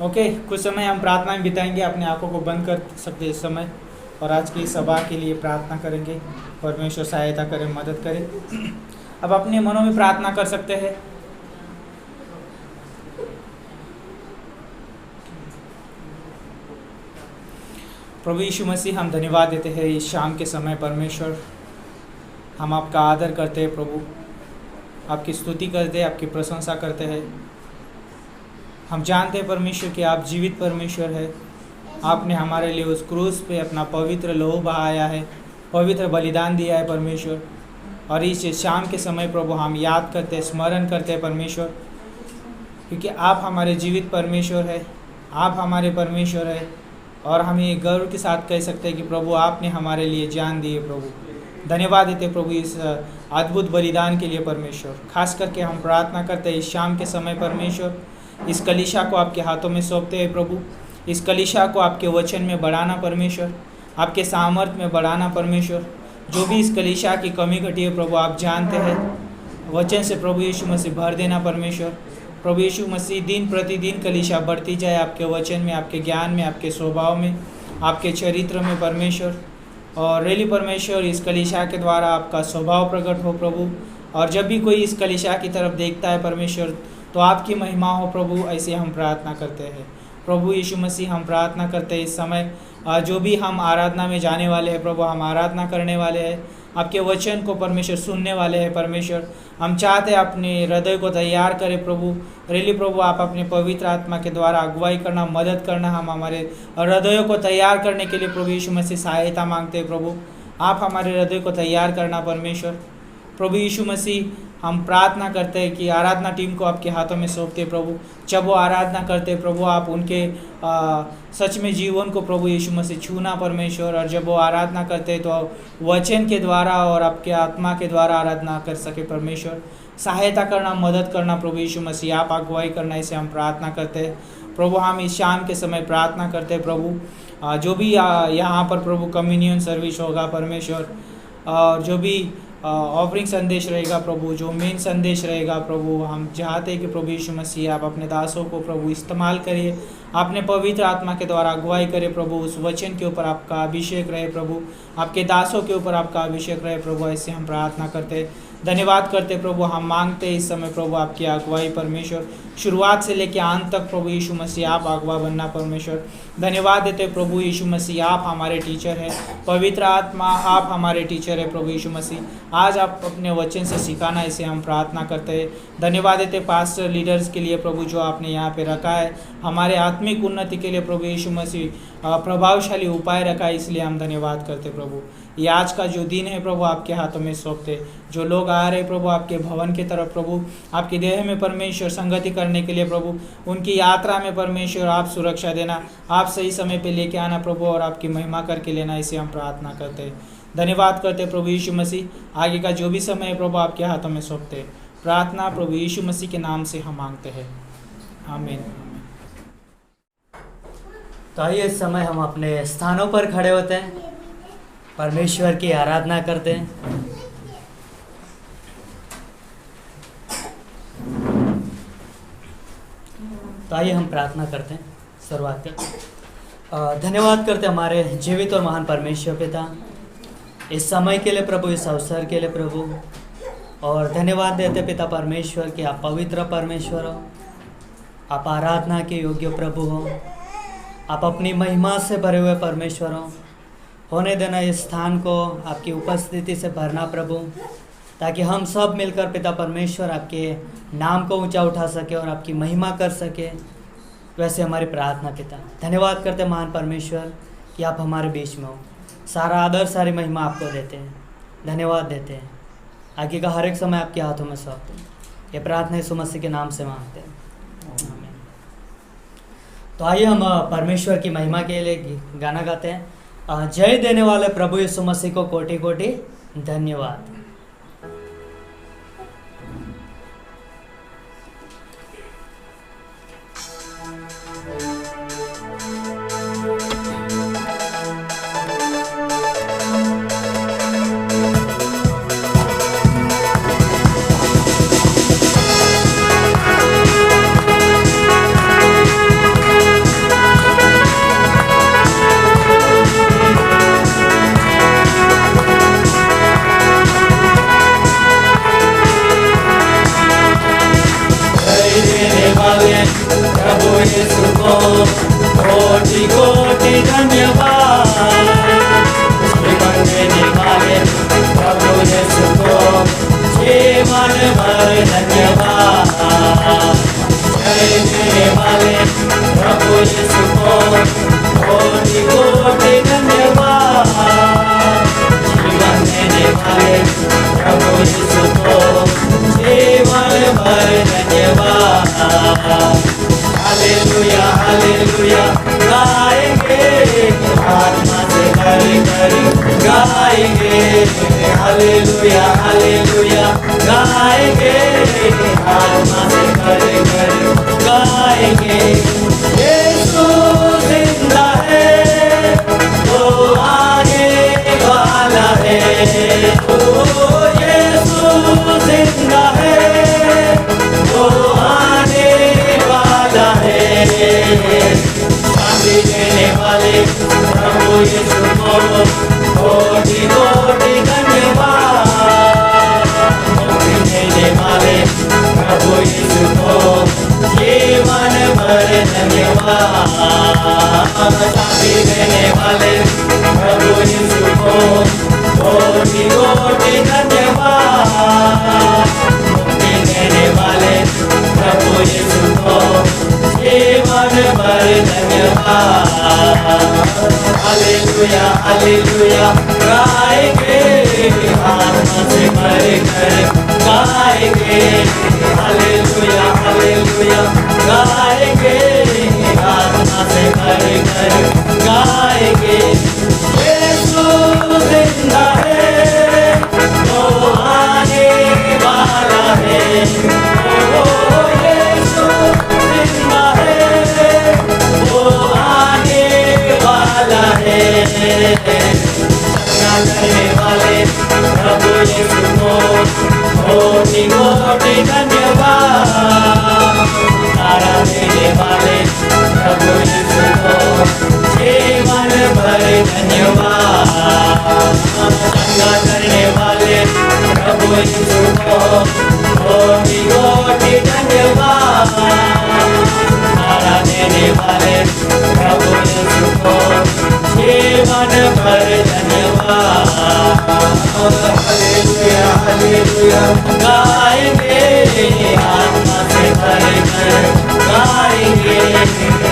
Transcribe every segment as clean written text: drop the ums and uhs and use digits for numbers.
Okay, कुछ समय हम प्रार्थना में बिताएंगे। अपने आंखों को बंद कर सकते इस समय और आज की सभा के लिए प्रार्थना करेंगे। परमेश्वर सहायता करे, मदद करे। अब अपने मनों में प्रार्थना कर सकते हैं। प्रभु यीशु मसीह, हम धन्यवाद देते हैं इस शाम के समय। परमेश्वर, हम आपका आदर करते हैं प्रभु, आपकी स्तुति करते हैं, आपकी प्रशंसा करते हैं। हम जानते हैं परमेश्वर कि आप जीवित परमेश्वर है। आपने हमारे लिए उस क्रूस पे अपना पवित्र लहू बहाया है, पवित्र बलिदान दिया है परमेश्वर। और इस शाम के समय प्रभु हम याद करते हैं, स्मरण करते हैं परमेश्वर, क्योंकि आप हमारे जीवित परमेश्वर है, आप हमारे परमेश्वर है। और हम ये गर्व के साथ कह सकते हैं कि प्रभु आपने हमारे लिए जान दी है। प्रभु धन्यवाद देते प्रभु इस अद्भुत बलिदान के लिए परमेश्वर। खास करके हम प्रार्थना करते हैं इस शाम के समय परमेश्वर, इस कलीसिया को आपके हाथों में सौंपते हैं प्रभु। इस कलीसिया को आपके वचन में बढ़ाना परमेश्वर, आपके सामर्थ्य में बढ़ाना परमेश्वर। जो भी इस कलीसिया की कमी घटी है प्रभु आप जानते हैं। वचन से प्रभु यीशु मसीह भर देना परमेश्वर। प्रभु यीशु मसीह दिन प्रतिदिन कलीसिया बढ़ती जाए आपके वचन में, आपके ज्ञान में, आपके स्वभाव में, आपके चरित्र में परमेश्वर। और रेली परमेश्वर, इस कलीसिया के द्वारा आपका स्वभाव प्रकट हो प्रभु। और जब भी कोई इस कलीसिया की तरफ देखता है परमेश्वर, तो आपकी महिमा हो प्रभु। ऐसे हम प्रार्थना करते हैं प्रभु यीशु मसीह। हम प्रार्थना करते हैं इस समय जो भी हम आराधना में जाने वाले हैं प्रभु, हम आराधना करने वाले हैं, आपके वचन को परमेश्वर सुनने वाले हैं परमेश्वर। हम चाहते हैं अपने हृदय को तैयार करें प्रभु। रेली प्रभु आप अपने पवित्र आत्मा के द्वारा अगुवाई करना, मदद करना। हम हमारे हृदयों को तैयार करने के लिए प्रभु यीशु मसीह सहायता मांगते हैं प्रभु। आप हमारे हृदय को तैयार करना परमेश्वर। प्रभु यीशु मसीह, हम प्रार्थना करते हैं कि आराधना टीम को आपके हाथों में सौंपते प्रभु। जब वो आराधना करते प्रभु, आप उनके सच में जीवन को प्रभु यीशु मसीह छूना परमेश्वर। और जब वो आराधना करते हैं तो वचन के द्वारा और आपके आत्मा के द्वारा आराधना कर सके परमेश्वर। सहायता करना, मदद करना प्रभु यीशु मसीह, आप अगुवाई करना, इसे हम प्रार्थना करते हैं प्रभु। हम इस शाम के समय प्रार्थना करते हैं प्रभु। जो भी यहाँ पर प्रभु कम्युनियन सर्विस होगा परमेश्वर, और जो भी ऑफरिंग संदेश रहेगा प्रभु, जो मेन संदेश रहेगा प्रभु, हम चाहते हैं कि प्रभु यीशु मसीह आप अपने दासों को प्रभु इस्तेमाल करिए, अपने पवित्र आत्मा के द्वारा अगुवाई करिए प्रभु। उस वचन के ऊपर आपका अभिषेक रहे प्रभु, आपके दासों के ऊपर आपका अभिषेक रहे प्रभु। ऐसे हम प्रार्थना करते, धन्यवाद करते प्रभु। हम मांगते हैं इस समय प्रभु आपकी अगुवाई परमेश्वर, शुरुआत से लेकर अंत तक प्रभु यीशु मसीह आप अगुवा बनना परमेश्वर। धन्यवाद देते प्रभु यीशु मसीह, आप हमारे टीचर हैं। पवित्र आत्मा आप हमारे टीचर है प्रभु यीशु मसीह। आज आप अपने वचन से सिखाना, इसे हम प्रार्थना करते हैं। धन्यवाद देते पास्टर लीडर्स के लिए प्रभु, जो आपने यहाँ पे रखा है हमारे आत्मिक उन्नति के लिए प्रभु यीशु मसीह, प्रभावशाली उपाय रखा है, इसलिए हम धन्यवाद करते प्रभु। ये आज का जो दिन है प्रभु आपके हाथों में सौंपते। जो लोग आ रहे प्रभु आपके भवन की तरफ प्रभु, आपके देह में परमेश्वर संगति करने के लिए प्रभु, उनकी यात्रा में परमेश्वर आप सुरक्षा देना, आप सही समय पे लेके आना प्रभु, और आपकी महिमा करके लेना, इसे हम प्रार्थना करते हैं। धन्यवाद करते प्रभु यीशु मसीह। आगे का जो भी समय है प्रभु आपके हाथों में सौंपते। प्रार्थना प्रभु यीशु मसीह के नाम से हम मांगते हैं, आमीन। तो आइए इस समय हम अपने स्थानों पर खड़े होते हैं, परमेश्वर की आराधना करते हैं। तो आइए हम प्रार्थना करते हैं। शुरुआत करते, धन्यवाद करते हमारे जीवित और महान परमेश्वर पिता, इस समय के लिए प्रभु, इस अवसर के लिए प्रभु। और धन्यवाद देते पिता परमेश्वर कि आप पवित्र परमेश्वर हो, आप आराधना के योग्य प्रभु हो, आप अपनी महिमा से भरे हुए परमेश्वर हो। होने देना इस स्थान को आपकी उपस्थिति से भरना प्रभु, ताकि हम सब मिलकर पिता परमेश्वर आपके नाम को ऊंचा उठा सके और आपकी महिमा कर सके। वैसे हमारी प्रार्थना पिता, धन्यवाद करते महान परमेश्वर कि आप हमारे बीच में हो। सारा आदर, सारी महिमा आपको देते हैं, धन्यवाद देते हैं। आगे का हर एक समय आपके हाथों में सौंपते हैं। ये प्रार्थना यीशु मसीह के नाम से मांगते हैं, आमीन। तो आइए हम परमेश्वर की महिमा के लिए गाना गाते हैं। जय देने वाले प्रभु यीशु मसीह को कोटि कोटि धन्यवाद। यीशु को कोटि कोटि धन्यवाद। जीवन देने वाले प्रभु यीशु को जीवन भर धन्यवाद। जय देने वाले प्रभु यीशु को कोटि कोटि धन्यवाद। जीवन देने वाले प्रभु यीशु को जीवन भर धन्यवाद। हालेलुया हालेलुया गाएंगे, आत्मा से भर कर गाएंगे। हालेलुया हालेलुया गाएंगे, आत्मा से भर कर गाएंगे। यीशु जिंदा है, वो आने वाला है। ओ यीशु जिंदा है, वो आने वाला है। शांति देने वाले प्रभु यीशु को कोटि कोटि धन्यवाद। मुक्ति देने वाले प्रभु यीशु को जीवन भर धन्यवाद। शांति देने वाले प्रभु यीशु को कोटि कोटि धन्यवाद। मुक्ति देने वाले प्रभु यीशु को जीवन भर धन्यवाद। हालेलुया हालेलुया गाएंगे, आत्मा से भर कर गाएंगे। हालेलुया हालेलुया गाएंगे, आत्मा से भर कर गाएंगे। यीशु जिंदा है, वो आने वाला है। ओ यीशु जिंदा है, वो आने वाला है। करने वाले प्रभु यीशु को कोटि कोटि धन्यवाद। तारा देने वाले प्रभु यीशु को जीवन भर धन्यवाद। संगा करने वाले प्रभु यीशु को कोटि कोटि धन्यवाद। तारा देने वाले प्रभु यीशु को जीवन भर धन्यवाद। हालेलुया हालेलुया गाएंगे, आत्मा से भर कर गाएंगे।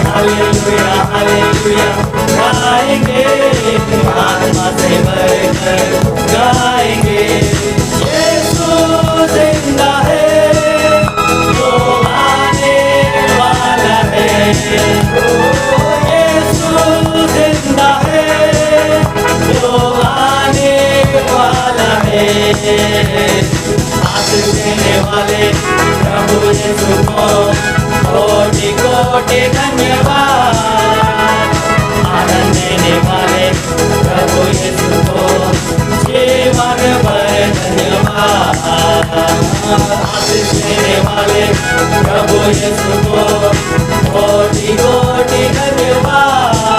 हालेलुया हालेलुया गाएंगे, आत्मा से भर कर गाएंगे। यीशु जिंदा है, वो आने वाला है। ओ यीशु जिंदा है, वो आने वाला है। आशीष देने वाले प्रभु यीशु को कोटि कोटि धन्यवाद। आनंद देने वाले प्रभु यीशु को जीवन भर धन्यवाद। आशीष देने वाले प्रभु यीशु को कोटि कोटि धन्यवाद।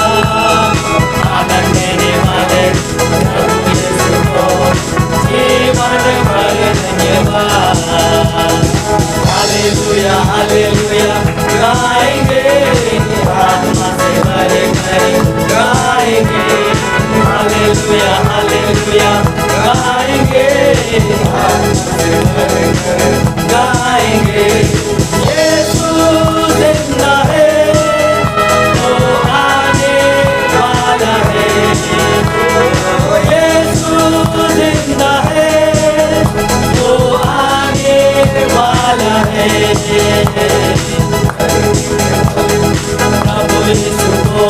आनंद देने वाले प्रभु यीशु को जीवन भर धन्यवाद। हालेलुया हालेलुया गाएंगे, आत्मा से भर कर गाएंगे। हालेलुया हालेलुया गाएंगे, आत्मा से भर कर गाएंगे। यीशु जिंदा है, वो आने वाला है। ओ यीशु जिंदा है, वो आने वाला है। प्रभु यीशु को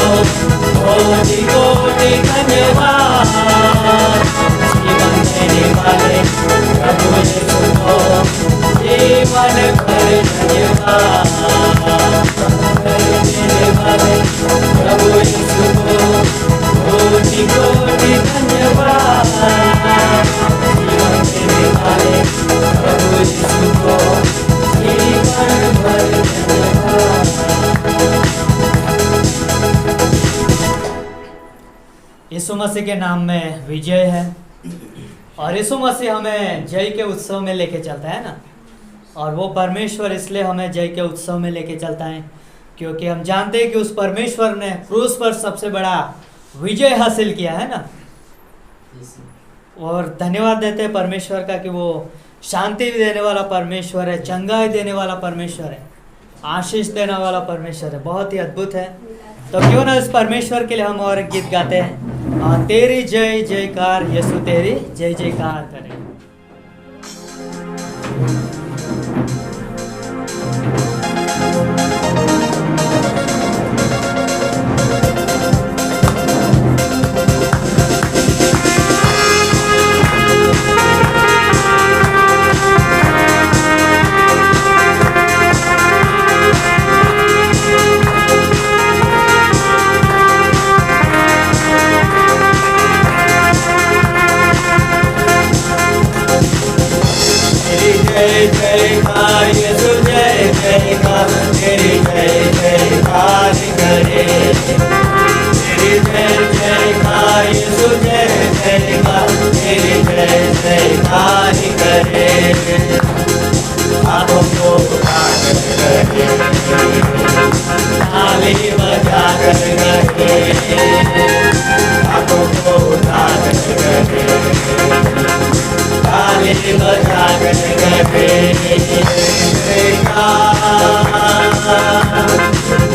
कोटि कोटि धन्यवाद। जीवन देने वाले प्रभु यीशु को जीवन भर धन्यवाद। देने वाले प्रभु यीशु को कोटि कोटि धन्यवाद। जीवन देने वाले प्रभु यीशु को जीवन भर धन्यवाद। यीशु मसीह के नाम में विजय है और यीशु मसीह हमें जय के उत्सव में लेके चलता है ना। और वो परमेश्वर इसलिए हमें जय के उत्सव में लेके चलता है क्योंकि हम जानते हैं कि उस परमेश्वर ने क्रूस पर सबसे बड़ा विजय हासिल किया है ना। और धन्यवाद देते हैं परमेश्वर का कि वो शांति भी देने वाला परमेश्वर है, चंगाई देने वाला परमेश्वर है, आशीष देने वाला परमेश्वर है। बहुत ही अद्भुत है। तो क्यों ना इस परमेश्वर के लिए हम और एक गीत गाते हैं, तेरी जय जयकार यीशु, तेरी जय जयकार करें। जय जयकार यीशु, जय जयकार, तेरी जय जयकार करे। तेरी जय जयकार यीशु, जय जयकार, तेरी जय जयकार करे। आंखों को उठाकर रहे, ताली बजाकर रहे, आंखों को उठाकर रहे, ताली बजाकर रहे। जय जयकार,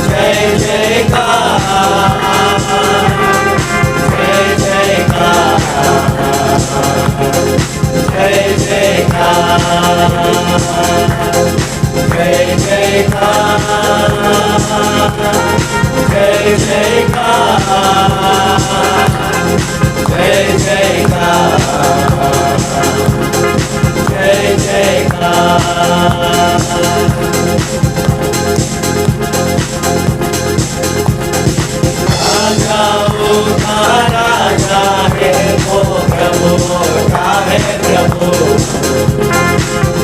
जय जयकार, जय जयकार, जय जयकार, जय जयकार, जय जयकार, जय जयकार। राजाओं का राजा है वो प्रभु, का है प्रभु,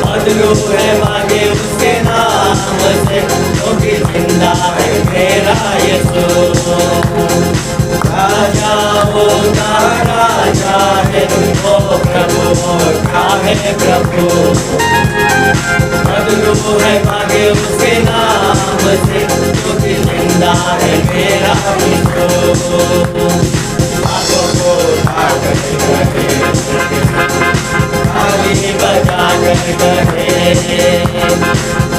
बदलू है मांगे उसके नाम से, क्योंकि जिंदा है मेरा यीशु। राजाओं का राजा है वो प्रभु, का है प्रभु, बदलू है मांगे उसके नाम से, क्योंकि जिंदा है मेरा यीशु। आंखों को उठाकर रहे, ताली बजाकर रहे,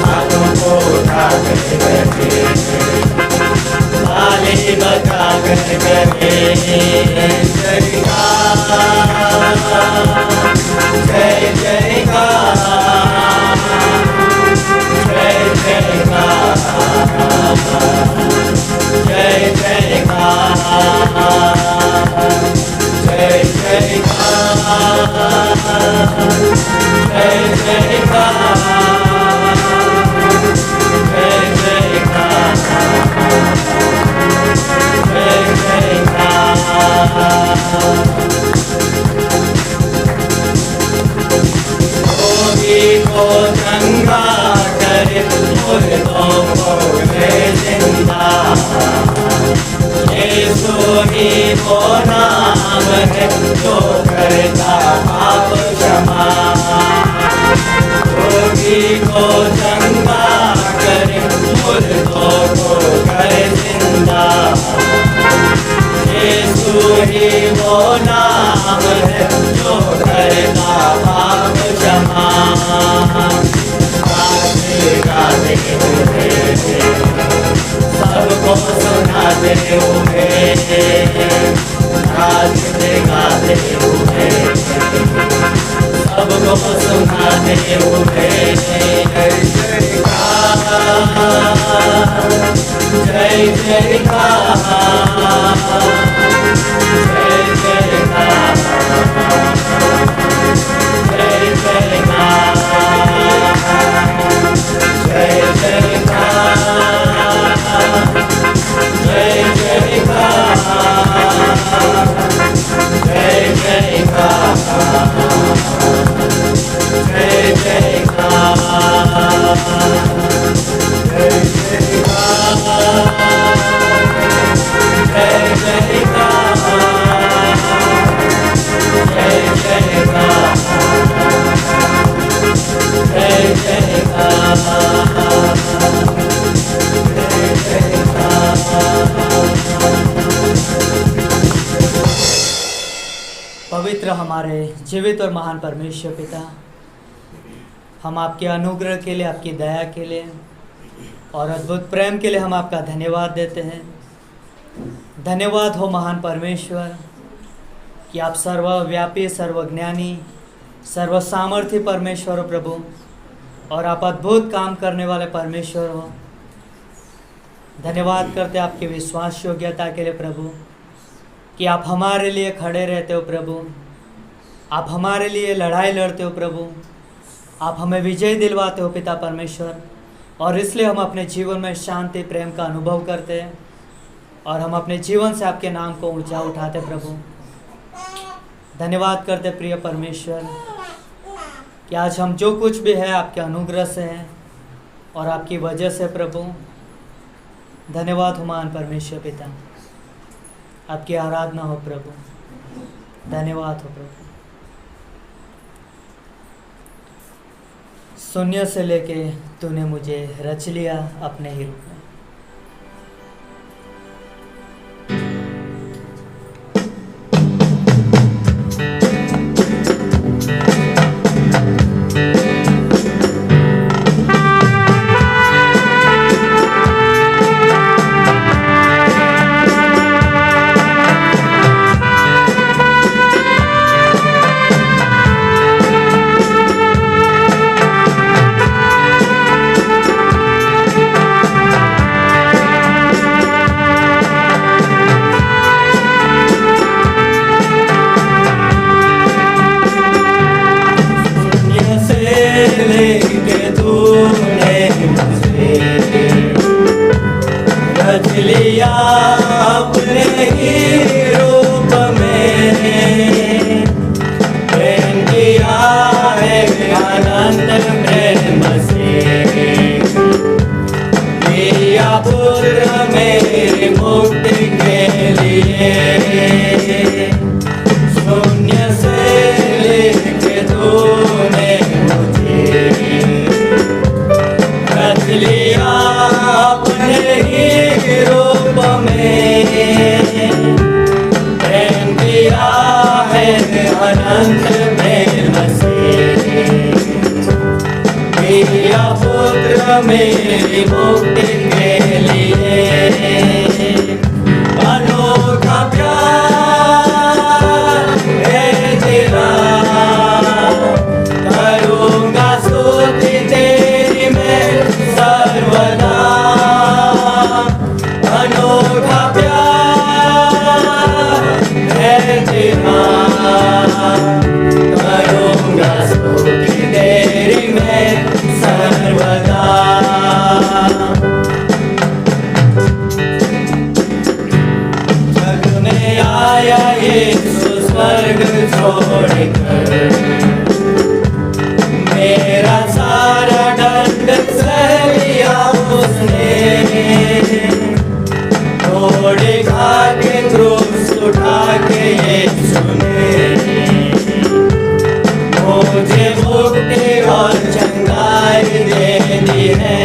आंखों को उठाकर रहे, ताली बजाकर रहे। जय जयकार, जय जयकार, जय जयकार, जय जयकार, जय जयकार, जय जयकार, जय जयकार। रोगी को चंगा करे, मुर्दों को दे जिंदा, यीशु ही वो नाम है जो करता पाप क्षमा। रोगी को चंगा करे, मुर्दों को करे जिंदा, यीशु ही वो नाम है जो करता पाप क्षमा। गाते हुए सबको सुनाते हुए, गाते गाते हुए सबको सुनाते हुए। जय जयकार, जय जयकार, जय जयकार, जय जयकार, जय जयकार, जय जयकार, जय जयकार, जय जयकार, जय जयकार। हमारे जीवित और महान परमेश्वर पिता, हम आपके अनुग्रह के लिए, आपकी दया के लिए और अद्भुत प्रेम के लिए हम आपका धन्यवाद देते हैं। धन्यवाद हो महान परमेश्वर कि आप सर्वव्यापी, सर्वज्ञानी, सर्वसामर्थी परमेश्वर हो प्रभु, और आप अद्भुत काम करने वाले परमेश्वर हो। धन्यवाद करते आपके विश्वास योग्यता के लिए प्रभु, कि आप हमारे लिए खड़े रहते हो प्रभु, आप हमारे लिए लड़ाई लड़ते हो प्रभु, आप हमें विजय दिलवाते हो पिता परमेश्वर, और इसलिए हम अपने जीवन में शांति प्रेम का अनुभव करते हैं और हम अपने जीवन से आपके नाम को ऊंचा उठाते प्रभु। धन्यवाद करते प्रिय परमेश्वर कि आज हम जो कुछ भी है आपके अनुग्रह से हैं और आपकी वजह से प्रभु। धन्यवाद हो महान परमेश्वर पिता, आपकी आराधना हो प्रभु, धन्यवाद हो प्रभु। शून्य से लेके तूने मुझे रच लिया अपने ही रूप में। मेरी मुक्ति के लिए अनोखा प्यार है तेरा, करूँगा स्तुति तेरी मैं सर्वदा। अनोखा प्यार है तेरा, करूँगा स्तुति तेरी मैं सर्वदा। जग में आया यीशु स्वर्ग छोड़कर, मेरा सारा दंड सह लिया उसने। घोड़े खा के क्रूस उठा के यीशु ने मुझे मुक्ति और चंगाई दे दी है।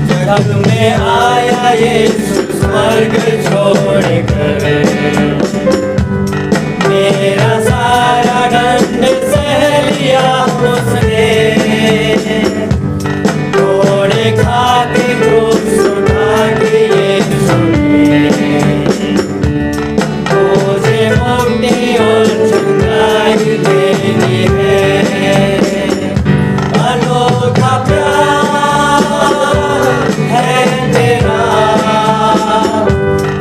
जग में आया यीशु स्वर्ग छोड़कर, मेरा सारा दंड सह लिया उसने। घोड़े खा के क्रूस उठा के यीशु ने मुझे मुक्ति और चंगाई देनी है। अनोखा प्यार है तेरा,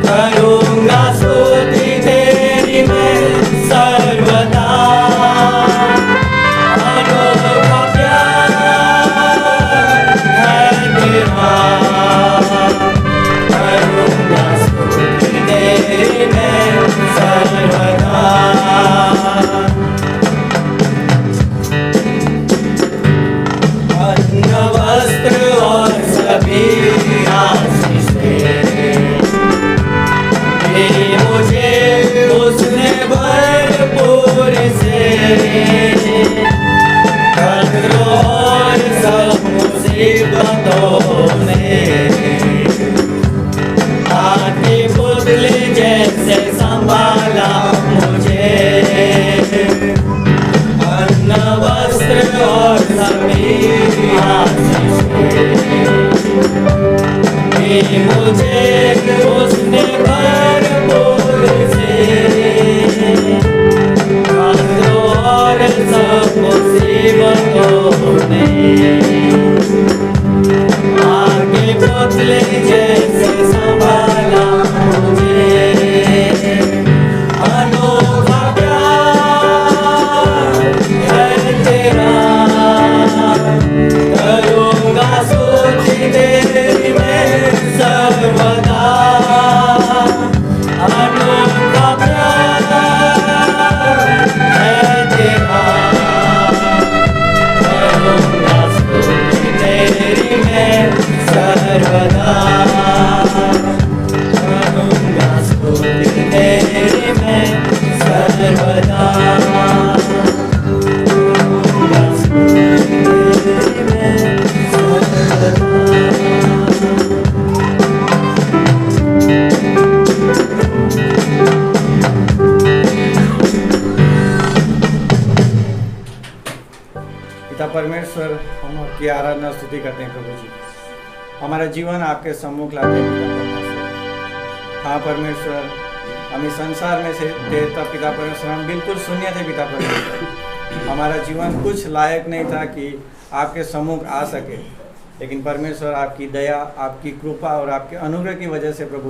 करूँगा स्तुति तेरी मैं सर्वदा। अनोखा प्यार है तेरा, करूँगा स्तुति तेरी मैं सर्वदा। वस्त्र और सभी आशीषें मुझे उसने भरपूर से। कदरों और सब मुसीबतों में आती पुतली जैसे संभाला मुझे। मुझे उसने भरपूर से खतरों और सब मुसीबतों में आगे पुतले जैसे संभाला मुझे। अनोखा प्यार है तेरा, करूँगा स्तुति तेरी मैं सर्वदा। अनोखा प्यार है तेरा, करूँगा स्तुति तेरी मैं सर्वदा। करूँगा स्तुति तेरी मैं सर्वदा। करूँगा स्तुति तेरी मैं सर्वदा। पिता परमेश्वर, हम आपकी आराधना स्तुति करते हैं प्रभु जी। हमारा जीवन आपके सम्मुख लाते हैं पिता परमेश्वर। हाँ परमेश्वर, हम इस संसार में से थे तब पिता परमेश्वर हम बिल्कुल शून्य थे पिता परमेश्वर। हमारा जीवन कुछ लायक नहीं था कि आपके सम्मुख आ सके, लेकिन परमेश्वर आपकी दया, आपकी कृपा और आपके अनुग्रह की वजह से प्रभु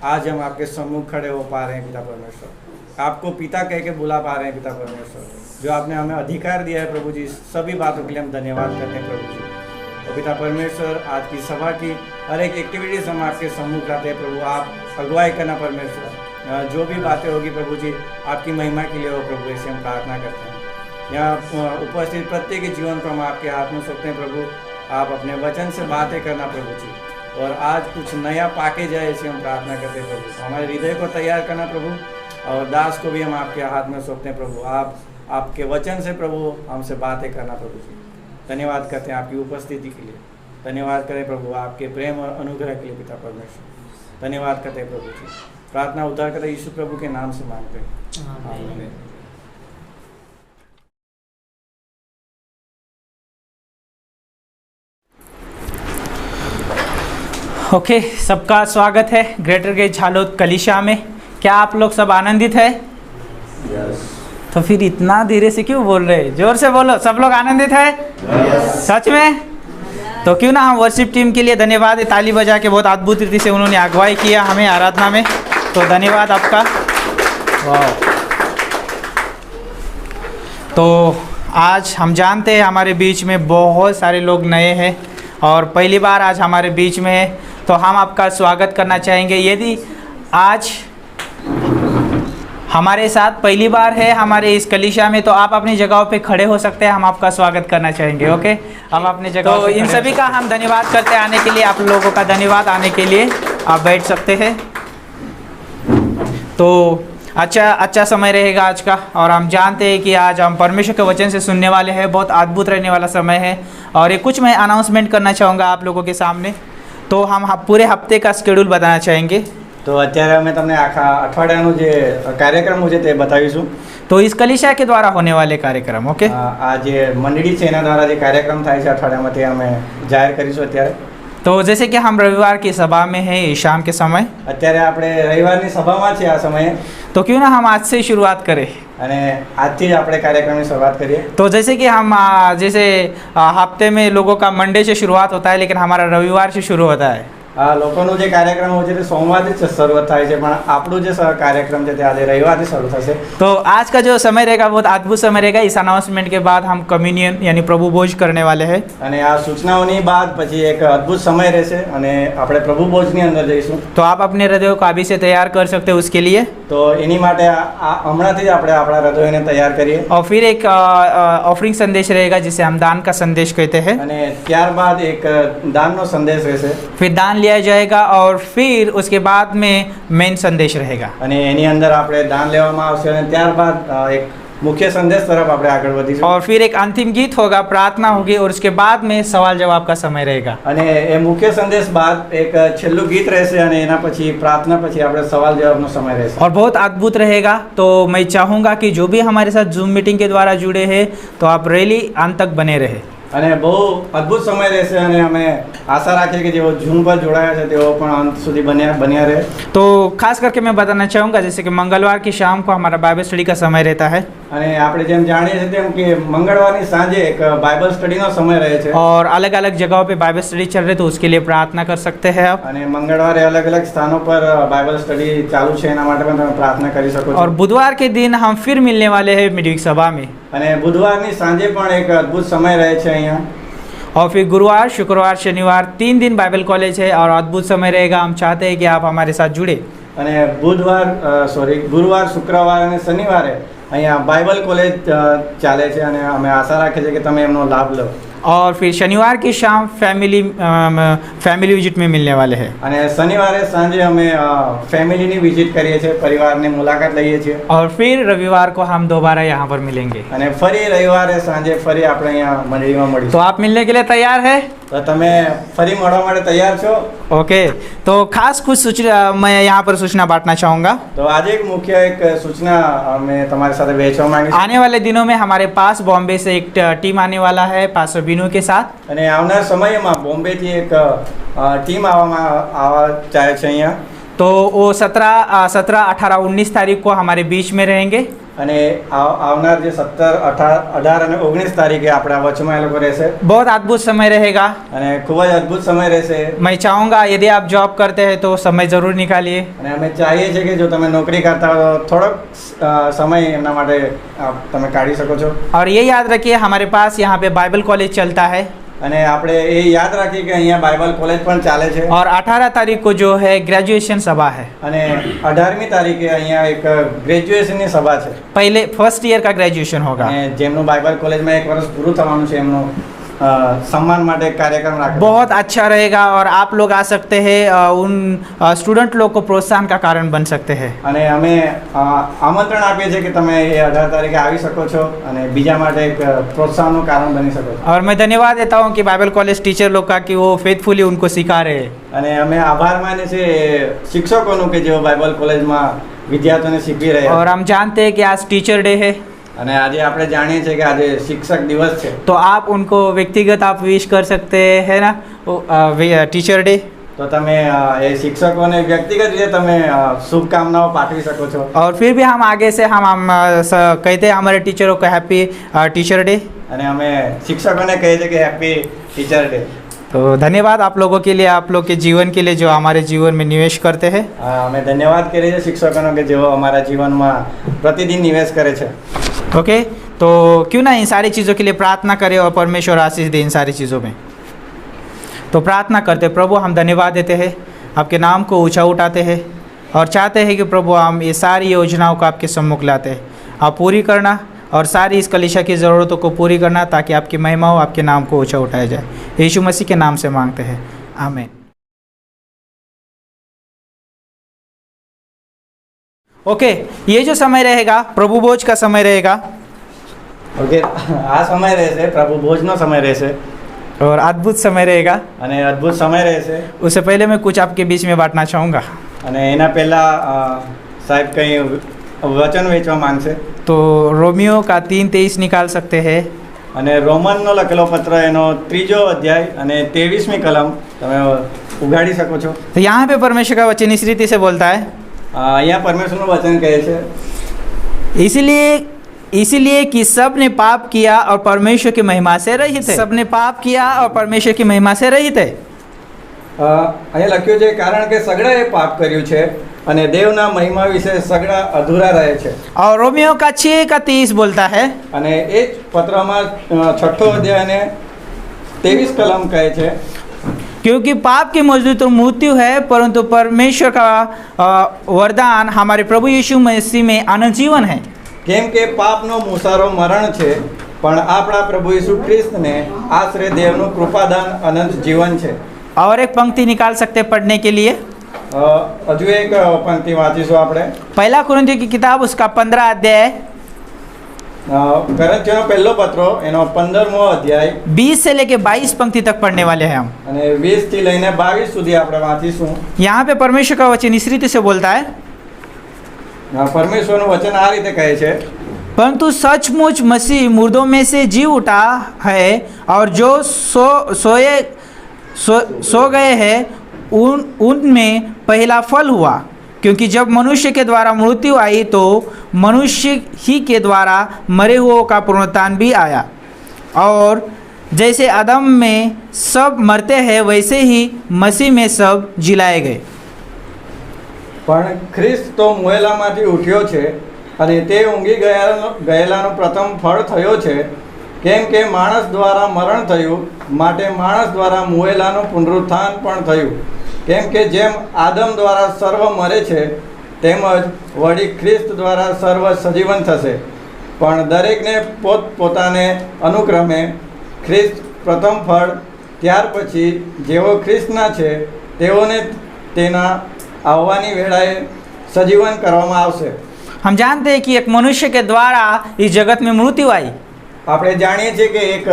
आज हम आपके सम्मुख खड़े हो पा रहे हैं पिता परमेश्वर। आपको पिता कह के बुला पा रहे हैं पिता परमेश्वर। जो आपने हमें अधिकार दिया है प्रभु जी, सभी बातों के लिए हम धन्यवाद करते हैं प्रभु जी। और पिता परमेश्वर, आज की सभा की हर एक एक्टिविटीज़ हम आपके सम्मुख लाते हैं प्रभु। आप अगुवाई करना परमेश्वर। जो भी बातें होगी प्रभु जी, आपकी महिमा के लिए हो प्रभु, ऐसे हम प्रार्थना करते हैं। यहाँ उपस्थित प्रत्येक जीवन को हम आपके हाथ में सौंपते हैं प्रभु। आप अपने वचन से बातें करना प्रभु जी, और आज कुछ नया पाके जाए ऐसी हम प्रार्थना करते हैं प्रभु। हमारे हृदय को तैयार करना प्रभु, और दास को भी हम आपके हाथ में सौंपते हैं प्रभु। आप आपके वचन से प्रभु हमसे बातें करना प्रभु जी। धन्यवाद करते हैं आपकी उपस्थिति के लिए। धन्यवाद करें प्रभु आपके प्रेम और अनुग्रह के लिए पिता परमेश्वर। धन्यवाद करते हैं प्रभु जी। प्रार्थना उद्धार करते यीशु प्रभु के नाम से मांगते हैं, आमीन। ओके, सबका स्वागत है ग्रेटर गेज झालोद कलीसिया में। क्या आप लोग सब आनंदित है? तो फिर इतना धीरे से क्यों बोल रहे? जोर से बोलो, सब लोग आनंदित है? सच में? तो क्यों ना हम वर्शिप टीम के लिए धन्यवाद, ताली बजा के। बहुत अद्भुत रीति से उन्होंने अगुवाई किया हमें आराधना में, तो धन्यवाद आपका। वाह। तो आज हम जानते हैं हमारे बीच में बहुत सारे लोग नए हैं और पहली बार आज हमारे बीच में है, तो हम आपका स्वागत करना चाहेंगे। यदि आज हमारे साथ पहली बार है हमारे इस कलीसिया में, तो आप अपनी जगहों पे खड़े हो सकते हैं, हम आपका स्वागत करना चाहेंगे। ओके, हम अपनी जगह। तो इन सभी का हम धन्यवाद करते हैं आने के लिए। आप लोगों का धन्यवाद आने के लिए। आप बैठ सकते हैं। तो अच्छा समय रहेगा आज का, और हम जानते हैं कि आज हम परमेश्वर के वचन से सुनने वाले हैं। बहुत अद्भुत रहने वाला समय है, और ये कुछ मैं अनाउंसमेंट करना चाहूँगा आप लोगों के सामने। तो हम पूरे हफ्ते का शेड्यूल बताना चाहेंगे। तो અત્યારે અમે તમને આખા અઠવાડિયાનું જે કાર્યક્રમ છે તે બતાવીશું। तो इस कलीसिया के द्वारा होने वाले कार्यक्रम, ओके, આ જે મંડળી છે એના દ્વારા જે કાર્યક્રમ થાય છે અઠવાડિયામાં તે અમે જાહેર કરીશું અત્યારે। तो जैसे कि हम रविवार की सभा में हैं शाम के समय, અત્યારે આપણે રવિવારની સભામાં છે આ સમયે, तो क्यों ना हम आज से शुरुआत करें। અને આજથી જ આપણે કાર્યક્રમની શરૂઆત કરીએ। तो जैसे कि हम जैसे हफ्ते में लोगों का मंडे से शुरुआत होता है, लेकिन हमारा रविवार से शुरू होता है। લોકોનો જે કાર્યક્રમ હોય છે તે સોમવારથી જ શરૂઆત થાય છે, પણ આપણું જે કાર્યક્રમ છે તે આજે રવિવારથી શરૂ થશે। तो आज का जो समय रहेगा बहुत अद्भुत समय रहेगा। इस अनाउंसमेंट के बाद हम कम्युनियन यानी प्रभु भोज करने वाले हैं। અને આ સૂચનાઓની બાદ પછી એક અદ્ભુત સમય રહેશે અને આપણે પ્રભુ ભોજની અંદર જઈશું। तो आप अपने हृदय को अभी से तैयार कर सकते हो उसके लिए। તો એની માટે હમણાંથી જ આપણે આપણા હૃદયોને તૈયાર કરીએ। और फिर एक ऑफरिंग संदेश रहेगा जिसे हम दान का संदेश कहते हैं। અને ત્યારબાદ એક દાનનો સંદેશ રહેશે। फिर दान लिया जाएगा, और फिर उसके बाद में मेन संदेश रहेगा। અને એની અંદર આપણે દાન લેવામાં આવશે, અને ત્યારબાદ એક मुख्य संदेश तरफ આપણે આગળ વધીશું। और फिर एक अंतिम गीत होगा, प्रार्थना होगी, और उसके बाद में सवाल जवाब का समय रहेगा। અને એ મુખ્ય સંદેશ બાદ એક છેલ્લું ગીત રહેશે, અને એના પછી પ્રાર્થના પછી આપણે સવાલ જવાબનો સમય રહેશે। और बहुत अद्भुत रहेगा। तो मैं चाहूँगा कि जो भी हमारे साथ जूम मीटिंग के द्वारा जुड़े हैं, तो आप रियली अंत तक बने रहे। અને બહુ અદ્ભુત સમય રહેશે અને અમે આશા રાખીએ કે જેઓ ઝૂમ પર જોડાયા છે તેઓ પણ અંત સુધી બન્યા રહે. तो खास करके मैं बताना चाहूँगा जैसे कि मंगलवार की शाम को हमारा बाइबल स्टडी का समय रहता है અને આપણે જેમ જાણીએ છીએ તેમ કે મંગળવારની સાંજે એક બાઇબલ સ્ટડીનો સમય રહે છે. और अलग अलग जगहों पे बाइबल स्टडी चल रहे तो उसके लिए प्रार्थना कर सकते हैं आप. અને મંગળવારે અલગ અલગ સ્થાનો પર બાઇબલ સ્ટડી ચાલુ છે એના માટે પણ તમે પ્રાર્થના કરી શકો છો. और बुधवार के दिन हम फिर मिलने वाले हैं मिडवीक सभा में. અને બુધવારની સાંજે પણ એક અદ્ભુત સમય રહે છે અહીંયા. और फिर गुरुवार शुक्रवार शनिवार 3 दिन बाइबल कॉलेज है और अद्भुत समय रहेगा. हम चाहते हैं कि आप हमारे साथ जुड़े. અને ગુરુવાર શુક્રવાર અને શનિવારે અહીંયા બાઇબલ કોલેજ ચાલે છે અને અમે આશા રાખીએ છીએ કે તમે એમનો લાભ લો. और फिर शनिवार की शाम फैमिली विजिट में मिलने वाले हैं. અને શનિવારે સાંજે અમે ફેમિલીની વિઝિટ કરીએ છીએ, પરિવારની મુલાકાત લઈએ છીએ. और फिर रविवार को हम दोबारा यहाँ पर मिलेंगे. અને ફરી રવિવારે સાંજે ફરી આપણે અહીંયા મંડળીમાં तो મળીશું. आप मिलने के लिए तैयार है? તો તમે ફરી મળવા માટે તૈયાર છો? ओके. तो खास कुछ सूचना मैं यहाँ पर सूचना बांटना चाहूँगा. તો આજે એક મુખ્ય એક સૂચના અમે તમારી સાથે વહેંચવા માંગીએ છીએ. आने वाले दिनों में हमारे पास बॉम्बे से एक टीम आने वाला है पास्टर बीनू के साथ. અને આવનાર સમયમાં બોમ્બેથી એક ટીમ આવવા ચાહે છે અહીંયા. तो वो 17, 18, 19 तारीख को हमारे बीच में रहेंगे. અને આવનાર જે 17, 18 અને 19 તારીખે આપણા વચમાં એ લોકો રહેશે. बहुत अद्भुत समय रहेगा. અને ખૂબ જ અદ્ભુત સમય રહેશે. मैं चाहूँगा यदि आप जॉब करते हैं तो समय ज़रूर निकालिए. અને અમે ચાહીએ છીએ કે જો તમે નોકરી કરતા હો તો થોડોક સમય એમના માટે તમે કાઢી શકો છો. और ये याद रखिए हमारे पास यहाँ पे बाइबल कॉलेज चलता है. અને આપણે એ યાદ રાખીએ કે અહીંયા બાઇબલ કોલેજ પણ ચાલે છે. और 18 तारीख को जो है ग्रेजुएशन सभा है. અને 18મી તારીખે અહીંયા એક ગ્રેજ્યુએશનની સભા છે. पहले फर्स्ट ईयर का ग्रेजुएशन होगा. અને જેમનું બાઇબલ કોલેજમાં 1 વર્ષ પૂરું થવાનું છે એમનું सम्मान માટે કાર્યક્રમ રાખે. बहुत अच्छा रहेगा और आप लोग आ सकते हैं. उन स्टूडेंट लोग को प्रोत्साहन का कारण बन सकते हैं. અને અમે આમંત્રણ આપીએ છીએ કે તમે એ 18 તારીખે આવી શકો છો અને બીજા માટે એક પ્રોત્સાહનનું કારણ બની શકો છો. और मैं धन्यवाद देता हूँ कि बाइबल कॉलेज टीचर लोग का कि वो फेथफुली उनको सिखा रहे हैं. અને અમે આભાર માનીએ છીએ શિક્ષકોનું કે જેઓ બાઇબલ કોલેજમાં વિદ્યાર્થીઓને શીખવી રહ્યા. और हम जानते हैं कि आज टीचर डे है. અને આજે આપણે જાણીએ છીએ કે આજે શિક્ષક દિવસ છે. तो आप उनको व्यक्तिगत आप विश कर सकते हैं ना टीचर डे. તો તમે એ શિક્ષકોને વ્યક્તિગત રીતે તમે શુભકામનાઓ પાઠવી શકો છો. और फिर भी हम आगे से हम कहते हैं हमारे टीचरों को हैप्पी टीचर डे. અને અમે શિક્ષકોને કહીએ છીએ કે હેપી ટીચર ડે. तो धन्यवाद आप लोगों के लिए, आप लोग के जीवन के लिए जो हमारे जीवन में निवेश करते हैं. અમે ધન્યવાદ કરીએ છીએ શિક્ષકોનો કે જેઓ અમારા જીવનમાં प्रतिदिन निवेश करे છે. ओके. तो क्यों ना इन सारी चीज़ों के लिए प्रार्थना करें और परमेश्वर आशीष दे इन सारी चीज़ों में. तो प्रार्थना करते प्रभु हम धन्यवाद देते हैं, आपके नाम को ऊंचा उठाते हैं और चाहते हैं कि प्रभु हम ये सारी योजनाओं को आपके सम्मुख लाते हैं. आप पूरी करना और सारी इस कलीसिया की ज़रूरतों को पूरी करना ताकि आपकी महिमा हो, आपके नाम को ऊंचा उठाया जाए. यीशु मसीह के नाम से मांगते हैं, आमीन. ओके. ये जो समय रहेगा प्रभु भोज का समय रहेगा. ઓકે, આ સમય રહેશે પ્રભુ ભોજનો સમય રહેશે और अद्भुत समय रहेगा. અને અદ્ભુત સમય રહેશે. उससे पहले मैं कुछ आपके बीच में बांटना चाहूँगा. અને એના પહેલા સાહેબ કંઈ વચન વેચવા માંગશે. तो रोमियो का 3:23 निकाल सकते हैं. અને રોમનનો લખેલો પત્ર એનો 3જો અધ્યાય અને 23મી કલમ તમે ઉગાડી શકો છો. तो यहाँ पे परमेश्वर का वचन इस रीति से बोलता है. અહીંયા પરમેશ્વરનું વચન કહે છે इसीलिए कि सब ने पाप किया और परमेश्वर की महिमा से रहित है. सब ने पाप किया और परमेश्वर की महिमा से रहित है. અહીંયા લખ્યું છે કારણ કે સગડાએ પાપ કર્યું છે અને દેવના મહિમા વિશે સગડા અધૂરા રહે છે. और रोमियो का 6:30 बोलता है. અને એ જ પત્રમાં 6થો અધ્યાય અને 23 કલમ કહે છે क्योंकि पाप की मजदूरी तो मृत्यु है परंतु परमेश्वर का वरदान हमारे प्रभु यीशु मसीह में अनंत जीवन है. કેમ કે પાપનો મુસારો મરણ છે પણ આપણા પ્રભુ ઈસુ ખ્રિસ્તને આશ્રય દેવનું કૃપાદાન અનંત જીવન છે. और एक पंक्ति निकाल सकते पढ़ने के लिए. હજુ એક પંક્તિ વાંચીશું આપણે. पहला कुरिन्थियों की किताब उसका 15 अध्याय કરંથીઓનો પહેલો પત્રો એનો 15મો અધ્યાય 20 से लेके 22 पंक्ति तक पढ़ने वाले हैं हम. અને 20 થી લઈને 22 સુધી આપણે વાંચીશું. यहाँ पे परमेश्वर का वचन इस रीति से बोलता है. પરમેશ્વરનું વચન આ રીતે કહે છે परंतु सचमुच मसीह मुर्दों में से जी उठा है और जो सो गए हैं उनमें पहला फल हुआ, क्योंकि जब मनुष्य के द्वारा मृत्यु आई तो मनुष्य ही के द्वारा मरे हुओं का पुनरुत्थान भी आया। और जैसे आदम में सब मरते हैं वैसे ही मसीह में सब जिलाए गए। પણ ખ્રિસ્ત તો મુએલામાંથી ઉઠ્યો છે અને તે ઊંઘી ગયેલાનો પ્રથમ ફળ થયો છે, કેમ કે માણસ દ્વારા મરણ થયું માટે માણસ દ્વારા મુએલાનું પુનરુત્થાન પણ થયું, કેમ કે જેમ આદમ દ્વારા સર્વ મરે છે તેમજ વળી ખ્રિસ્ત દ્વારા સર્વ સજીવન થશે। પણ દરેકને પોતપોતાને અનુક્રમે ખ્રિસ્ત પ્રથમ ફળ, ત્યાર પછી જેઓ ખ્રિસ્તના છે તેઓને તેના આવવાની વેળાએ સજીવન કરવામાં આવશે। हम जानते हैं कि एक मनुष्य के द्वारा इस जगत में मृत्यु आई। આપણે જાણીએ છીએ કે એક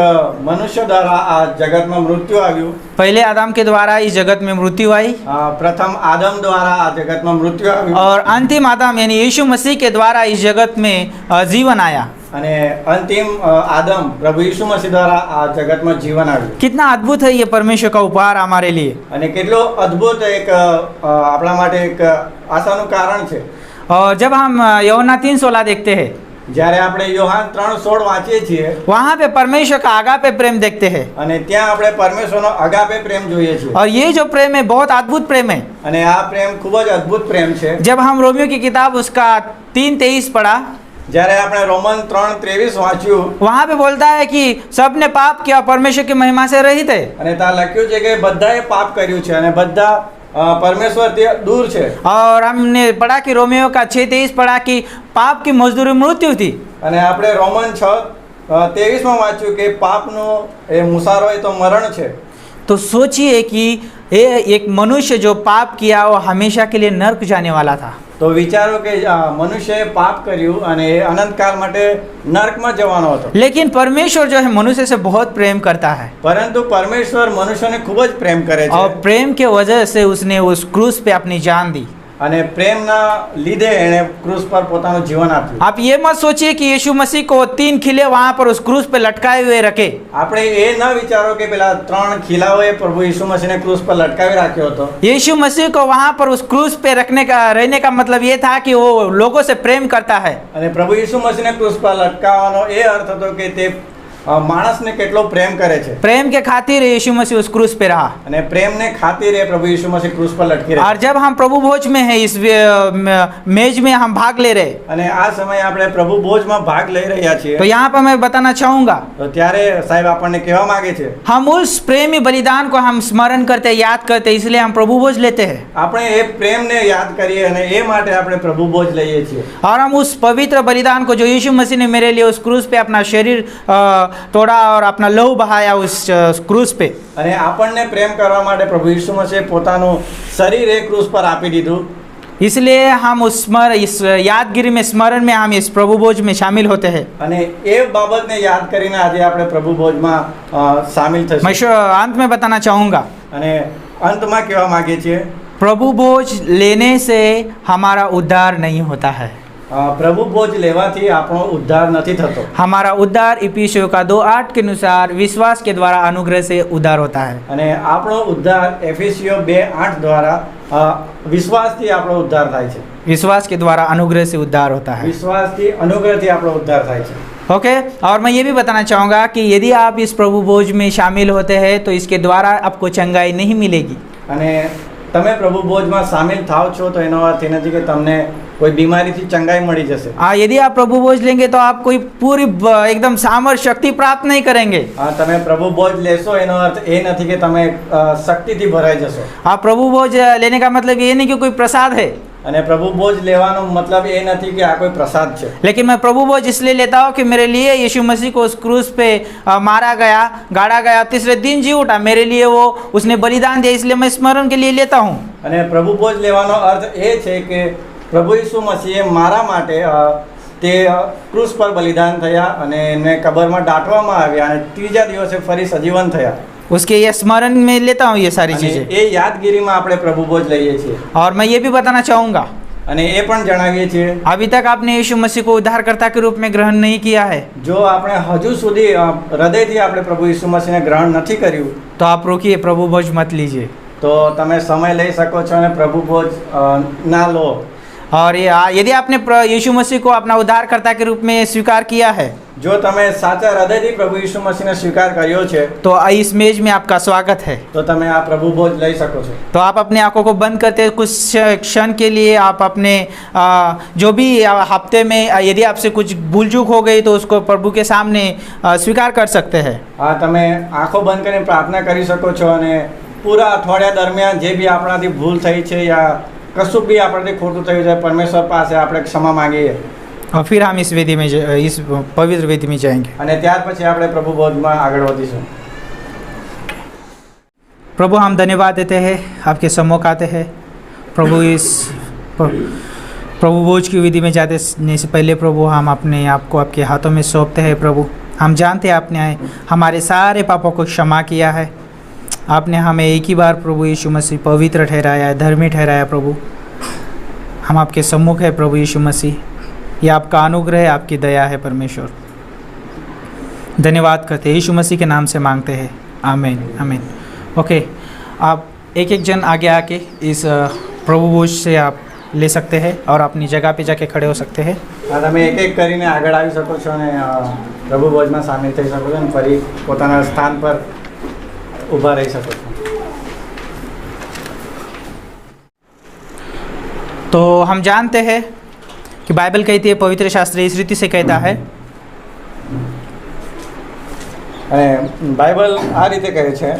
મનુષ્ય દ્વારા આ જગતમાં મૃત્યુ આવ્યું। पहले आदम के द्वारा इस जगत में मृत्यु आई પ્રથમ આદમ દ્વારા આ જગતમાં મૃત્યુ આવ્યું और अंतिम आदम यानी यीशु मसीह के द्वारा इस जगत में जीवन आया। અને અંતિમ આદમ પ્રભુ ઈસુ મસીહ દ્વારા આ જગતમાં જીવન આવ્યું। कितना अद्भुत है ये परमेश्वर का उपहार हमारे लिए। અને કેટલો અદ્ભુત એક આપણા માટે એક આશાનું કારણ છે। और जब हम यूहन्ना 3:16 देखते हैं, જ્યારે આપણે યોહાન 3:16 વાંચીએ છીએ वहाँ पे परमेश्वर का आगापे प्रेम देखते हैं। અને ત્યાં આપણે પરમેશ્વરનો અગાપે પ્રેમ જોઈએ છીએ। और ये जो प्रेम है बहुत अद्भुत प्रेम है। અને આ પ્રેમ ખૂબ જ અદ્ભુત પ્રેમ છે। जब हम रोमियो की किताब उसका 3:23 पढ़ा, જ્યારે આપણે રોમન 3:23 વાંચ્યું वहाँ पे बोलता है कि सबने पाप किया, परमेश्वर की महिमा से रहित है। અને ત્યાં લખ્યું છે કે બધાએ પાપ કર્યું છે અને બધા પરમેશ્વરથી दूर છે। और हमने पढ़ा कि रोमियो का 6:23 पढ़ा कि पाप की मजदूरी मृत्यु थी। અને આપણે રોમન 6:23 માં વાંચ્યું કે પાપનો એ મુસારો એ તો મરણ છે। तो सोचिए कि ये एक मनुष्य जो पाप किया वो हमेशा के लिए नर्क जाने वाला था। તો વિચારો કે મનુષ્યએ પાપ કર્યું અને એ અનંતકાલ માટે નર્કમાં જવાનો હતો। लेकिन परमेश्वर जो है मनुष्य से बहुत प्रेम करता है પરંતુ પરમેશ્વર મનુષ્યને ખૂબ જ પ્રેમ કરે और છે प्रेम के वजह से उसने उस क्रूस पे अपनी जान दी। અને પ્રેમના લીધે એણે ક્રૂસ પર પોતાનું જીવન આપ્યું। आप ये मत सोचिए कि यीशु मसीह को 3 खिले वहाँ पर उस क्रूस पे लटकाए हुए रखे। આપણે એ ન વિચારો કે પેલા 3 ખીલાઓએ પ્રભુ ઈસુ મસીહને ક્રૂસ પર લટકાવી રાખ્યો હતો। यीशु मसीह को वहाँ पर उस क्रूस पे रहने का मतलब ये था कि वो लोगों से प्रेम करता है। અને પ્રભુ ઈસુ મસીહને ક્રૂસ પર લટકાવવાનો એ અર્થ હતો કે તે માણસને કેટલો પ્રેમ કરે છે। प्रेम के खातिर यीशु मसीह उस क्रूस पे रहा। અને પ્રેમને ખાतिर એ પ્રભુ ઈસુ મસીહ ક્રૂસ પર લટકી રહ્યા। और जब हम प्रभु भोज में हैं, इस मेज में हम भाग ले रहे, અને આ સમયે આપણે પ્રભુ ભોજમાં ભાગ લઈ રહ્યા છીએ तो यहाँ पर मैं बताना चाहूँगा, તો ત્યારે સાહેબ આપણને કહેવા માંગે છે हम उस प्रेमी बलिदान को हम स्मरण करते, याद करते, इसलिए हम प्रभु भोज लेते हैं। આપણે એ પ્રેમને યાદ કરીએ અને એ માટે આપણે પ્રભુ ભોજ લઈએ છીએ। और हम उस पवित्र बलिदान को जो यीशु मसीह ने मेरे लिए उस क्रूस पे अपना शरीर तोड़ा और अपना लहू बहाया उस क्रूस पे, અને આપણને પ્રેમ કરવા માટે પ્રભુ ઈસુ મસીહે પોતાનું શરીર એ ક્રૂસ પર આપી દીધું। इसलिए हम इस यादगिरी में, स्मरण में हम इस प्रभु भोज में शामिल होते हैं। અને એ બાબતને યાદ કરીને આજે આપણે પ્રભુ ભોજમાં સામેલ मैं થશું। अंत में बताना चाहूँगा, અને અંતમાં કહેવા માંગીએ છીએ प्रभु भोज लेने से हमारा उद्धार नहीं होता है। પ્રભુ ભોજ લેવાથી આપણો ઉદ્ધાર નથી થતો। हमारा उद्धार इफिसियों का 2:8 के अनुसार विश्वास के द्वारा अनुग्रह से उद्धार होता है। અને આપણો ઉદ્ધાર એફેસીઓ 2:8 દ્વારા વિશ્વાસથી આપણો ઉદ્ધાર થાય છે। विश्वास के द्वारा अनुग्रह से उद्धार होता है। વિશ્વાસથી અનુગ્રહથી આપણો ઉદ્ધાર થાય છે। ओके, और मैं ये भी बताना चाहूँगा कि यदि आप इस प्रभु भोज में शामिल होते हैं तो इसके द्वारा आपको चंगाई नहीं मिलेगी। અને તમે પ્રભુ ભોજમાં સામેલ થાવ છો તો એનો અર્થ એ નથી કે તમને કોઈ બીમારીથી ચંગાઈ મળી જશે। यदि आप प्रभु भोज लेंगे तो आप कोई पूरी एकदम सामर्थ्य शक्ति प्राप्त नहीं करेंगे। તમે પ્રભુ ભોજ લેશો એનો અર્થ એ નથી કે તમે શક્તિથી ભરાઈ જશો। आप प्रभु भोज लेने का मतलब ये नहीं कि कोई प्रसाद है, અને પ્રભુ ભોજ લેવાનો મતલબ એ નથી કે આ કોઈ પ્રસાદ છે। लेकिन मैं प्रभु भोज इसलिए लेता हूँ कि मेरे लिए यीशु मसीह को उस क्रूस पे मारा गया, गाड़ा गया, तीसरे दिन जी उठा, मेरे लिए वो उसने बलिदान दिया, इसलिए मैं स्मरण के लिए लेता हूँ। અને પ્રભુ ભોજ લેવાનો અર્થ એ છે કે પ્રભુ ઈસુ મસીહે મારા માટે તે ક્રૂસ પર બલિદાન થયા અને એને કબરમાં દાટવામાં આવ્યા અને ત્રીજા દિવસે ફરી સજીવન થયા। उसके ये स्मरण में लेता हूँ ये सारी અને चीज़ें। એ યાદગીરીમાં આપણે પ્રભુ ભોજ લઈએ છીએ। और मैं ये भी बताना चाहूँगा, અને એ પણ જણાવીએ છીએ अभी तक आपने यीशु मसीह को उद्धारकर्ता के रूप में ग्रहण नहीं किया है, જો આપણે હજુ સુધી હૃદયથી આપણે પ્રભુ યીશુ મસીહને ગ્રહણ નથી કર્યું तो आप रोकिए, प्रभु भोज मत लीजिए। તો તમે સમય લઈ શકો છો અને પ્રભુ ભોજ ના લો। और यदि आपने यीशु मसीह को अपना उद्धारकर्ता के रूप में स्वीकार किया है, જો તમે સાચા હૃદયથી પ્રભુ યીશુ મસીહને સ્વીકાર કર્યો છે तो इस मेज में आपका स्वागत है। તો તમે આ પ્રભુ ભોજ લઈ શકો છો। तो आप अपने आंखों को बंद करते कुछ क्षण के लिए आप अपने जो भी हफ्ते में यदि आपसे कुछ भूल चूक हो गई तो उसको प्रभु के सामने स्वीकार कर सकते हैं। હા, તમે આંખો બંધ કરીને પ્રાર્થના કરી શકો છો અને પૂરા અઠવાડિયા દરમિયાન જે બી આપણાથી ભૂલ થઈ છે યા કશું બી આપણાથી ખોટું થયું છે પરમેશ્વર પાસે આપણે ક્ષમા માંગીએ और फिर हम इस वेदी में इस पवित्र वेदी में जाएंगे। અને ત્યાર પછી આપણે प्रभु भोजમાં આગળ વધીશું। प्रभु हम धन्यवाद देते हैं, आपके सम्मुख आते हैं प्रभु। इस प्रभु भोज की विधि में जाने से पहले प्रभु हम अपने आप को आपके हाथों में सौंपते हैं प्रभु। हम जानते हैं आपने हमारे सारे पापों को क्षमा किया है। आपने हमें एक ही बार प्रभु यीशु मसीह पवित्र ठहराया है, धर्मी ठहराया प्रभु। हम आपके सम्मुख है प्रभु यीशु मसीह, ये आपका अनुग्रह है, आपकी दया है परमेश्वर। धन्यवाद करते हैं, यीशु मसीह के नाम से मांगते हैं, आमीन आमीन। ओके, आप एक एक जन आगे आके इस प्रभु भोज से आप ले सकते हैं और अपनी जगह पे जाके खड़े हो सकते हैं। તમે એક એક કરીને આગળ આવી શકો છો અને પ્રભુ ભોજમાં સામેલ થઈ શકો છો અને ફરી પોતાના સ્થાન પર ઊભા રહી શકો છો। तो हम जानते हैं कि बाइबल कहती है, पवित्र शास्त्र इस रीति से कहता है, અને બાઇબલ આ રીતે કહે છે।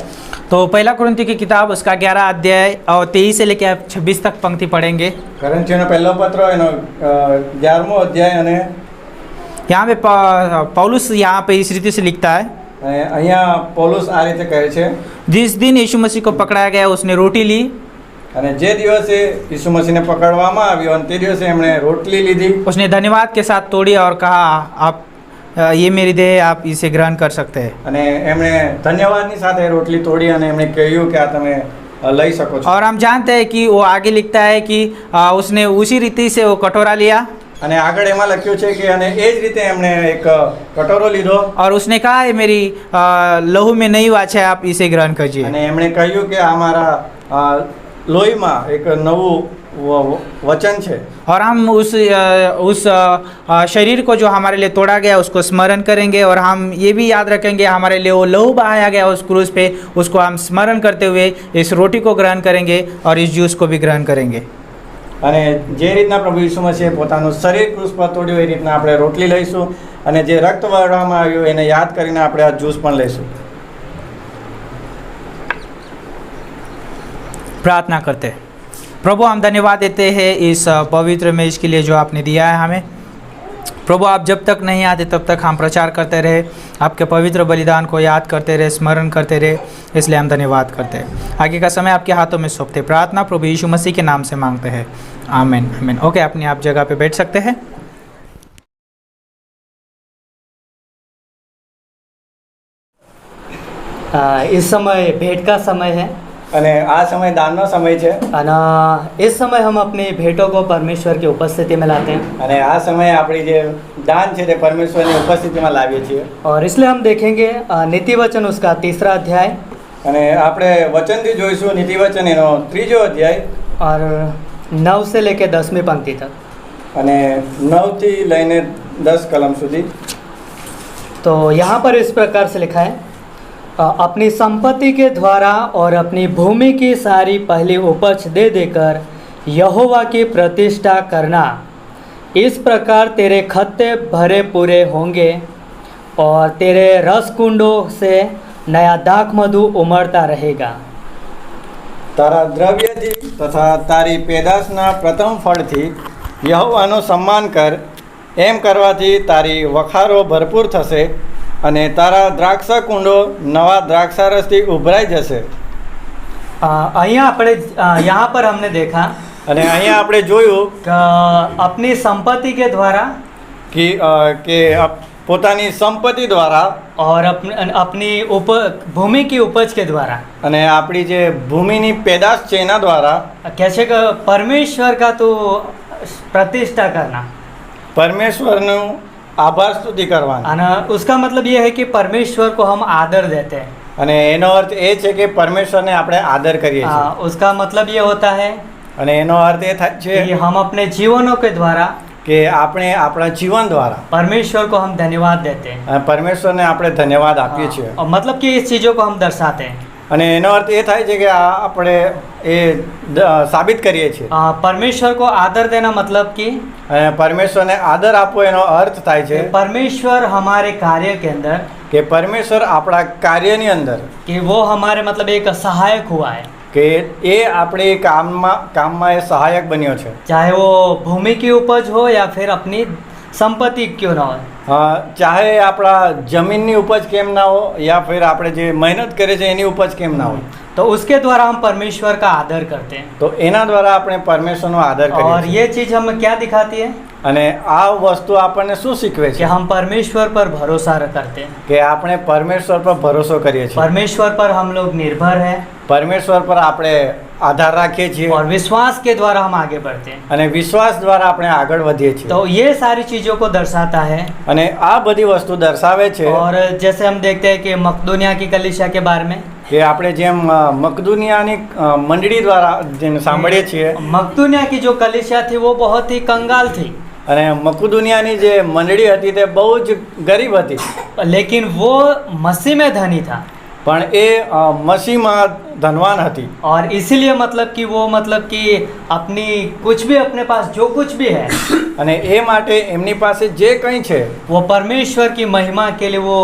तो पहला कुरिन्थियों की किताब उसका 11 अध्याय और 23 से लेकर 26 तक पंक्ति पढ़ेंगे। કરન્થીઓનો પહેલો પત્ર એનો 11મો અધ્યાય અને यहाँ पे पौलुस यहाँ पे इस रीति से लिखता है, અહીંયા પૌલુસ આ રીતે કહે છે, जिस दिन यीशु मसीह को पकड़ाया गया उसने रोटी ली, અને જે દિવસે યીશુ મસીહને પકડવામાં આવ્યો અને તે દિવસે એમણે રોટલી લીધી उसने धन्यवाद के साथ तोड़ी और कहा, आप ये मेरी देह, आप इसे ग्रहण कर सकते हैं। અને એમણે ધન્યવાદની સાથે રોટલી તોડી અને એમણે કહ્યું કે આ તમે લઈ શકો છો। और हम जानते हैं कि वो आगे लिखता है कि उसने उसी रीति से वो कटोरा लिया અને આગળ એમાં લખ્યું છે કે અને એ જ રીતે એમણે એક કટોરો લીધો और उसने कहा, ये मेरी लहू में नई वाच है, आप इसे ग्रहण कीजिए। અને એમણે કહ્યું કે આ મારા લોહીમાં એક નવું वचन છે। और हम उस शरीर को जो हमारे लिए तोड़ा गया उसको स्मरण करेंगे और हम ये भी याद रखेंगे हमारे लिए वो लहू बहाया गया उस क्रूस पे, उसको हम स्मरण करते हुए इस रोटी को ग्रहण करेंगे और इस जूस को भी ग्रहण करेंगे। અને જે રીતના પ્રભુ યીશુ મસીહે પોતાનું શરીર ક્રૂસ પર તોડ્યું એ રીતના આપણે રોટલી લઈશું અને જે રક્ત વળવામાં આવ્યું એને યાદ કરીને આપણે આ જ્યુસ પણ લઈશું। प्रार्थना करते हैं। प्रभु हम धन्यवाद देते हैं इस पवित्र मेज के लिए जो आपने दिया है हमें। प्रभु आप जब तक नहीं आते तब तक हम प्रचार करते रहे, आपके पवित्र बलिदान को याद करते रहे, स्मरण करते रहे, इसलिए हम धन्यवाद करते हैं। आगे का समय आपके हाथों में सौंपते। प्रार्थना प्रभु यीशु मसीह के नाम से मांगते हैं, आमीन आमीन। ओके, अपनी आप जगह पे बैठ सकते हैं। इस समय भेंट का समय है અને આ સમય દાનનો સમય છે અને इस समय हम अपनी भेंटों को परमेश्वर की उपस्थिति में लाते हैं અને આ સમયે આપણી જે દાન છે તે પરમેશ્વરની ઉપસ્થિતિમાં લાવીએ છીએ। और इसलिए हम देखेंगे नीति वचन उसका 3रा अध्याय અને આપણે વચનથી જોઈશું નીતિવચન એનો 3જો અધ્યાય और 9 से लेकर 10वीं पंक्ति तक। અને 9 થી લઈને 10 કલમ સુધી। तो यहाँ पर इस प्रकार से लिखा है, अपनी संपत्ति के द्वारा और अपनी भूमि की सारी पहली उपज दे देकर यहोवा की प्रतिष्ठा करना, इस प्रकार तेरे खत्ते भरे पूरे होंगे और तेरे रस कुंडों से नया दाख मधु उमड़ता रहेगा। તારા દ્રવ્યથી તથા તારી પેદાશના પ્રથમ ફળથી યહોવાનું સન્માન કર, એમ કરવાથી તારી વખારો ભરપૂર થશે અને તારા દ્રાક્ષા કુંડો નવા દ્રાક્ષારસથી ઉભરાઈ જશે। यहाँ पर हमने देखा અને અહીંયા આપણે જોયું कि अपनी संपत्ति के द्वारा કે પોતાની સંપત્તિ દ્વારા और अपनी भूमि की उपज के द्वारा અને આપણી જે ભૂમિની પેદાશ છે એના દ્વારા कैसे परमेश्वर का तो प्रतिष्ठा करना પરમેશ્વરનું આભાર સ્તુતિ કરવાની અને उसका मतलब ये है कि परमेश्वर को हम आदर देते हैं। અને એનો અર્થ એ છે કે પરમેશ્વરને આપણે આદર કરીએ છીએ उसका मतलब ये होता है અને એનો અર્થ એ થાય છે कि हम अपने जीवनों के द्वारा કે આપણે આપણા જીવન દ્વારા परमेश्वर को हम धन्यवाद देते हैं। પરમેશ્વરને આપણે ધન્યવાદ આપીએ છીએ और मतलब कि इस चीज़ों को हम दर्शाते हैं। અને એનો અર્થ એ થાય છે કે આ આપણે એ સાબિત કરીએ છીએ परमेश्वर को आदर देना मतलब कि અને પરમેશ્વરને આદર આપવો એનો અર્થ થાય છે परमेश्वर हमारे कार्य के अंदर કે પરમેશ્વર આપણા કાર્યની અંદર कि वो हमारे मतलब एक सहायक हुआ है, કે એ આપણે કામમાં એ સહાયક બન્યો છે चाहे वो भूमि की उपज हो या फिर अपनी संपत्ति क्यों ना हो। ચાહે આપણા જમીનની ઉપજ કેમ ના હો યા ફિર આપણે જે મહેનત કરે છે એની ઉપજ કેમ ના હોય तो उसके द्वारा हम परमेश्वर का आदर करते हैं। તો એના દ્વારા આપણે પરમેશ્વરનો આદર કરીએ और છીએ ये चीज़ हमें क्या दिखाती है અને આ વસ્તુ આપણને શું શીખવે कि છે हम परमेश्वर पर भरोसा करते हैं, કે આપણે પરમેશ્વર પર ભરોસો કરીએ છીએ परमेश्वर पर हम लोग निर्भर हैं પરમેશ્વર પર આપણે આધાર રાખીએ છીએ और विश्वास के द्वारा हम आगे बढ़ते हैं। અને વિશ્વાસ દ્વારા આપણે આગળ વધીએ છીએ तो ये सारी चीज़ों को दर्शाता है। અને આ બધી વસ્તુ દર્શાવે છે और जैसे हम देखते हैं कि मकदूनिया की कलीसिया के बारे में, કે આપણે જેમ મકદુનિયાની મંડળી દ્વારા જેને સાંભળીએ છીએ मकदूनिया की जो कलीसिया थी वो बहुत ही कंगाल थी, અને મકદુનિયાની જે મંડળી હતી તે બહુ જ ગરીબ હતી लेकिन वो मसीह में धनी था। પણ એ મસીહમાં ધનવાન હતી और इसीलिए मतलब कि वो मतलब कि अपनी कुछ भी अपने पास जो कुछ भी है અને એ માટે એમની પાસે જે કંઈ છે वो परमेश्वर की महिमा के लिए वो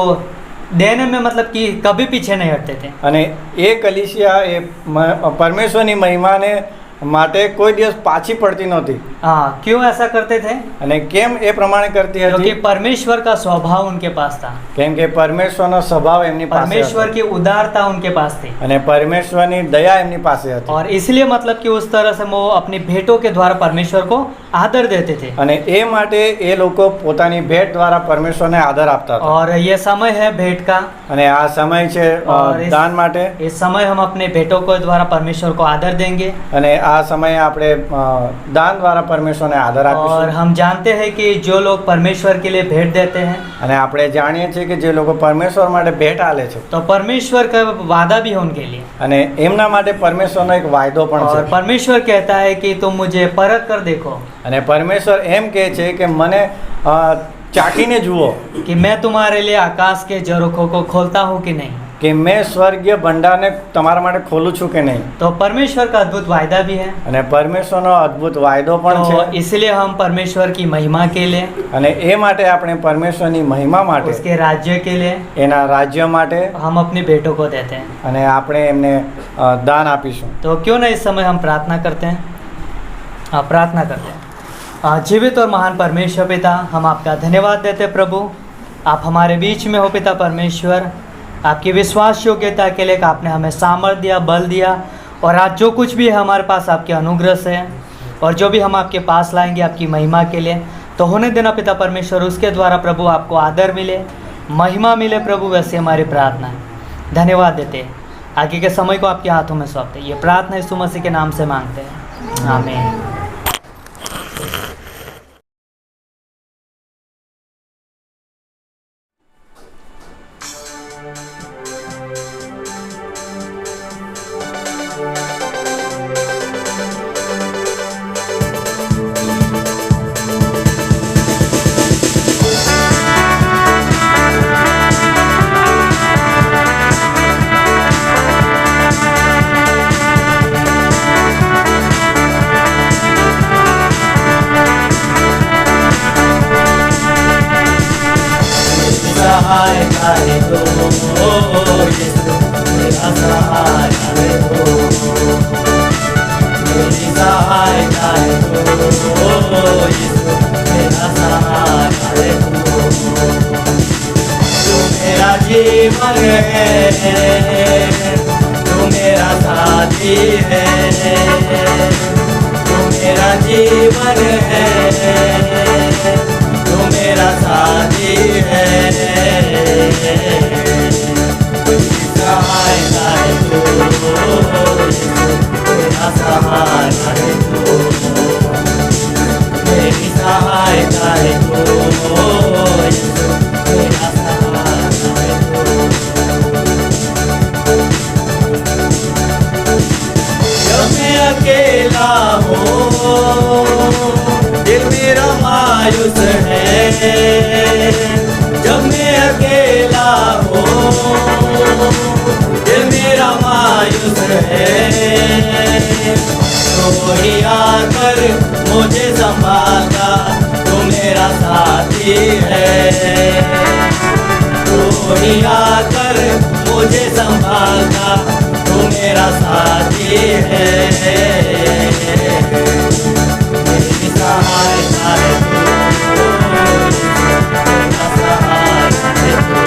देने में मतलब कि कभी पीछे नहीं हटते थे। અને એ કલીસિયા એ પરમેશ્વરની મહિમાને માટે કોઈ દિવસ પાછી પડતી નહોતી हाँ, क्यों ऐसा करते थे? અને કેમ એ પ્રમાણે કરતી क्योंकि હતી परमेश्वर का स्वभाव उनके पास था, કેમ કે પરમેશ્વરનો સ્વભાવ એમની પાસે परमेश्वर હતો की उदारता उनके पास थी। અને પરમેશ્વરની દયા એમની પાસે હતી और इसलिए मतलब कि उस तरह से वो अपनी भेंटों के द्वारा परमेश्वर को आदर देते थे। અને એ માટે એ લોકો પોતાની ભેટ દ્વારા પરમેશ્વરને આદર આપતા હતા और ये समय है भेंट का, અને આ સમય છે और દાન માટે इस समय हम अपने भेंटों के द्वारा परमेश्वर को आदर देंगे। અને આ સમયે આપણે દાન દ્વારા પરમેશ્વરને આદર और આપીશું हम जानते हैं कि जो लोग परमेश्वर के लिए भेंट देते हैं અને આપણે જાણીએ છીએ કે જે લોકો પરમેશ્વર માટે ભેટ આલે છે तो परमेश्वर का वादा भी है उनके लिए। અને એમના માટે પરમેશ્વરનો એક વાયદો પણ और છે परमेश्वर कहता है कि तुम मुझे परख कर देखो અને પરમેશ્વર એમ કહે છે કે મને ચાખીને જુઓ कि मैं तुम्हारे लिए आकाश के झरोखों को खोलता हूँ कि नहीं। કે મેં સ્વર્ગીય ભંડારને તમારા માટે ખોલું છું કે નહીં तो परमेश्वर का अद्भुत वायदा भी है। અને પરમેશ્વરનો અદ્ભુત વાયદો પણ तो છે इसलिए हम परमेश्वर की महिमा के लिए, અને એ માટે આપણે પરમેશ્વરની મહિમા માટે उसके राज्य के लिए એના રાજ્ય માટે हम अपनी भेंटों को देते हैं। અને આપણે એમને દાન આપીશું तो क्यों ना इस समय हम प्रार्थना करते हैं। प्रार्थना करते हैं। जीवित और महान परमेश्वर पिता, हम आपका धन्यवाद देते हैं प्रभु, आप हमारे बीच में हो पिता परमेश्वर। आपकी विश्वास योग्यता के लिए कि आपने हमें सामर्थ्य दिया, बल दिया, और आज जो कुछ भी है हमारे पास आपके अनुग्रह से है, और जो भी हम आपके पास लाएंगे आपकी महिमा के लिए, तो होने देना पिता परमेश्वर, उसके द्वारा प्रभु आपको आदर मिले, महिमा मिले प्रभु, वैसे हमारी प्रार्थना है। धन्यवाद देते हैं, आगे के समय को आपके हाथों में सौंपते हैं। ये प्रार्थना यीशु मसीह के नाम से मांगते हैं, आमीन। सहायता है तो यीशु मेरा सहायता है तो, मेरी सहायता है तो यीशु मेरा सहायता है तो, तू मेरा जीवन है, तू मेरा साथी है, तू मेरा जीवन है, तू मेरा साथी है, सहायता है तू, मेरा सहायता है तू, ही आकर मुझे संभालता, तू मेरा साथी है। तू ही आकर मुझे संभालता, तू मेरा साथी है। मेरी सहायता है तू, मेरा सहायता है तू,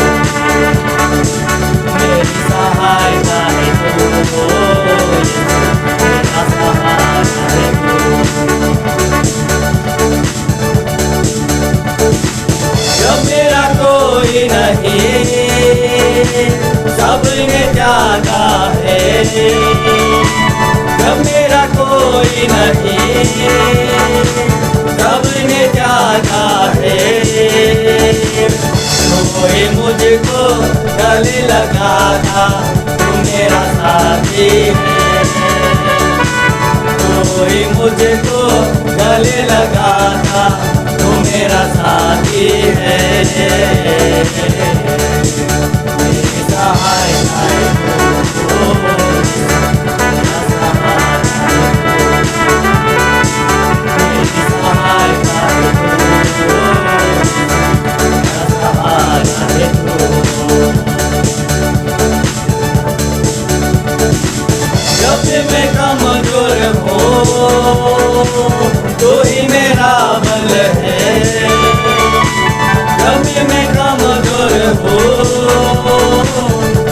मेरी सहायता है तू, मेरा सहायता है तू। जब मेरा कोई नहीं, सबने त्यागा है। जब मेरा कोई नहीं, सबने त्यागा है। कोई मुझको गले लगाता, तू मेरा साथी है। कोई मुझको गले लगाता, तू मेरा साथी है। मेरी सहायता है तू, मेरा सहायता है तू, मेरी सहायता है तू, मेरा सहायता है तू। जब मैं कमजोर हूँ, तू ही मेरा बल है। जब मैं कमजोर हूँ,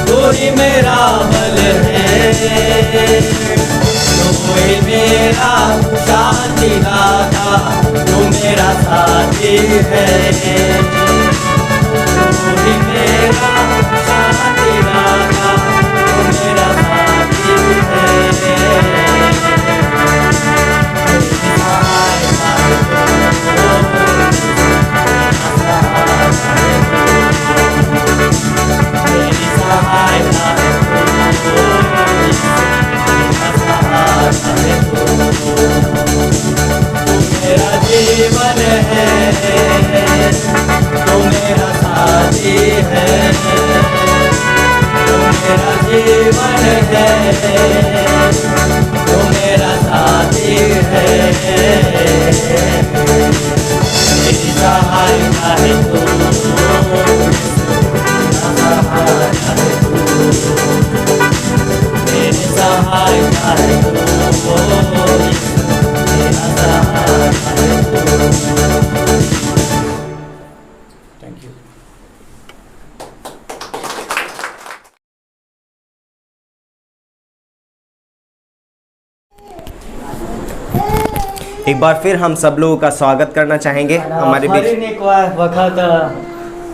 तू ही मेरा बल है। तू ही मेरा शांति दाता, तू मेरा साथी है। तू ही मेरा शांति दाता, तू मेरा साथी है। मेरी सहायता है तू, मेरी सहायता है तू, मेरा सहायता है तू। तू मेरा जीवन है, तू मेरा साथी है। तू मेरा जीवन है, तू मेरा साथी है। मेरी सहायता है तू, मेरा सहायता है तू, मेरी सहायता है तू, मेरा सहायता है तू। Thank you. एक बार फिर हम सब लोगों का स्वागत करना चाहेंगे हमारे बीच। ફરીને એક વખત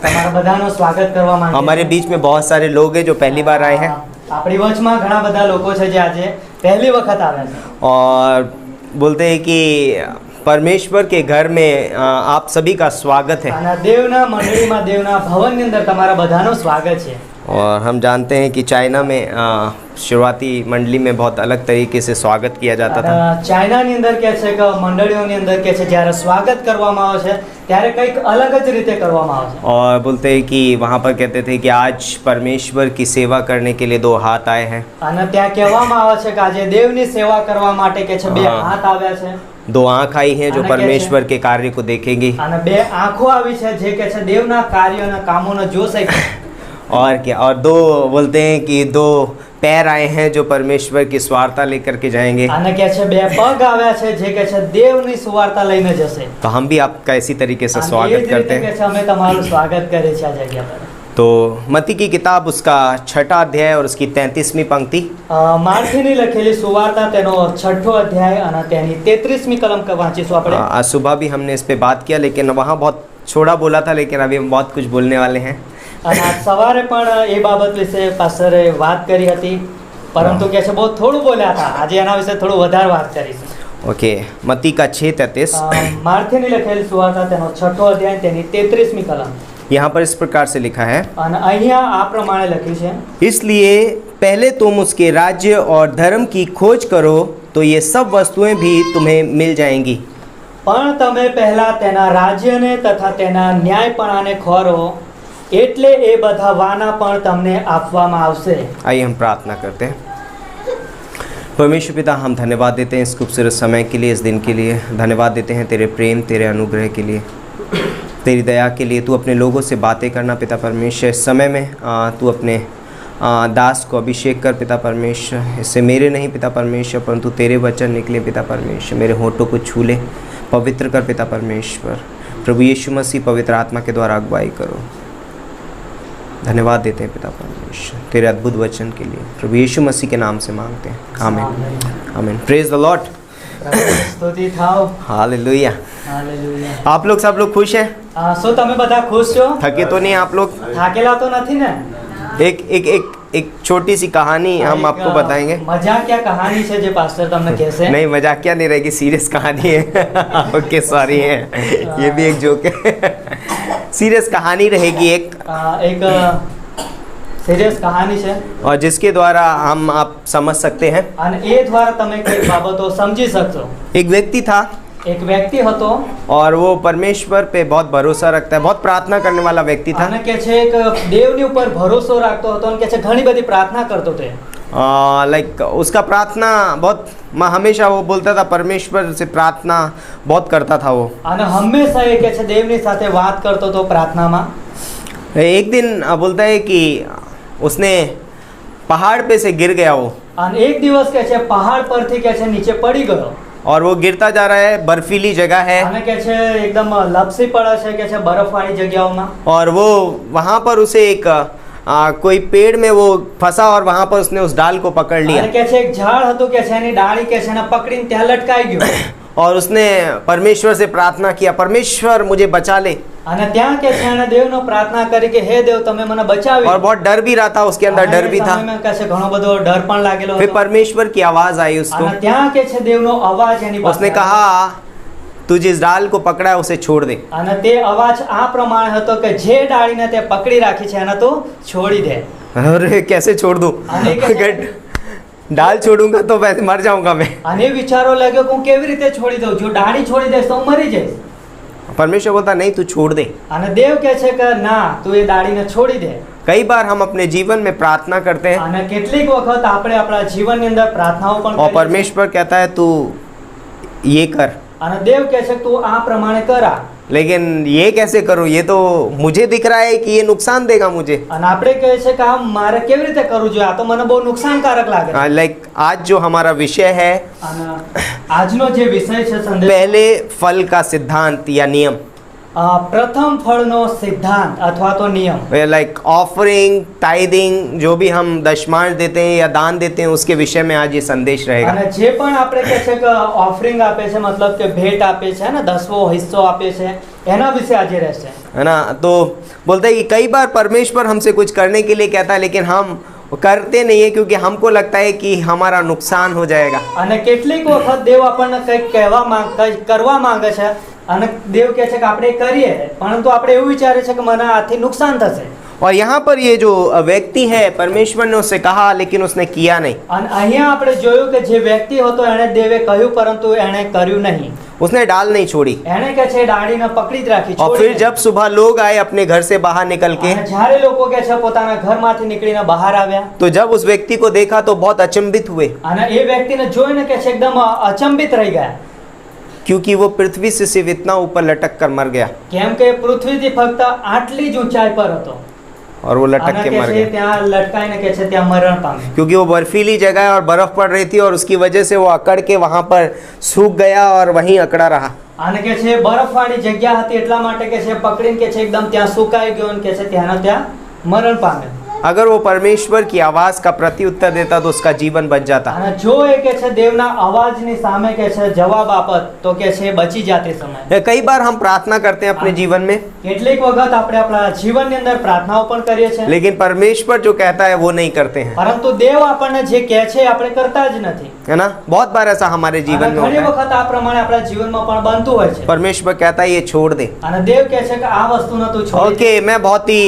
તમારા બધાનું સ્વાગત કરવા માંગીએ हमारे बीच में बहुत सारे लोग हैं जो पहली बार आए हैं આપણી વચમાં ઘણા બધા લોકો છે જે આજે પહેલી વખત આવ્યા છે और बोलते हैं कि परमेश्वर के घर में आप सभी का स्वागत है। અને દેવના મંડળીમાં દેવના ભવનની અંદર તમારા બધાનું સ્વાગત છે। और हम जानते हैं कि चाइना में शुरुआती मंडली में बहुत अलग तरीके से स्वागत किया जाता था। અને ચાઇનાની અંદર કે છે કે મંડળીઓની અંદર કે છે જ્યારે સ્વાગત કરવામાં આવે છે ત્યારે કંઈક અલગ જ રીતે કરવામાં આવે છે। और बोलते हैं कि वहाँ पर कहते थे कि आज परमेश्वर की सेवा करने के लिए 2 हाथ आए हैं। અને ત્યાં કહેવામાં આવે છે કે આજે દેવની સેવા કરવા માટે કે છે બે હા। હાથ આવ્યા છે 2 आँख आई हैं जो आना क्या परमेश्वर के कार्य को देखेंगी। અને બે આંખો આવી છે જે કે છે દેવના કાર્યોના કામોને જોશે। और क्या, और 2 बोलते हैं कि 2 पैर आए हैं जो परमेश्वर की स्वार्थता लेकर के जाएंगे। અને કે છે બે પગ આવ્યા છે જે કે છે દેવની સુવાર્તા લઈને જશે। तो हम भी आपका इसी तरीके से અને એ स्वागत જ करते રીતે કે हैं। છે અમે તમારું સ્વાગત કરીએ છીએ આ જગ્યા પર। तो मत्ती की किताब उसका 6ठा अध्याय और उसकी 33वीं पंक्ति। માર્થીની લખેલી સુવાર્તા તેનો 6ठो અધ્યાય અને તેની 33મી કલમ વાંચીશું આપણે। आज सुबह भी हमने इस पे बात किया लेकिन वहाँ बहुत छोड़ा बोला था, लेकिन अभी हम बहुत कुछ बोलने वाले हैं। અને આજ સવારે પણ એ બાબત વિશે પાસ્ટરે વાત કરી હતી, પરંતુ કે છે બહુ થોડું બોલ્યા હતા। આજે એના વિશે થોડું વધારે વાત કરીશું। ओके, मत्ती का 6:33 માર્થીની લખેલી સુવાર્તા તેનો 6ठो અધ્યાય તેની 33મી કલમ। यहाँ पर इस प्रकार से लिखा है, અને અહીંયા આ પ્રમાણે લખ્યું છે, इसलिए पहले तुम उसके राज्य और धर्म की खोज करो तो ये सब वस्तुएं भी तुम्हें मिल जाएंगी। પણ તમે પહેલા તેના રાજ્યને તથા તેના ન્યાયપણાને ખોરો, એટલે એ બધા વાના પણ તમને આપવામાં આવશે। आइए हम प्रार्थना करते हैं। परमेश्वर पिता, हम धन्यवाद देते हैं इस खूबसूरत समय के लिए, इस दिन के लिए। धन्यवाद देते हैं तेरे प्रेम, तेरे अनुग्रह के लिए, तेरी दया के लिए। तू अपने लोगों से बातें करना पिता परमेश्वर। इस समय में तू अपने दास को अभिषेक कर पिता परमेश्वर। इससे मेरे नहीं पिता परमेश्वर, परंतु तेरे वचन निकले पिता परमेश्वर। मेरे होठों को छू ले, पवित्र कर पिता परमेश्वर। प्रभु यीशु मसीह पवित्र आत्मा के द्वारा अगुवाई करो। धन्यवाद देते हैं पिता परमेश्वर तेरे अद्भुत वचन के लिए। प्रभु यीशु मसीह के नाम से मांगते हैं, आमीन आमीन। Praise the Lord. સ્તુતિ થાવ। हालेलुया। હાલેલુયા। आप लोग सब लोग खुश हैं? શું તમે બધા ખુશ છો? थके तो नहीं आप लोग? થાકેલા તો નથી ને? एक एक एक एक छोटी सी कहानी हम आपको बताएंगे। મજાકિયા કહાની છે જે પાસ્ટર તમને કહેશે। नहीं, मजाकिया नहीं रहेगी, सीरियस कहानी है। ओके सॉरी है, ये भी एक जोक है। सीरियस कहानी रहेगी एक સિરિયસ કહાની છે और जिसके द्वारा हम आप समझ सकते हैं। અને એ દ્વારા તમે કઈ બાબતો સમજી શકશો। एक व्यक्ति था એક વ્યક્તિ હતો और वो परमेश्वर पे बहुत भरोसा रखता है, बहुत प्रार्थना करने वाला व्यक्ति था। અને કે છે એક દેવની ઉપર ભરોસો રાખતો હતો અને કે છે ઘણી બધી પ્રાર્થના કરતો હતો। लाइक उसका प्रार्थना बहुत, मैं हमेशा वो बोलता था परमेश्वर से प्रार्थना बहुत करता था वो। અને હંમેશા એ કે છે દેવની સાથે વાત કરતો હતો પ્રાર્થનામાં। एक दिन बोलता है कि उसने पहाड़ पे से गिर गया वो, અને એક દિવસ કે છે પહાડ પરથી કે છે નીચે પડી ગયો और वो गिरता जा रहा है, बर्फीली जगह है અને કે છે એકદમ લપસી પડે છે કે છે બરફવાળી જગ્યાઓમાં। और वो वहाँ पर उसे एक कोई पेड़ में वो फंसा और वहाँ पर उसने उस डाल को पकड़ लिया અને કે છે એક ઝાડ હતું કે છે એની ડાળી કે છે એને પકડીને ત્યાં લટકાઈ ગયો और उसने परमेश्वर से प्रार्थना किया, परमेश्वर मुझे बचा ले। અને ત્યાં કે છે એને દેવનો પ્રાર્થના કરી કે હે દેવ તમે મને બચાવી। और बहुत डर भी रहा था, उसके अंदर डर भी था। સમયમાં કે છે ઘણો બધો ડર પણ लागेलो फिर હતો। परमेश्वर की आवाज आई उसको, અને ત્યાં કે છે દેવનો અવાજ એની પાસે उसने कहा तू जिस डाल को पकड़ा है उसे छोड़ दे। અને તે અવાજ આ પ્રમાણે હતો કે જે ડાળીને તે પકડી રાખી છે એને તો છોડી દે। अरे कैसे छोड़ दूं? अरे कैसे? अगर डाल छोड़ूंगा तो वैसे मर जाऊंगा मैं। અને વિચારો લાગ્યો કે હું કેવી રીતે છોડી દઉં, જો ડાળી છોડી દઈશ તો હું મરી જઈશ। परमेश्वर बोलता नहीं, तू छोड़ दे। અને દેવ કહે છે કે ના તું એ ડાળીને છોડી દે। कई बार हम अपने जीवन में प्रार्थना करते हैं અને કેટલીક વખત આપણે આપણા જીવનની અંદર પ્રાર્થનાઓ પણ और કરીએ છીએ। परमेश्वर कहता है तू ये कर, અને દેવ કહે છે કે તું આ પ્રમાણે કરા। लेकिन ये कैसे करूं? ये तो मुझे दिख रहा है कि ये नुकसान देगा मुझे। અને આપણે કહે છે કે આ મારે કેવી રીતે કરવું જોઈએ, આ તો મને બહુ નુકસાનકારક લાગે છે। लाइक आज जो हमारा विषय है, અને આજનો જે વિષય છે સંદેશ, पहले फल का सिद्धांत या नियम, પ્રથમ ફળનો સિદ્ધાંત અથવા તો નિયમ। लाइक ऑफरिंग, टाइदिंग, जो भी हम दशमांश देते हैं या दान देते हैं, उसके विषय में आज ये संदेश रहेगा। અને જે પણ આપણે કહે છે કે ઓફરિંગ આપે છે મતલબ કે ભેટ આપે છે ને, 10મો હિસ્સો આપે છે, એના વિશે આજે રહેશે। है ना? तो बोलते हैं कि कई बार परमेश्वर हमसे कुछ करने के लिए कहता है, लेकिन हम करते नहीं है क्योंकि हमको लगता है कि हमारा नुकसान हो जाएगा। અને કેટલીક વખત દેવ આપણને કંઈક કંઈક કરવા માંગે છે અને દેવ કહે છે કે આપણે કરીએ, પરંતુ આપણે એવું વિચારે છે કે મને આથી નુકસાન થશે। और यहाँ पर ये जो व्यक्ति है, परमेश्वर ने उससे कहा लेकिन उसने किया नहीं। અને અહીંયા આપણે જોયું કે જે વ્યક્તિ હતો એણે દેવે કહ્યું પરંતુ એણે કર્યું નહીં। उसने डाल नहीं छोड़ी। એણે કે છે ડાળીને પકડી જ રાખી, और છોડી फिर નહીં। जब सुबह लोग आए अपने घर से बाहर निकल के, અને જ્યારે લોકો કે છે પોતાના घरમાંથી નીકળીને બહાર આવ્યા तो जब उस व्यक्ति को देखा तो बहुत अचंभित हुए, અને એ વ્યક્તિને જોઈને કે છે એકદમ અચંબિત રહી ગયા, क्योंकि वो पृथ्वी से सिर्फ इतना ऊपर लटक कर मर गया કેમ કે પૃથ્વીથી ફક્ત આટલી જ ઊંચાઈ પર હતો और वो लटक અને के કે मर છે गया, ત્યાં લટકાઈને કે છે ત્યાં મરણ પામ્યો। क्योंकि वो बर्फीली जगह है और बर्फ पड़ रही थी और उसकी वजह से वो अकड़ के वहां पर सूख गया और वहीं अकड़ा रहा। અને કે છે બરફવાળી જગ્યા હતી એટલા માટે કે છે પકડીને કે છે એકદમ ત્યાં સુકાઈ ગયો અને કે છે ત્યાંનો ત્યાં મરણ પામ્યો। अगर वो परमेश्वर की आवाज का प्रत्युत्तर देता तो उसका जीवन बच जाता। અને જો એ કે છે દેવના અવાજની સામે કે છે જવાબ આપત તો કે છે બચી જાતે સમય। कई बार हम प्रार्थना करते हैं अपने जीवन में, કેટલીક વખત આપણે આપણા જીવનની અંદર પ્રાર્થનાઓ પણ કરીએ છીએ, लेकिन परमेश्वर जो कहता है वो नहीं करते हैं, પરંતુ દેવ આપણને જે કહે છે આપણે કરતા જ નથી। है ना? बहुत बार ऐसा हमारे અને जीवन में ઘણી होता है। વખત આ પ્રમાણે આપણા જીવનમાં પણ બનતું હોય છે। परमेश्वर कहता है ये छोड़ दे। અને દેવ કહે છે કે આ વસ્તુને તું છોડી દે। ओके, मैं बहुत ही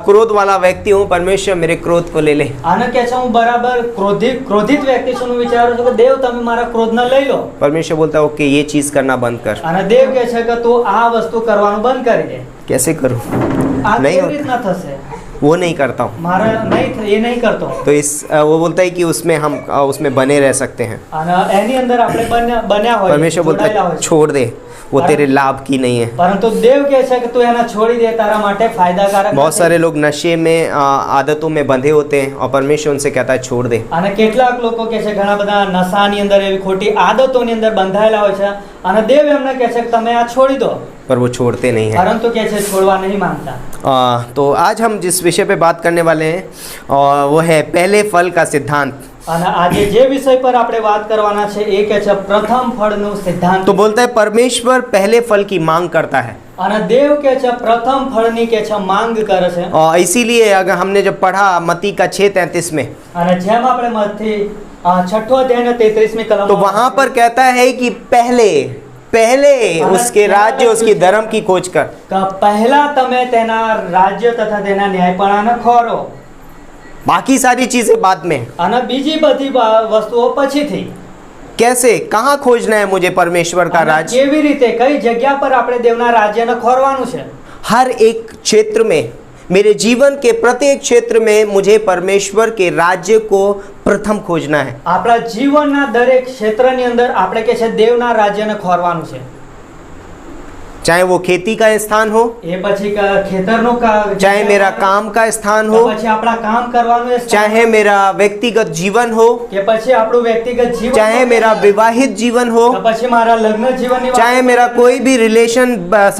क्रोध वाला व्यक्ति हूँ, परमेश्वर मेरे क्रोध को ले ले। અને કહે છે હું બરાબર ક્રોધિત વ્યક્તિ છું, હું વિચારું છું કે દેવ તમે મારા ક્રોધને લઈ લો। परमेश्वर बोलता है ओके ये चीज करना बंद कर। અને દેવ કહે છે કે તું આ વસ્તુ કરવાનું બંધ કરી દે। कैसे करूँ? આ नहीं કેવી होता। રીતના થશે? वो नहीं करता हूँ, मारा नहीं, ये नहीं करता हूँ। तो इस वो बोलता है कि उसमें हम उसमें बने रह सकते हैं। અને એની અંદર આપણે બન્યા હોય, परमेश्वर बोलता જોડાયેલા है હોય છે। छोड़ दे, वो तेरे लाभ की नहीं है। પરંતુ દેવ કહે છે કે તું એને છોડી દે, તારા માટે फायदाकारक बहुत નથી। सारे लोग नशे में आदतों में बंधे होते हैं और परमेश्वर उनसे कहता है छोड़ दे। અને કેટલાક લોકો કહે છે ઘણા બધા નશાની અંદર એવી ખોટી આદતોની અંદર બંધાયેલા હોય છે અને દેવ એમને કહે છે કે તમે આ છોડી દો, पर वो छोड़ते नहीं हैं। પરંતુ કહે છે છોડવા नहीं मानता। तो आज हम जिस विषय पे बात करने वाले हैं वो है पहले फल का सिद्धांत। અને આજે જે વિષય પર આપણે વાત કરવાના છે એ કહે છે પ્રથમ ફળનું સિદ્ધાંત। तो बोलता है परमेश्वर पहले फल की मांग करता है, અને દેવ કહે છે પ્રથમ ફળની કહે છે માંગ કરે છે। और इसीलिए अगर हमने जब पढ़ा मत्ती का 6:33 में, અને જેમ આપણે મથી 6 અધ્યાયના 33મી કલમ, तो वहां पर कहता है कि पहले पहले उसके राज्य उसकी धर्म की खोज कर, પહેલા તમે તેના રાજ્ય તથા તેના ન્યાયપણાને ખોરો, बाकी सारी चीजें बाद में। અને બીજી બધી વસ્તુઓ પછીથી। कैसे, कहाँ खोजना है मुझे परमेश्वर का અને राज्य? કેવી રીતે, કઈ જગ્યા પર આપણે દેવના રાજ્યને ખોરવાનું છે? हर एक क्षेत्र में, मेरे जीवन के प्रत्येक क्षेत्र में मुझे परमेश्वर के राज्य को प्रथम खोजना है। આપણા જીવનના દરેક ક્ષેત્રની અંદર આપણે કે છે દેવના રાજ્યને ખોરવાનું છે। चाहे वो खेती का स्थान हो, એ પછી ખેતરનું चाहे मेरा काम का स्थान તો हो, પછી આપણા કામ કરવાનું એ સ્થાન, चाहे मेरा व्यक्तिगत जीवन हो, કે પછી આપણું વ્યક્તિગત જીવન, चाहे मेरा विवाहित जीवन हो, કે પછી મારા લગ્ન જીવનની વાત, चाहे मेरा कोई भी रिलेशन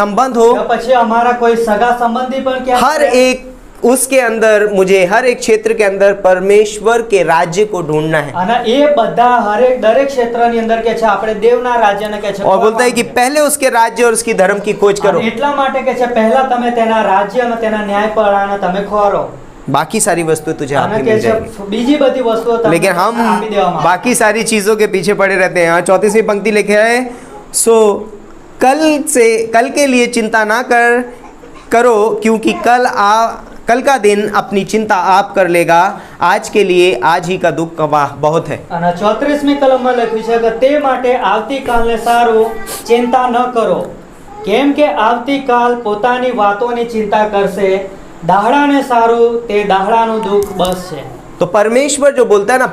संबंध हो, કે પછી અમારા કોઈ સગા સંબંધી પણ ક્યાં हर છે, एक उसके अंदर मुझे हर एक क्षेत्र के अंदर परमेश्वर के राज्य को ढूंढना है। અને એ બધા દરેક ક્ષેત્રની અંદર કે છે આપણે દેવના રાજ્યને કે છે और बोलता है कि पहले उसके राज्य और उसकी धर्म की खोज करो, અને એટલા માટે કે છે પહેલા તમે તેના રાજ્ય અને તેના ન્યાયપણાને તમે ખોરો, बाकी सारी वस्तुएं तुझे आप અને ही કે मिल છે जाएगी। બીજી બધી વસ્તુઓ તમને लेकिन हम આપી દેવામાં આવે। बाकी सारी चीजों के पीछे पड़े रहते हैं। यहाँ 34वीं पंक्ति लिखे है, सो कल के लिए चिंता ना करो, क्योंकि कल का दिन अपनी चिंता आप कर लेगा, आज के लिए आज ही का दुख गवाह बहुत है। અને 34મી કલમમાં લખ્યું છે કે તે માટે આવતીકાલને સારું ચિંતા ન કરો, કેમ કે આવતીકાલ પોતાની વાતોની ચિંતા કરશે, દાહડાને સારું તે દાહડાનું દુઃખ બસ છે। तो परमेश्वर जो बोलता है ना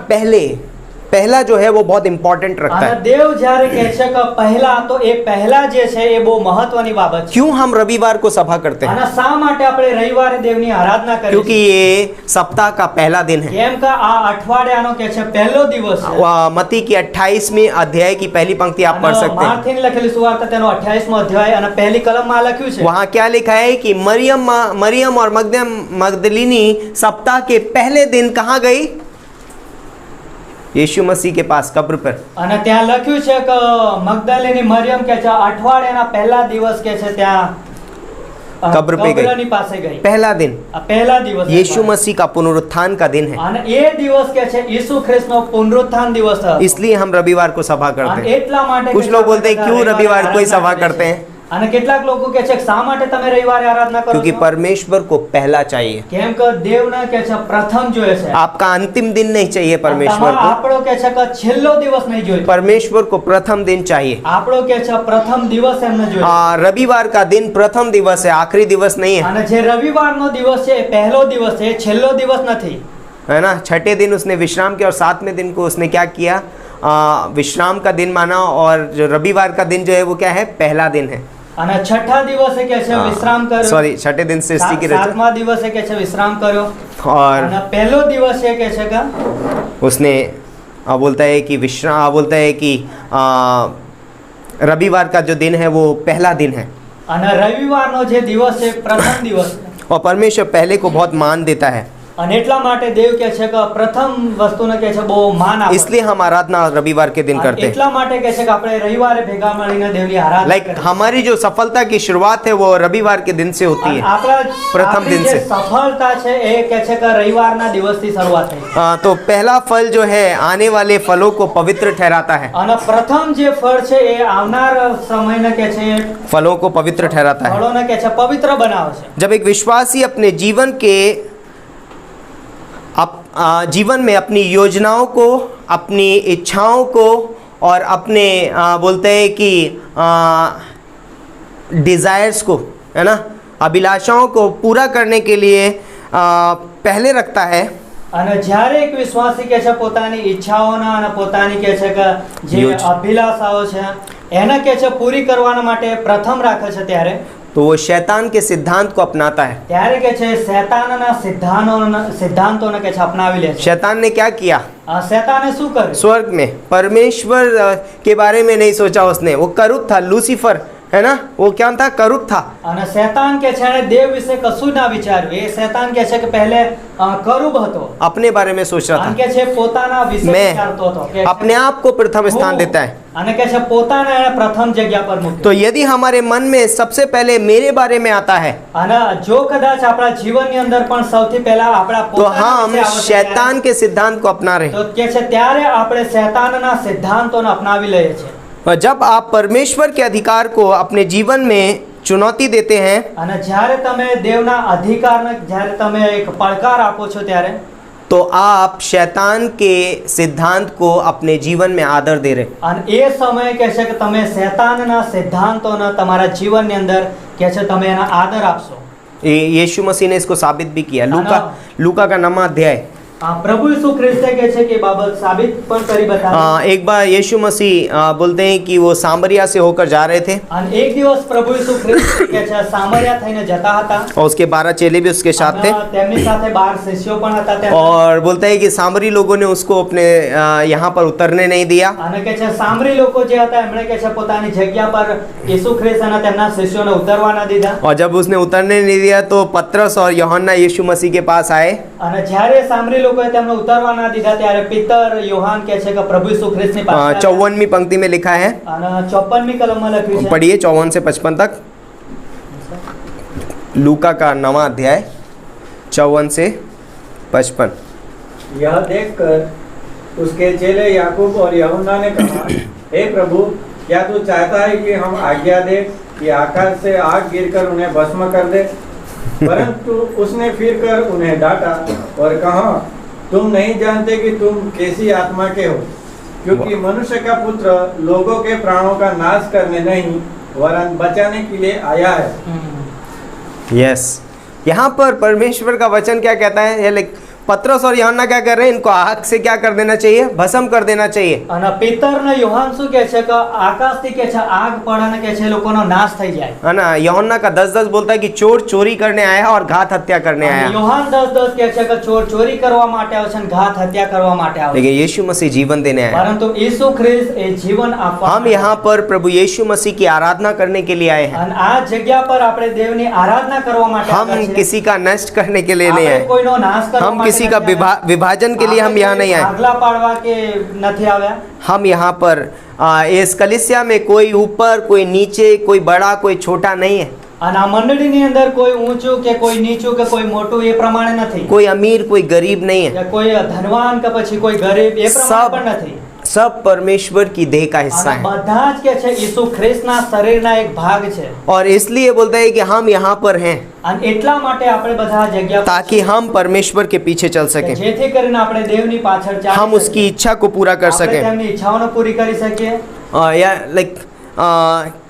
पहला जो है वो बहुत इंपॉर्टेंट रखता અને है। દેવ જ્યારે કહે છે કે પહેલા, તો એ પહેલા જે છે એ બહુ મહત્વની બાબત છે। क्यों हम रविवार को सभा करते हैं? અને શા માટે આપણે રવિવારે દેવની આરાધના કરીએ क्योंकि છીએ? ये सप्ताह का पहला दिन है। કેમ કે આ અઠવાડિયાનો કે છે પહેલો દિવસ છે। मत्ती की 28वीं अध्याय की पहली पंक्ति आप पढ़ અને सकते हैं। માર્થીની લખેલી સુવાર્તા તેનો 28મો અધ્યાય અને પહેલી કલમમાં લખ્યું છે। वहाँ क्या लिखा है कि मरियम और मगदलिनी सप्ताह के पहले दिन कहाँ गई? यीशु मसीह के पास कब्र पर। અને ત્યાં લખ્યું છે કે મગદલીની મરિયમ કે છે અઠવાડિયાના પહેલા દિવસ કે છે ત્યાં कब्र पे गई। કબ્રની પાસે ગઈ। पहला दिन આ પહેલા દિવસ यीशु मसीह का पुनरुत्थान का दिन है, અને એ દિવસ કે છે ઈસુ ખ્રિસ્તનો પુનરુત્થાન દિવસ હતો। इसलिए हम रविवार को सभा करते અને हैं। એટલા માટે कुछ કે लोग આપણે बोलते हैं બધા क्यों रविवार को ही આરાધના सभा કરીએ करते છીએ। हैं? અને કેટલાક લોકો કહે છે કે શા માટે તમે રવિવારે આરાધના કરો क्योंकि છો? परमेश्वर को पहला चाहिए। કેમ કે દેવને કે છે પ્રથમ જોઈએ છે। आपका अंतिम दिन नहीं चाहिए परमेश्वर તમારો को, આપણો કે છે કે છેલ્લો દિવસ નહીં જોઈતો, परमेश्वर को प्रथम दिन चाहिए। આપણો કે છે પ્રથમ દિવસ એમને જોઈએ। रविवार का दिन प्रथम दिवस है, आखिरी दिवस नहीं है, અને જે રવિવારનો દિવસ છે એ પહેલો દિવસ છે, એ છેલ્લો દિવસ નથી। है ना। छठे दिन उसने विश्राम किया और 7वें दिन को उसने क्या किया? विश्राम का दिन माना, और जो रविवार का दिन जो है वो क्या है? पहला दिन है। અને છઠ્ઠા દિવસે કે છે વિશ્રામ કર્યો, सॉरी, छठे दिन सृष्टि की रचना, સાતમા દિવસે કે છે વિશ્રામ કર્યો, और અને પહેલો દિવસ એ કે છે કે उसने बोलता है कि बोलता है कि रविवार का जो दिन है वो पहला दिन है, અને રવિવારનો જે દિવસ છે પ્રથમ દિવસ છે। और परमेश्वर पहले को बहुत मान देता है, અને એટલા માટે દેવ કે છે કે પ્રથમ વસ્તુને કે છે બહુ માન આપો। इसलिए हम आराधना रविवार के दिन અને करते हैं। એટલા માટે કે છે કે આપણે રવિવારે ભેગા મળીને દેવની આરાધના लाइक કરીએ। हमारी जो सफलता की शुरुआत है वो रविवार के दिन से होती અને है। આપણા પ્રથમ આપણી દિન જે से। સફળતા છે એ કે છે કે રવિવારના દિવસથી શરૂઆત થઈ। तो पहला फल जो है आने वाले फलों को पवित्र ठहराता है, અને પ્રથમ જે ફળ છે એ આવનાર समयને કે છે फलों को पवित्र ठहराता है। ફળોને કે છે પવિત્ર બનાવે છે। जब एक विश्वासी अपने जीवन में अपनी योजनाओं को, अपनी इच्छाओं को और अपने बोलते हैं कि डिज़ायर्स को, है ना, अभिलाषाओं को पूरा करने के लिए पहले रखता है, અને જ્યારે એક વિશ્વાસી કે છે પોતાની ઈચ્છાઓના અને પોતાની કે છે કે જે યોજ. અભિલાષાઓ છે એને કે છે પૂરી કરવાના માટે પ્રથમ રાખે છે ત્યારે तो वो शैतान के सिद्धांत को अपनाता है। ત્યારે કે છે શૈતાનના સિદ્ધાંતોને કે છે અપનાવી લે છે। शैतान ने क्या किया? શૈતાને શું કર્યું? स्वर्ग में परमेश्वर के बारे में नहीं सोचा उसने। वो करूब था, लूसीफर है ना, वो क्या था? करूब था। અને શૈતાન કે છે એણે દેવ વિશે કશું ના વિચાર્યું। એ શૈતાન કે છે કે પહેલે કરુબ હતો, अपने बारे में सोच रहा અને था, કે છે પોતાના વિશે मैं વિચારતો હતો કે अपने आप को प्रथम स्थान હું, देता है। અને કે છે પોતાને એણે પ્રથમ જગ્યા પર મૂક્યો। तो यदि हमारे मन में सबसे पहले मेरे बारे में आता है, અને જો કદાચ આપણા જીવનની અંદર પણ સૌથી પહેલા આપણા तो પોતાના हम વિશે આવશે शैतान के सिद्धांत को अपना रहे તો કે છે ત્યારે આપણે શૈતાનના સિદ્ધાંતોને અપનાવી લઈએ છીએ। और जब आप परमेश्वर के अधिकार को अपने जीवन में चुनौती देते हैं, અને જ્યારે તમે દેવના અધિકારને જ્યારે તમે એક પડકાર આપો છો ત્યારે तो आप शैतान के सिद्धांत को अपने जीवन में आदर दे रहे। અને એ સમયે કહે છે કે તમે શૈતાનના સિદ્ધાંતોને તમારા જીવનની અંદર કહે છે તમે એના આદર આપશો। यीशु मसीह ने इसको साबित भी किया। लूका का 9वां अध्याय, પ્રભુ ઈસુ ખ્રિસ્તે કહે છે કે એ બાબત સાબિત પણ કરી બતાવી। एक बार यीशु मसीह बोलते हैं कि वो सामरिया से होकर जा रहे थे અને એક દિવસ પ્રભુ ઈસુ ખ્રિસ્ત કહે છે સામરિયા થઈને જતા હતા और उसके 12 चेले भी उसके साथ थे। અને તેમની સાથે 12 શિષ્યો પણ હતા ત્યાં। और बोलता है कि सामरी लोगों ने उसको अपने यहाँ पर उतरने नहीं दिया। અને કે છે સામરી લોકો જે હતા એમણે કે છે પોતાની જગ્યા પર ઈસુ ખ્રિસ્ત અને તેમના શિષ્યોને ઉતરવા ના દીધા। और जब उसने उतरने नहीं दिया तो पतरस और यूहन्ना यीशु मसीह के पास आए અને જ્યારે સામરી લોકોએ તેમને ઉતરવા ના દીધા ત્યારે પિતર યોહાન કહે છે કે પ્રભુ ઈસુ ખ્રિસ્તની પાસે આવ્યા। 54वीं पंक्ति में लिखा है, અને 54મી કલમમાં લખ્યું છે पढ़िए 54 से 55 तक, लूका का 9वां अध्याय 54 से 55। यह देखकर उसके चेले याकूब और यूहन्ना ने कहा, हे प्रभु, क्या तू चाहता है कि हम आज्ञा दे कि आकाश से आग गिरकर उन्हें भस्म कर दे? परंतु उसने फिर कर उन्हें डांटा और कहा, तुम नहीं जानते कि तुम कैसी आत्मा के हो, क्योंकि मनुष्य का पुत्र लोगों के प्राणों का नाश करने नहीं वरन बचाने के लिए आया है। यस, यहाँ पर परमेश्वर का वचन क्या कहता है? ये पतरस और यूहन्ना क्या कर रहे हैं? इनको आग से क्या कर देना चाहिए? भस्म कर देना चाहिए। અને પિતર ને યોહાન શું કહે છે કે આકાશથી કે છે આગ પડે ને કે છે એ લોકોનો નાશ થઈ જાય। है ना, यूहन्ना का 10:10 बोलता है कि चोर चोरी करने आया और घात हत्या करने અને आया, યોહાન 10:10 કહે છે કે ચોર ચોરી કરવા માટે આવે છે અને ઘાત હત્યા કરવા માટે આવે છે। लेकिन यीशु मसीह जीवन देने आया। પરંતુ ઈસુ ખ્રિસ્ત એ જીવન આપવા हम यहाँ पर प्रभु यीशु मसीह की आराधना करने के लिए आए हैं। અને આ જગ્યા પર આપણે દેવની આરાધના કરવા માટે हम આવ્યા છીએ। किसी का नष्ट करने के लिए नहीं આપણે आए। કોઈનો નાશ કરવા हम માટે किसी का નથી આવ્યા। विभाजन के लिए हम यहाँ नहीं आए। ભાગલા પાડવા કે નથી આવ્યા। हम यहाँ पर इस कलीसिया में कोई ऊपर, कोई नीचे, कोई बड़ा, कोई छोटा नहीं है। અને આ મંડળીની અંદર કોઈ ઊંચું કે કોઈ નીચું કે કોઈ મોટું એ પ્રમાણે નથી। कोई अमीर, कोई गरीब नहीं है। કે કોઈ ધનવાન કે પછી કોઈ ગરીબ એ પ્રમાણે પણ નથી। सब परमेश्वर की देह का हिस्सा અને है। બધા જ કે છે ઈસુ ખ્રિસ્તના શરીરના એક ભાગ છે। और इसलिए बोलता है कि हम यहाँ पर हैं અને એટલા માટે આપણે બધા આ જગ્યા પર ताकि हम परमेश्वर के पीछे चल કે सकें, જેથી કરીને આપણે દેવની પાછળ ચાલી हम उसकी શકીએ। इच्छा को पूरा कर આપણે सकें। તેમની ઈચ્છાઓને પૂરી કરી શકીએ। या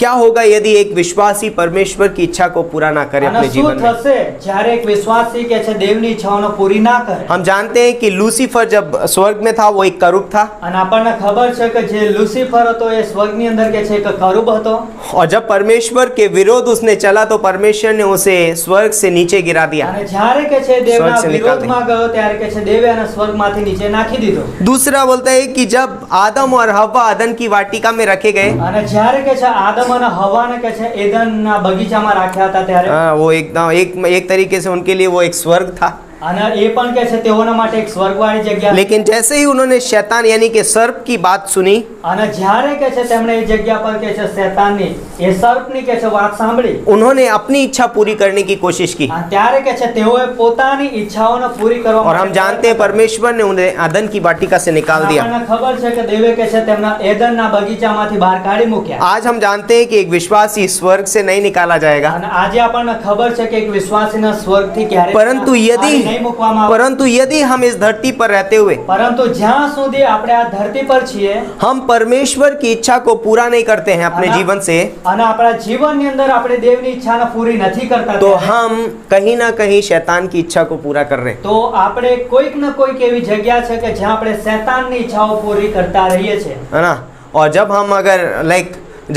क्या होगा यदि एक विश्वासी परमेश्वर की इच्छा को पूरा ना करे અને अपने શું जीवन में? થશે જ્યારે એક વિશ્વાસી કે છે દેવની ઈચ્છાઓને પૂરી ના કરે। हम जानते हैं कि लूसीफर जब स्वर्ग में था वो एक करूब था, અને આપણને ખબર છે કે જે લુસિફર હતો એ સ્વર્ગની અંદર કે છે એક કરુબ હતો। और जब परमेश्वर के विरोध उसने चला तो परमेश्वर ने उसे स्वर्ग से नीचे गिरा दिया। અને જ્યારે કે છે દેવના સ્વર્ગ से निकाल વિરોધમાં ગયો ત્યારે કે છે દેવે એને સ્વર્ગમાંથી નીચે નાખી દીધો। दूसरा बोलता है कि जब आदम और हव्वा अदन की वाटिका में रखे गए, અને જ્યારે કે છે આદમ અને હવાને કે છે એદનના બગીચામાં રાખ્યા હતા ત્યારે वो एकदम एक तरीके से उनके लिए वो एक स्वर्ग था। અને એ પણ કે છે તેઓના માટે એક સ્વર્ગવાળી જગ્યા। लेकिन जैसे ही उन्होंने शैतान यानी कि सर्प की बात सुनी, અને જ્યારે કે છે તેમણે એ જગ્યા પર કે છે શૈતાનની એ સર્પની કે છે વાત સાંભળી उन्होंने अपनी इच्छा पूरी करने की कोशिश की। અને ત્યારે કે છે તેઓએ પોતાની ઈચ્છાઓને પૂરી કરવા और हम जानते हैं परमेश्वर ने उन्हें अदन की वाटिका से निकाल दिया। આપણને ખબર છે કે દેવે કે છે તેમના એદનના બગીચામાંથી બહાર કાઢી મૂક્યા। आज हम जानते हैं कि एक विश्वासी स्वर्ग से नहीं निकाला जाएगा, અને આજે આપણને ખબર છે કે એક વિશ્વાસીના સ્વર્ગથી ક્યારે परंतु यदि નહીં મૂકવામાં આવે. परंतु यदि हम इस धरती पर रहते हुए પરંતુ જ્યાં સુધી આપણે આ ધરતી પર છીએ हम परमेश्वर की इच्छा को पूरा नहीं करते हैं अपने जीवन से, અને આપણા જીવનની અંદર આપણે દેવની ઈચ્છાને પૂરી નથી કરતા, तो हम कहीं ना कहीं शैतान की इच्छा को पूरा कर रहे हैं। તો આપણે કોઈક ને કોઈક એવી જગ્યા છે કે જ્યાં આપણે શૈતાનની ઈચ્છાઓ પૂરી કરતા રહીએ છીએ. है ना। और जब हम अगर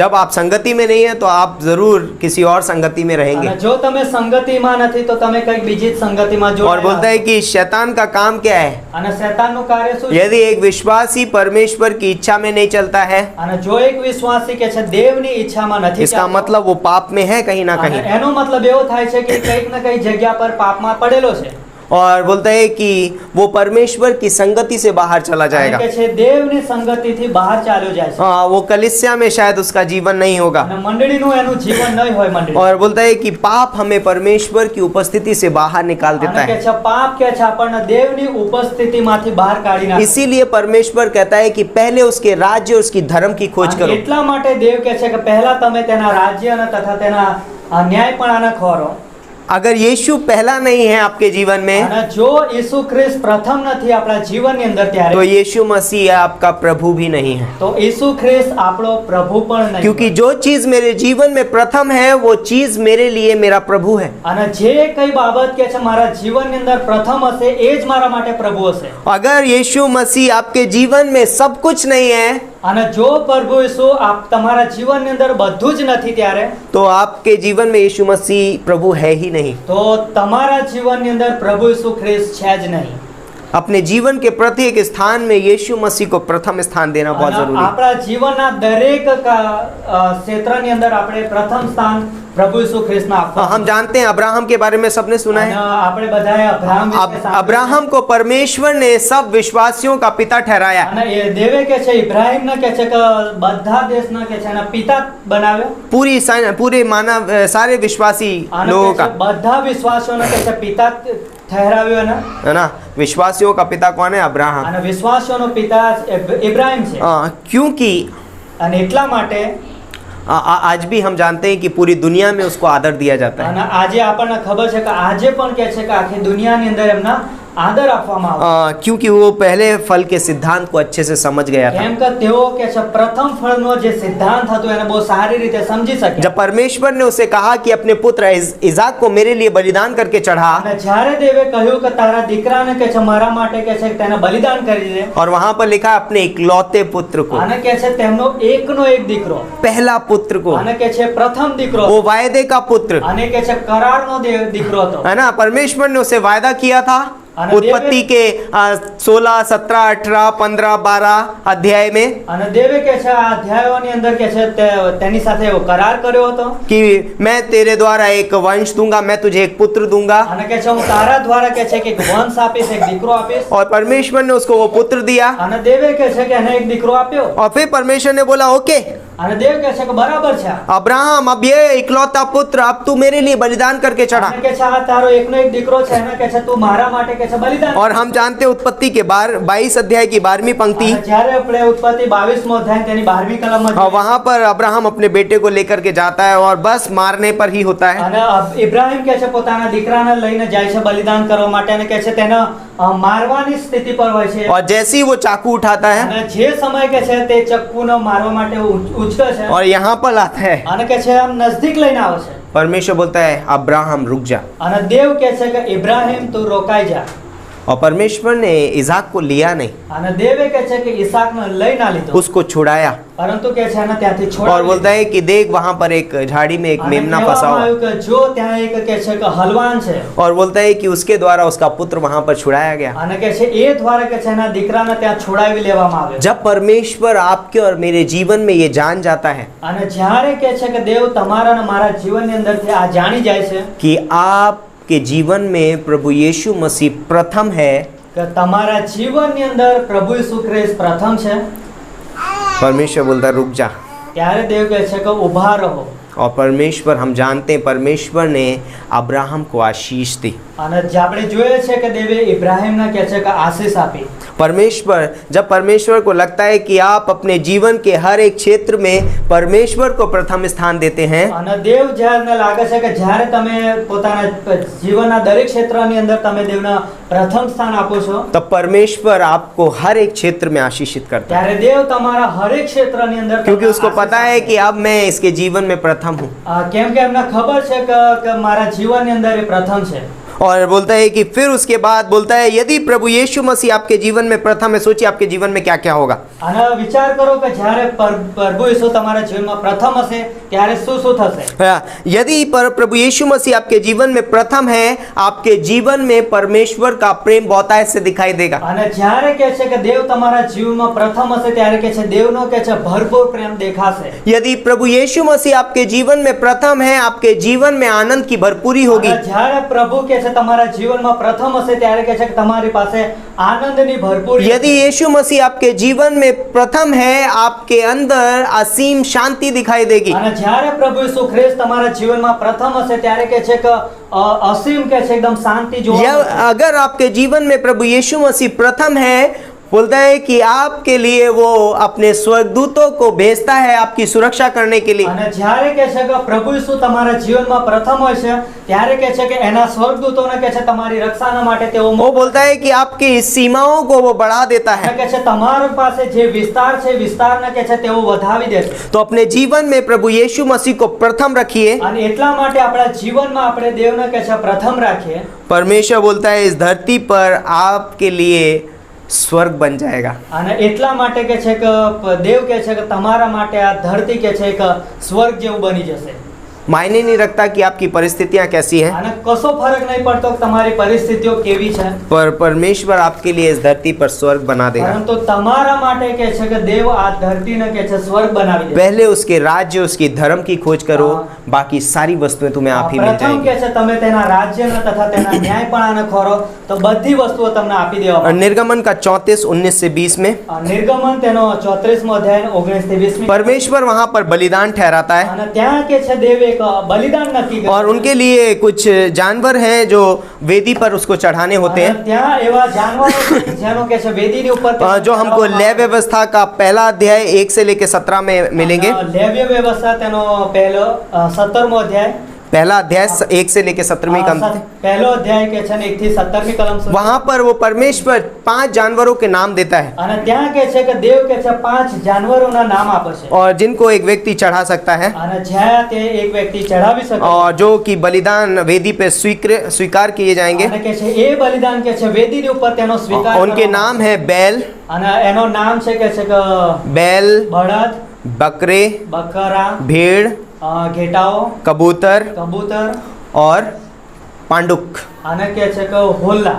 जब आप संगति में नहीं है तो आप जरूर किसी और संगति में रहेंगे। અને જો તમે સંગતિમાં નથી તો તમે કંઈક બીજી જ સંગતિમાં और જોડાયેલા बोलता है कि शैतान का काम क्या है? અને શૈતાનનું કાર્ય શું છે? यदि एक विश्वासी परमेश्वर की इच्छा में नहीं चलता है, અને જો એક વિશ્વાસી કે છે દેવની ઈચ્છામાં નથી इसका ચાલતો, मतलब वो पाप में है कहीं ना અને कहीं। એનો મતલબ એવો થાય છે કે કંઈક ને કંઈક જગ્યા પર પાપમાં પડેલો છે. और बोलता है कि वो परमेश्वर की संगति से बाहर चला અને जाएगा। કે છે દેવની સંગતિથી બહાર ચાલ્યો જાય છે. हाँ, वो कलीसिया में शायद उसका जीवन नहीं होगा। અને મંડળીનું એનું જીવન નહીં હોય મંડળી. और बोलता है कि पाप हमें परमेश्वर की उपस्थिति से बाहर निकाल देता અને કે है। છે પાપ કે છે આપણને દેવની ઉપસ્થિતિમાંથી બહાર કાઢી નાખે. इसीलिए परमेश्वर कहता है कि पहले उसके राज्य और उसकी धर्म की खोज અને करो। એટલા માટે દેવ કહે છે કે પહેલા તમે તેના રાજ્ય અને તથા તેના ન્યાયપણાને ખોરો. अगर यीशु पहला नहीं है आपके जीवन में, અને જો ઈસુ ખ્રિસ્ત પ્રથમ નથી આપણા જીવનની અંદર तो ત્યારે यीशु मसीह आपका प्रभु भी नहीं है। તો ઈસુ ખ્રિસ્ત આપણો પ્રભુ પણ નહીં. क्योंकि जो चीज मेरे जीवन में प्रथम है वो चीज मेरे लिए मेरा प्रभु है। અને જે કઈ બાબત કે છે મારા જીવનની અંદર પ્રથમ હશે એ જ મારા માટે પ્રભુ હશે. अगर यीशु मसीह आपके जीवन में सब कुछ नहीं है, અને જો પ્રભુ ઈસુ આપ તમારા જીવનની અંદર બધું જ નથી ત્યારે तो आपके जीवन में यीशु मसीह प्रभु है ही नहीं। તો તમારા જીવનની અંદર પ્રભુ ઈસુ ખ્રિસ્ત છે જ નહીં. अपने जीवन के प्रत्येक स्थान में यीशु मसीह को प्रथम स्थान देना बहुत અને जरूरी है। આપણા જીવનના દરેક ક્ષેત્રની અંદર આપણે પ્રથમ સ્થાન પ્રભુ ઈસુ ખ્રિસ્તને આપવું. हम जानते हैं अब्राहम के बारे में सबने सुना અને है। આપણે બધાએ અબ્રાહમ વિશે સાંભળ્યું. अब्राहम को परमेश्वर ने सब विश्वासियों का पिता ठहराया। અને એ દેવે કે છે ઇબ્રાહીમને કે છે કે બધા દેશના કે છે એના પિતા બનાવ્યો. पूरे मानव सारे विश्वासी અને लोगों કે છે का, બધા વિશ્વાસીઓને કે છે પિતા ઠહેરાવ્યો એને. है ना। विश्वासियों का पिता कौन है? अब्राहम। અને વિશ્વાસીઓનો પિતા ઇબ્રાહીમ છે. क्योंकि અને એટલા માટે आज भी हम जानते हैं कि पूरी दुनिया में उसको आदर दिया जाता है। અને આજે આપણને ખબર છે કે આજે પણ કે છે કે આખી દુનિયાની અંદર એમના આદર આપવામાં આવે. क्योंकि वो पहले फल के सिद्धांत को अच्छे से समझ गया था। કેમ કે તેઓ કે છે પ્રથમ ફળનો જે સિદ્ધાંત હતો એને બહુ સારી રીતે સમજી શકે. जब परमेश्वर ने उसे कहा कि अपने पुत्र इज़ाक को मेरे लिए बलिदान करके चढ़ा, અને જ્યારે દેવે કહ્યું કે તારા દીકરાને કે છે મારા માટે કે છે તેને બલિદાન કરી દે, और वहां पर लिखा अपने इकलौते पुत्र को, અને કે છે તેમનો એકનો એક દીકરો, पहला पुत्र को, અને કે છે પ્રથમ દીકરો, वो वायदे का पुत्र, અને કે છે કરારનો દીકરો હતો. है ना। परमेश्वर ने उसे वायदा किया था उत्पत्ति के 16, 17, 18, 15, 12 अध्याय में અને દેવે કે છે આ અધ્યાયોની અંદર કે છે તેની સાથે એવો કરાર કર્યો હતો कि मैं तेरे द्वारा एक वंश दूंगा, मैं तुझे एक पुत्र दूंगा। અને કે છે હું તારા દ્વારા કે છે કે એક વંશ આપીશ, એક દીકરો આપીશ. और परमेश्वर ने उसको वो पुत्र दिया। અને દેવે કે છે કે એને એક દીકરો આપ્યો. और फिर परमेश्वर ने बोला ओके અને દેવ કે છે કે બરાબર છે. अब्राहम, अब ये इकलौता पुत्र अब तू मेरे लिए बलिदान करके चढ़ा। અને કે છે આ तारो એકનો એક દીકરો છે, એને કે છે તું મારા માટે કે છે બલિદાન. और हम जानते हैं उत्पत्ति के 22 अध्याय की 12वीं पंक्ति, અને જ્યારે આપણે ઉત્પત્તિ 22મો अध्याय तेनी 12મી કલમમાં और वहां पर अब्राहम अपने बेटे को लेकर के जाता है और बस मारने पर ही होता है। અને ઇબ્રાહીમ કે છે પોતાના દીકરાને લઈને જાય છે બલિદાન કરવા માટે, અને કે છે તેને મારવાની સ્થિતિ પર હોય છે. और जैसे ही वो चाकू उठाता है અને જે સમય કે છે તે ચક્કુનો મારવા માટે ઉછળે છે, और यहाँ पर लाता है, અને કે છે આમ નજદીક લઈને આવે છે. परमेश्वर बोलता है अब्राहम रुक जा। અને દેવ કે છે કે ઇબ્રાહીમ તું રોકાઈ જા. और परमेश्वर ने इज़ाक को लिया नहीं, અને દેવે કે છે કે ઈસાકને લઈ ના લીધો, उसको छुड़ाया। પરંતુ કે છે એને ત્યાંથી और છોડાવી बोलता है कि देख वहां पर एक झाड़ी में एक અને मेमना કહેવામાં फंसा हुआ है। આવ્યું કે જો ત્યાં એક કે છે કે હલવાન છે, और बोलता है कि उसके द्वारा उसका पुत्र वहां पर छुड़ाया गया। અને કે છે એ દ્વારા કે છે એના દીકરાને ત્યાં છોડાવી લેવામાં આવ્યો. जब परमेश्वर आपके और मेरे जीवन में ये जान जाता है અને જ્યારે કે છે કે દેવ તમારા અને મારા જીવનની અંદરથી આ જાણી જાય છે कि आपके जीवन में प्रभु यीशु मसीह प्रथम है, કે તમારા જીવનની અંદર પ્રભુ ઈસુ ખ્રિસ્ત પ્રથમ છે, परमेश्वर बोलता है रुक जा। ત્યારે દેવ કહે છે કે ઊભા રહો. और परमेश्वर, हम जानते हैं परमेश्वर ने अब्राहम को आशीष दी। અને જે આપણે જોઈએ છે કે દેવે ઇબ્રાહિમને કહે છે કે આશીષ આપી. परमेश्वर, जब परमेश्वर को लगता है कि आप अपने जीवन के हर एक क्षेत्र में परमेश्वर को प्रथम स्थान देते हैं, અને દેવ જ્યારે લાગે છે કે જ્યારે તમે પોતાના જીવનના દરેક ક્ષેત્રની અંદર તમે દેવને પ્રથમ સ્થાન આપો છો, तब परमेश्वर आपको हर एक क्षेत्र में आशीषित करता है, ત્યારે देव તમારા હરેક ક્ષેત્રની અંદર क्योंकि તમને उसको આશીષ पता है આપે. कि अब मैं इसके जीवन में प्रथम हूँ। કેમ કે એમને ખબર છે કે મારા જીવનની અંદર એ પ્રથમ છે. और बोलता है कि फिर उसके बाद बोलता है यदि प्रभु यीशु मसीह आपके जीवन में प्रथम है, सोचिए आपके जीवन में क्या क्या होगा। અને વિચાર કરો કે જ્યારે પ્રભુ ઈસુ તમારા જીવનમાં પ્રથમ હશે ત્યારે શું શું થશે. यदि प्रभु यीशु मसीह आपके जीवन में प्रथम है, आपके जीवन में परमेश्वर का प्रेम बहुतायत से दिखाई देगा। અને જ્યારે કહે છે કે દેવ તમારા જીવનમાં પ્રથમ હશે ત્યારે કહે છે દેવનો કહે છે ભરપૂર પ્રેમ દેખાશે. यदि प्रभु यीशु मसीह आपके जीवन में प्रथम है, आपके जीवन में आनंद की भरपूरी होगी। અને જ્યારે પ્રભુ કહે છે તમારા જીવનમાં પ્રથમ હશે ત્યારે કહે છે કે તમારી પાસે આનંદની ભરપૂરી. यदि यीशु मसीह आपके जीवन में प्रथम है, आपके अंदर असीम शांति दिखाई देगी। અને જ્યારે પ્રભુ ઈસુ ખ્રિસ્ત તમારા જીવનમાં પ્રથમ હશે ત્યારે કહે છે કે અસીમ કહે છે એકદમ શાંતિ જોવા या મળશે. अगर आपके जीवन में प्रभु यीशु मसीह प्रथम है, बोलता है कि आपके लिए वो अपने स्वर्गदूतों को भेजता है आपकी सुरक्षा करने के लिए। અને જ્યારે કહે છે કે પ્રભુ ઈસુ તમારા જીવનમાં પ્રથમ હોય છે ત્યારે કહે છે કે એના સ્વર્ગદૂતોને કહે છે તમારી રક્ષાના માટે તેઓ वो बोलता है कि आपकी इस सीमाओं को वो बढ़ा देता है। કહે છે તમારા પાસે જે વિસ્તાર છે વિસ્તારને કહે છે તેઓ વધાવી દેશે. तो अपने जीवन में प्रभु यीशु मसीह को प्रथम रखिए। અને એટલા માટે આપણા જીવનમાં આપણે દેવને કહે છે પ્રથમ રાખીએ. परमेश्वर बोलता है इस धरती पर आपके लिए स्वर्ग बन जाएगा। અને એટલા માટે કહે છે કે દેવ કહે છે કે તમારા માટે આ ધરતી કહે છે એક સ્વર્ગ જેવું બની જશે. मायने नहीं रखता कि आपकी परिस्थितियां कैसी हैं, અને કશો ફરક નહીં પડતો કે તમારી પરિસ્થિતિઓ કેવી છે, पर परमेश्वर आपके लिए इस धरती पर स्वर्ग बना देगा। પરંતુ તમારા માટે કહે છે કે દેવ આ ધરતીને કહે છે સ્વર્ગ બનાવી દે. पहले उसके राज्य, उसकी धर्म की खोज करो, बाकी सारी वस्तुएं तुम्हें आप ही मिल પ્રથમ जाएंगी। કહે છે તમે તેના રાજ્યને તથા તેના ન્યાયપણાને ખોરો તો બધી વસ્તુઓ તમને આપી और દેવામાં. निर्गमन का 34:19 से 20 में નિર્ગમન તેનો 34મો અધ્યાય 19 થી 20 परमेश्वर वहां पर बलिदान ठहराता है, અને ત્યાં કે છે દેવ એક બલિદાન નક્કી કરે और છે. उनके लिए कुछ जानवर हैं जो वेदी पर उसको चढ़ाने होते અને हैं। ત્યાં એવા જાનવરો છે જેનો કે છે વેદીની ઉપર जो हमको लय व्यवस्था का पहला अध्याय 1 से लेकर 17 में मिलेंगे। લેવ્ય વ્યવસ્થા તેનો પહેલો 17મો અધ્યાય पहला अध्याय 1 से लेकर 17वीं कलम। પહેલો અધ્યાય કે છે ને 1 થી 17મી કલમ સુધી. वहां पर वो परमेश्वर 5 जानवरों के नाम देता है, અને ત્યાં કે છે કે દેવ કે છે 5 જાનવરોના નામ આપે છે और जिनको एक व्यक्ति चढ़ा सकता है, અને જ્યાં તે એક વ્યક્તિ ચઢાવી શકે और जो कि बलिदान वेदी पे स्वीकार किए जाएंगे। અને કે છે એ બલિદાન કે છે વેદીની ઉપર તેનો સ્વીકાર उनके કરવામાં नाम है बैल, અને એનો નામ છે કે बैल, બળદ, बकरे, બકરા, भेड़, ઘેટાઓ, कबूतर કબૂતર और पांडुक। અને કે છે કે હોલ્લા.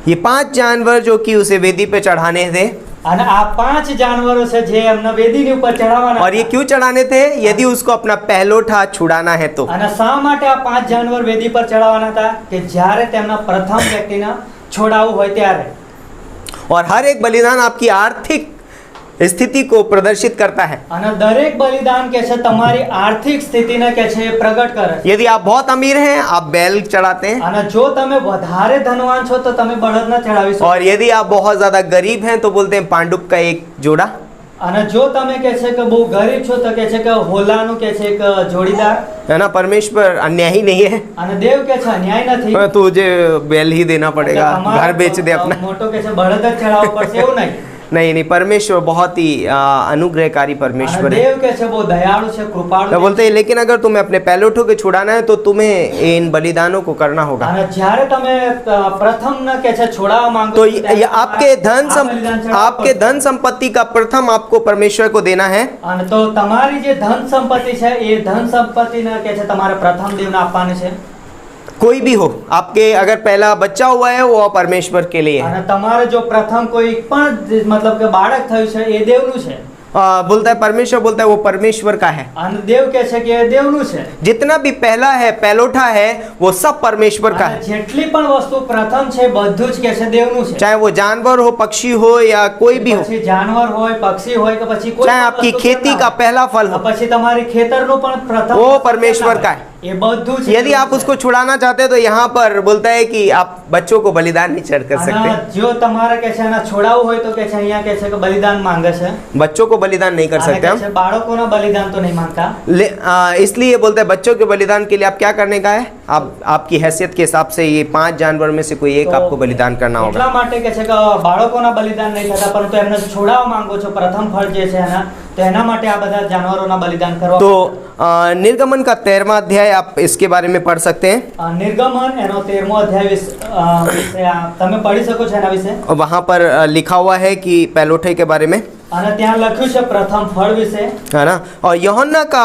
ये 5 जानवर जो कि उसे वेदी पे चढ़ाने थे। અને આ 5 જાનવરો છે જે એમને વેદીની ઉપર ચઢાવવાના और ये હતા. क्यों चढ़ाने थे? यदि उसको अपना पहलोठा छुड़ाना है तो। અને શા માટે આ 5 જાનવર વેદી પર ચડાવવાના હતા કે જ્યારે તેમના પ્રથમ વ્યક્તિને છોડાવવું હોય ત્યારે. और हर एक बलिदान आपकी आर्थिक स्थिति को प्रदर्शित करता है। અને દરેક બલિદાન કે છે તમારી આર્થિક સ્થિતિને કે છે એ પ્રગટ કરે છે. यदि आप बहुत अमीर हैं, आप बैल चढ़ाते हैं, અને જો તમે વધારે ધનવાન છો તો તમે બળદને ચડાવી શકો. और यदि आप बहुत ज्यादा गरीब हैं तो बोलते हैं पांडुक का एक जोड़ा। અને જો તમે કે છે કે બહુ ગરીબ છો તો કે છે કે હોલાનું કે છે એક જોડીદાર. है ना, परमेश्वर अन्याय ही नहीं है। અને દેવ કે છે અન્યાય નથી. तुझे बैल ही देना पड़ेगा, એટલે તમારે घर बेच दे अपना। મોટો કે છે બળદ જ ચડાવવો પડશે એવું નહીં. नहीं, परमेश्वर बहुत ही अनुग्रहकारी અને परमेश्वर है। દેવ કે છે બહુ દયાળુ છે, કૃપાળુ तो છે. बोलते हैं लेकिन अगर तुम्हें अपने पहलोठों को छुड़ाना है तो तुम्हें इन बलिदानों को करना होगा। અને જ્યારે તમે પ્રથમ ને કે છે છોડાવવા માંગો तो છો ત્યારે ये आपके धन આ બલિદાન ચડાવવું आपके પડશે. धन संपत्ति का प्रथम आपको परमेश्वर को देना है। અને તો તમારી જે ધન સંપત્તિ છે એ ધન સંપત્તિને કે છે તમારે પ્રથમ દેવને આપવાની છે. कोई भी हो, आपके अगर पहला बच्चा हुआ है वो परमेश्वर के लिए है। અને તમારે જો પ્રથમ કોઈ પણ મતલબ કે બાળક થયું છે એ દેવનું છે. बोलता है परमेश्वर, बोलता है वो परमेश्वर का है। અને દેવ કે છે કે એ દેવનું છે. जितना भी पहला है, पहलोठा है, वो सब परमेश्वर का અને है। જેટલી પણ વસ્તુ પ્રથમ છે બધું જ કે છે દેવનું છે. चाहे वो जानवर हो, पक्षी हो या कोई भी हो, પછી જાનવર હોય, પક્ષી હોય કે પછી કોઈ चाहे પણ आपकी વસ્તુ खेती કેમ ના का હોય. पहला फल हो, પછી તમારી ખેતરનું પણ પ્રથમ वो વસ્તુ કેમ परमेश्वर ના का હોય. है। એ બધું જ यदि आप उसको छुड़ाना चाहते हैं तो यहाँ पर बोलता है कि आप बच्चों को बलिदान नहीं चढ़ कर सकते। અને જો તમારે કે છે એના છોડાવવું હોય તો કે છે અહીંયા કે છે કે બલિદાન માંગે છે बच्चों को बलिदान नहीं कर અને सकते કે हम, છે બાળકોના બલિદાન તો नहीं मांगता। इसलिए ये बोलता है बच्चों के बलिदान के लिए आप क्या करने का है, आप आपकी हैसियत के हिसाब से ये 5 जानवर में से कोई एक तो आपको बलिदान करना होगा। એટલા માટે કે છે કે બાળકોના બલિદાન નહીં થતા, પરંતુ એમને જો છોડાવવા માંગો છો પ્રથમ ફળ જે છે એના, તો એના માટે આ બધા જાનવરોના બલિદાન કરવા। तो निर्गमन का 13वां अध्याय आप इसके बारे में पढ़ सकते हैं। निर्गमन એનો 13મો અધ્યાય વિશે તમે પઢી શકો છો એના વિશે। और वहाँ पर लिखा हुआ है कि पैलोठे के बारे में, અને ત્યાં લખ્યું છે પ્રથમ ફળ વિશે। है ना। और यूहन्ना का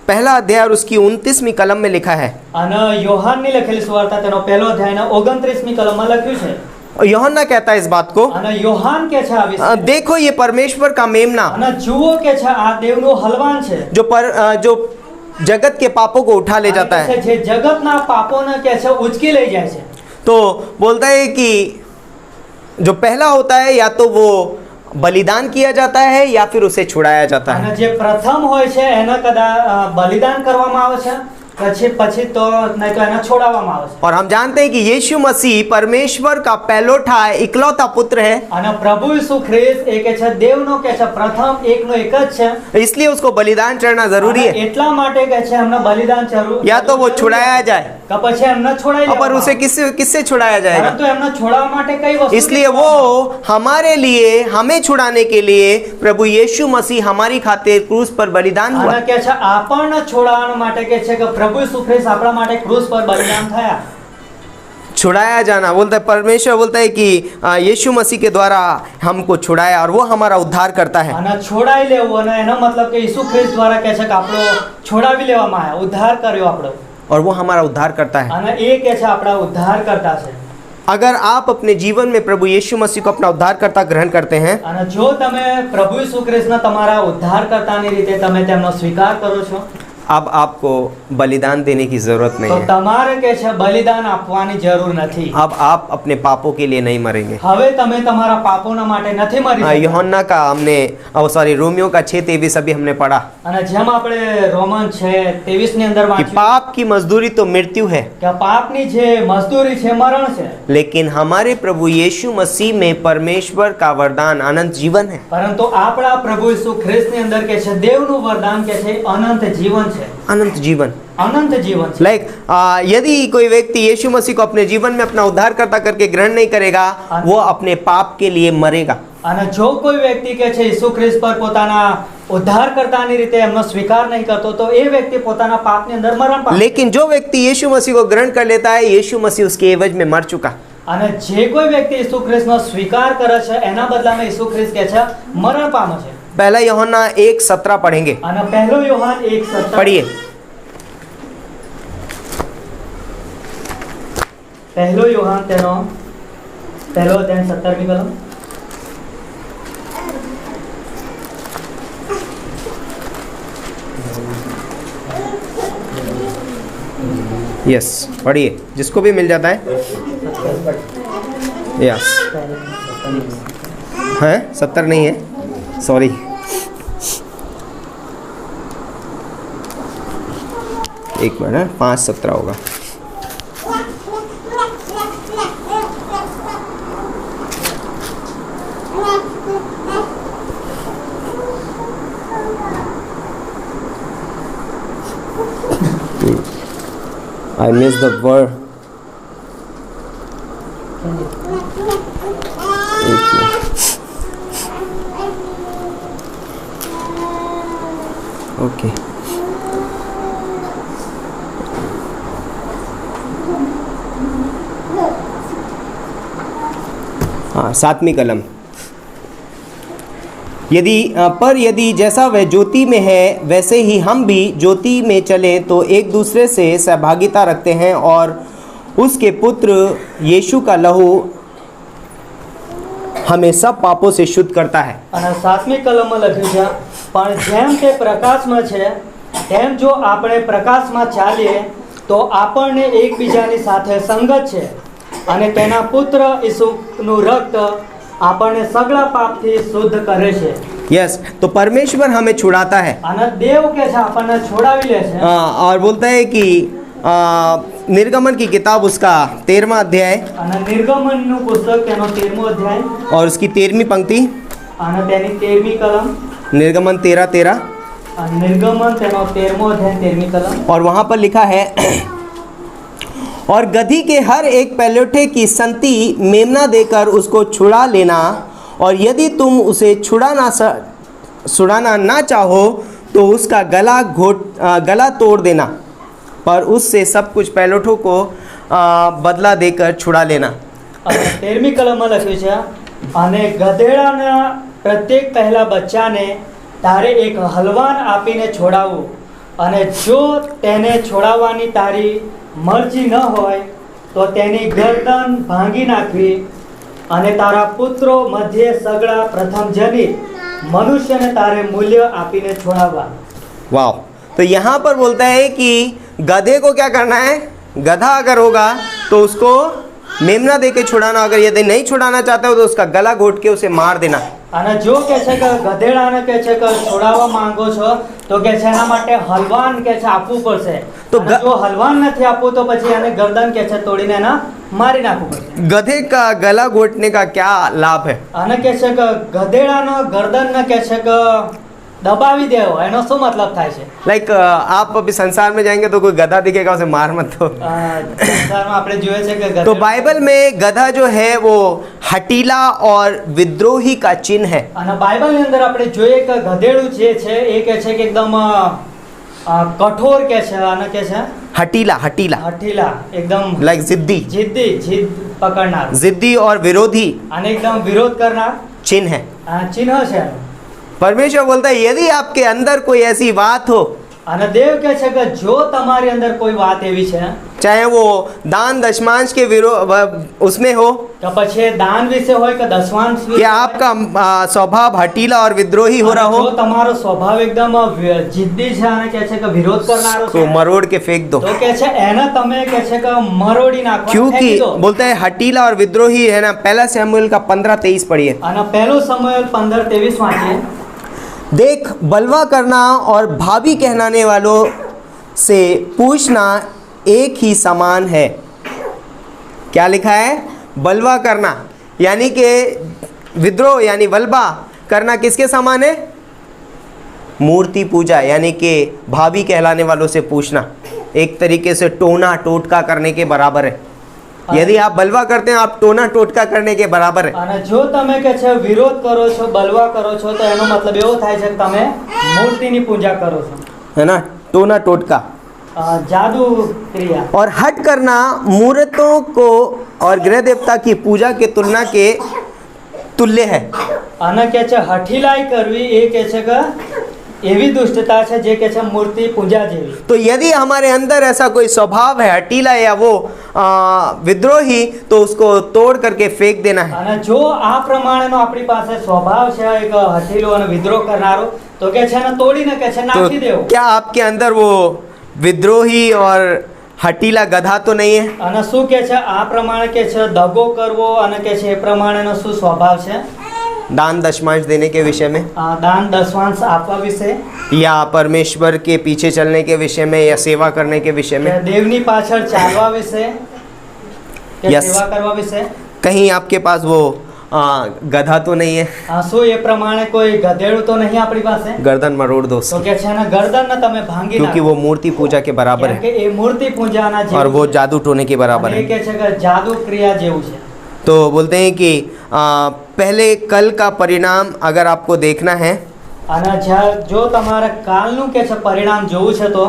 पहला अध्याय और उसकी 29वीं कलम में लिखा है। અને યોહાનની લખેલી સુવાર્તા તેનો પહેલો અધ્યાયના 29મી કલમમાં લખ્યું છે। और यूहन्ना कहता है इस बात को, અને યોહાન કે છે આ વિશે, देखो ये परमेश्वर का मेमना અને જુઓ કે છે આ દેવનો હલવાન છે, जो जगत के पापों को उठा ले जाता અને કે है। છે જે જગતના પાપોને કે છે ઉચકી લઈ જાય છે। तो बोलता है कि जो पहला होता है या तो वो बलिदान किया जाता है या फिर उसे छुड़ाया जाता है। અને જે પ્રથમ હોય છે એને કદાચ બલિદાન કરવામાં આવે છે, પછી તો નહીં તો એને છોડાવવામાં આવે છે। और हम जानते हैं कि यीशु मसीह परमेश्वर का पहलोठा इकलौता पुत्र है, અને પ્રભુ ઈસુ ખ્રિસ્ત એ કે છે દેવનો કે છે પ્રથમ એકનો એક જ છે। इसलिए उसको बलिदान चढ़ना जरूरी અને है। એટલા માટે કે છે એમને બલિદાન જરૂર, या तो वो छुड़ाया जाए, કે પછી એમને છોડાઈ और पर લેવામાં उसे આવે। किससे किससे छुड़ाया जाएगा। પરંતુ એમને છોડાવવા માટે કઈ વસ્તુ इसलिए वो हमारे लिए, हमें छुड़ाने के लिए प्रभु यीशु मसीह हमारी खातिर क्रूस पर बलिदान हुआ। અને કે છે આપણને છોડાવવા માટે કે છે કે પ્રભુ ઈસુ ખ્રિસ્ત આપણા માટે ક્રૂસ પર બલિદાન થયા। छुड़ाया जाना बोलता है, परमेश्वर बोलता है कि यीशु मसीह के द्वारा हमको छुड़ाया और वो हमारा उद्धार करता है। અને છોડાઈ લેવું, અને એનો મતલબ કે ઈસુ ખ્રિસ્ત દ્વારા કે છે કે આપણો છોડાવી લેવામાં આવ્યા, ઉદ્ધાર કર્યો આપણો, और वो हमारा उद्धार करता है। અને એ કે છે આપણા ઉદ્ધાર કરતા છે। अगर आप अपने जीवन में प्रभु यीशु मसीह को अपना उद्धारकर्ता ग्रहण करते हैं, અને જો તમે પ્રભુ ઈસુ ખ્રિસ્તને તમારા ઉદ્ધારકર્તાની રીતે તમે તેમનો સ્વીકાર કરો છો, अब आपको बलिदान देने की जरूरत नहीं તો है। તમારે કે છે બલિદાન આપવાની જરૂર નથી। अब आप अपने पापों के लिए नहीं मरेंगे। હવે તમે તમારા પાપોના માટે નથી મરી શકતા। यूहन्ना का हमने रोमियो का 6:23 अभी हमने पढ़ा અને જેમ આપણે રોમન 6:23 ની અંદર कि વાંચ્યું पाप की मजदूरी तो मृत्यु है, કે પાપની જે મજદૂરી છે મરણ છે, लेकिन हमारे प्रभु यीशु मसीह में परमेश्वर का वरदान अनंत जीवन है। પરંતુ આપણા પ્રભુ ઈસુ ખ્રિસ્તની અંદર કે છે દેવનું વરદાન કે છે અનંત જીવન છે। अनंत जीवन, અનંત જીવન છે। लाइक यदि कोई व्यक्ति यीशु मसीह को अपने जीवन में अपना उद्धारकर्ता करके ग्रहण नहीं करेगा, वो अपने पाप के लिए मरेगा। અને જો કોઈ વ્યક્તિ કે છે ઈસુ ખ્રિસ્ત પર પોતાના ઉદ્ધારકર્તાની રીતે એમનો સ્વીકાર નહીં કરતો, તો એ વ્યક્તિ પોતાના પાપની અંદર મરણ પામે। लेकिन जो व्यक्ति यीशु मसीह को ग्रहण कर लेता है, यीशु मसीह उसके एवज में मर चुका। અને જે કોઈ વ્યક્તિ ઈસુ ખ્રિસ્તનો સ્વીકાર કરે છે એના બદલામાં ઈસુ ખ્રિસ્ત કે છે મરણ પામે છે। पहला यूहन्ना 1:17 पढ़ेंगे, અને પહેલો યોહાન 1:17 पढ़िए। પહેલો યોહાન તેનો પહેલો અધ્યાય 17મી કલમ। यस, पढ़िए, जिसको भी मिल जाता है। यस, है 70 नहीं है, सॉरी। एक मिनट, 5:17 होगा। I missed the word. Okay. हाँ, 7वीं कलम। यदि जैसा वह ज्योति में है वैसे ही हम भी ज्योति में चलें तो एक दूसरे से सहभागिता रखते हैं, और उसके पुत्र यीशु का लहू हमें सब पापों से शुद्ध करता है। અને 7મી કલમમાં લખ્યું છે, પણ જેમ તે પ્રકાશમાં છે તેમ જો આપણે પ્રકાશમાં ચાલીએ તો આપણને એકબીજાની સાથે સંગત છે, અને તેના પુત્ર ઈસુનું રક્ત આપણને સગળા પાપથી શુદ્ધ કરે છે। यस, तो परमेश्वर हमें छुड़ाता है। અને દેવ કે છે આપણને છોડાવી લે છે। और बोलता है कि निर्गमन की किताब उसका 13वां अध्याय અને નિર્ગમનનું પુસ્તક તેનો 13મો અધ્યાય और उसकी 13वीं पंक्ति, અને તેની 13મી કલમ, निर्गमन 13:13, અને નિર્ગમન તેનો 13મો અધ્યાય 13મી કલમ। और वहाँ पर लिखा है और गधी के हर एक पहलौठे की संति मेमना देकर उसको छुड़ा लेना, और यदि तुम उसे छुड़ाना ना चाहो तो उसका गला तोड़ देना, पर उससे सब कुछ पहलौठों को बदला देकर छुड़ा लेना। અને 13મી કલમમાં લખ્યું છે, અને ગધેડાના પ્રત્યેક પહેલા બચ્ચાને તારે એક હલવાન આપીને છોડાવવું, અને જો તેને છોડાવવાની તારી મરજી ન હોય તો તેની ગરદન ભાંગી નાખવી, અને તારા પુત્રો મધ્યે સગળા પ્રથમ જનિત મનુષ્યને તારે મૂલ્ય આપીને છોડાવવા। वाह, तो यहाँ पर बोलता है कि गधे को क्या करना है, गधा अगर होगा तो उसको मेमना दे के छुड़ाना, अगर यदि नहीं छुड़ाना चाहते हो तो उसका गला घोट के उसे मार देना। અને જો કે છે કે ગધેડાને કે છે કે છોડાવવા માંગો છો તો કે છે એના માટે હલવાન કે છે આપવું પડશે। તો અને જો હલવાન નથી આપવું તો પછી એને ગરદન કે છે તોડીને એના મારી નાખવું પડશે। गधे का गला घोटने का क्या लाभ है? અને કે છે કે ગધેડાનો ગરદનને કે છે કે દબાવી દેવો, એનો શું મતલબ થાય છે? लाइक आप अभी संसार में जाएंगे तो कोई गधा दिखेगा उसे मार मत दो। સંસારમાં આપણે જોઈએ છે કે तो बाइबल में गधा जो है वो हटीला और विद्रोही का चिन्ह है। અને બાઇબલની અંદર આપણે જોઈએ કે ગધેડું જે છે એ કે છે કે એકદમ કઠોર કે છે, અને કે છે हटीला, हटीला હઠીલા, એકદમ लाइक जिद्दी, જીદ પકડનાર, जिद्दी और विरोधी અને એકદમ વિરોધ કરનાર चिन्ह है। આ ચિહ્ન છે એનું। परमेश्वर बोलता है यदि आपके अंदर कोई ऐसी बात हो, અને દેવ કહે છે કે જો તમારી અંદર કોઈ વાત એવી છે चाहे वो दान दशमांश के उसमें हो, કે પછી દાન વિશે હોય કે દશમાંશ વિશે या હોય, आपका स्वभाव हटीला और विद्रोही हो रहा અને हो, જો તમારો સ્વભાવ એકદમ જિદ્દી છે અને કહે છે કે વિરોધ કરનારો तो છે मरोड़ के फेंक दो। તો કહે છે એને તમે કહે છે કે મરોડી નાખો, क्योंकि ફેંકી દો। बोलता है हटीला और विद्रोही है ना, पहला शमूएल का 15:23 पढ़िए। અને પહેલું સમુએલ 15:23 વાંચીએ। देख, बलवा करना और भाभी कहलाने वालों से पूछना एक ही समान है। क्या लिखा है? बलवा करना यानी कि विद्रोह यानी बलवा करना किसके समान है? मूर्ति पूजा यानी कि भाभी कहलाने वालों से पूछना, एक तरीके से टोना टोटका करने के बराबर है। यदि आप बलवा करते हैं आप टोना टोटका करने के बराबर है। અને જો તમે કે છે વિરોધ કરો છો, બલવા કરો છો, તો એનો મતલબ એવો થાય છે કે તમે મૂર્તિની પૂજા કરો છો, है ना, टोना टोटका। જાદુ ક્રિયા। और हट करना मूर्तों को और गृह देवता की पूजा के तुलना के तुल्य है। અને કે છે હઠીલાઈ કરવી એ કે છે કે એવી દુષ્ટતા છે જે કે છે મૂર્તિ પૂજા જેવી। तो यदि हमारे अंदर ऐसा कोई स्वभाव है हटीला या वो विद्रोही, तो उसको तोड़ करके फेंक देना है। અને જો આ પ્રમાણેનો આપણી પાસે સ્વભાવ છે એક હઠીલો અને વિદ્રોહ કરનારો, તો કે છે એને તોડીને કે છે तो નાખી દેવો। क्या आपके अंदर वो विद्रोही और हटीला गधा तो नहीं है? અને શું કે છે આ પ્રમાણે કે છે દગો કરવો અને કે છે એ પ્રમાણેનો શું સ્વભાવ છે? दान दशमांश देने के विषय में, દાન દશમાંશ આપવા વિશે, या परमेश्वर के पीछे चलने के विषय में, या सेवा करने के विषय કે में। દેવની પાછળ ચાલવા વિશે, કે Yes. સેવા કરવા વિશે। कहीं आपके पास वो गधा तो नहीं है? શું એ પ્રમાણે કોઈ ગધેડું તો નહીં આપણી પાસે? गर्दन मरोड़ दो તો उसकी, કે છે એને ગરદનને તમે ભાંગી क्योंकि નાખો, वो मूर्ति पूजा के बराबर કેમ है કે એ મૂર્તિ પૂજાના और જેવું वो છે। जादू टोने के बराबर અને એ है। કે છે કે જાદુ ક્રિયા જેવું છે। तो बोलते हैं कि पहले कल का परिणाम अगर आपको देखना है, અને જો તમારે કાલનું કે છે પરિણામ જોવું છે તો,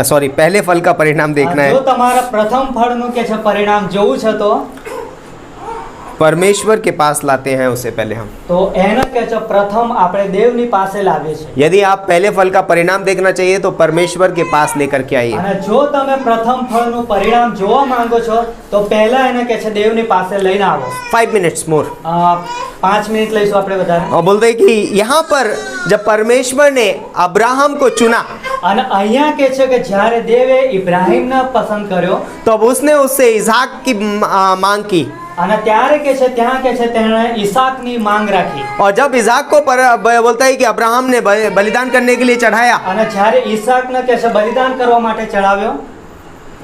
सॉरी पहले फल का परिणाम देखना જો है, તમારે પ્રથમ ફળનું કે છે પરિણામ જોવું છે તો परमेश्वर के पास लाते हैं उसे पहले हम। તો એને કે છે પ્રથમ આપણે દેવની પાસે લાવીએ છીએ। यदि आप पहले फल का परिणाम देखना चाहिए तो परमेश्वर के पास लेकर के आइए। અને જો તમે પ્રથમ ફળનું પરિણામ જોવા માંગો છો તો પહેલા એને કે છે દેવની પાસે લઈને આવો। 5 minutes more। 5 મિનિટ લઈશું આપણે વધારે। और बोलते हैं कि यहाँ पर जब परमेश्वर ने अब्राहम को चुना, અને અહીંયા કે છે કે જ્યારે દેવે ઇબ્રાહીમને પસંદ કર્યો, तो अब उसने उससे इसाक की मांग की। અને ત્યારે કે છે ત્યાં કે છે તેણે ઈસાકની માંગ રાખી और जब इसाक को बोलता है कि अब्राहम ने बलिदान करने के लिए चढ़ाया, અને જ્યારે ઈસાકને કે છે બલિદાન કરવા માટે ચડાવ્યો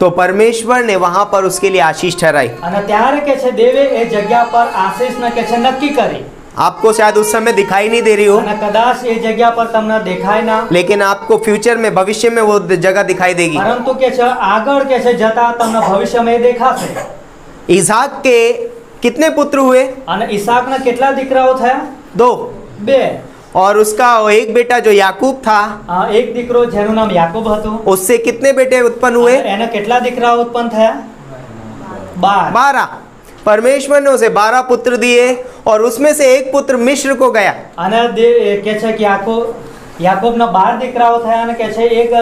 तो परमेश्वर ने वहां पर उसके लिए आशीष ठहराई। અને ત્યારે કે છે દેવે એ જગ્યા પર આશીષને કે છે નક્કી કરી आपको शायद उस समय दिखाई नहीं दे रही हो, અને કદાચ એ જગ્યા પર તમને દેખાય ના, लेकिन आपको फ्यूचर में, भविष्य में वो जगह दिखाई देगी। પરંતુ કે છે આગળ કે છે जता તમને ભવિષ્યમાં એ દેખાશે। इसाक के कितने पुत्र हुए? અને ઈસાકના કેટલા દીકરાઓ થયા? 2। 2। और उसका एक बेटा जो याकूब था, એક દીકરો જેનું નામ યાકૂબ હતું, उससे कितने बेटे उत्पन्न हुए? એને કેટલા દીકરાઓ ઉત્પન્ન થયા? 12। 12। परमेश्वर ने उसे 12 पुत्र दिए और उसमें से एक पुत्र मिस्र को गया। અને કે છે કે યાકૂબના 12 દીકરાઓ થયા અને કે છે એક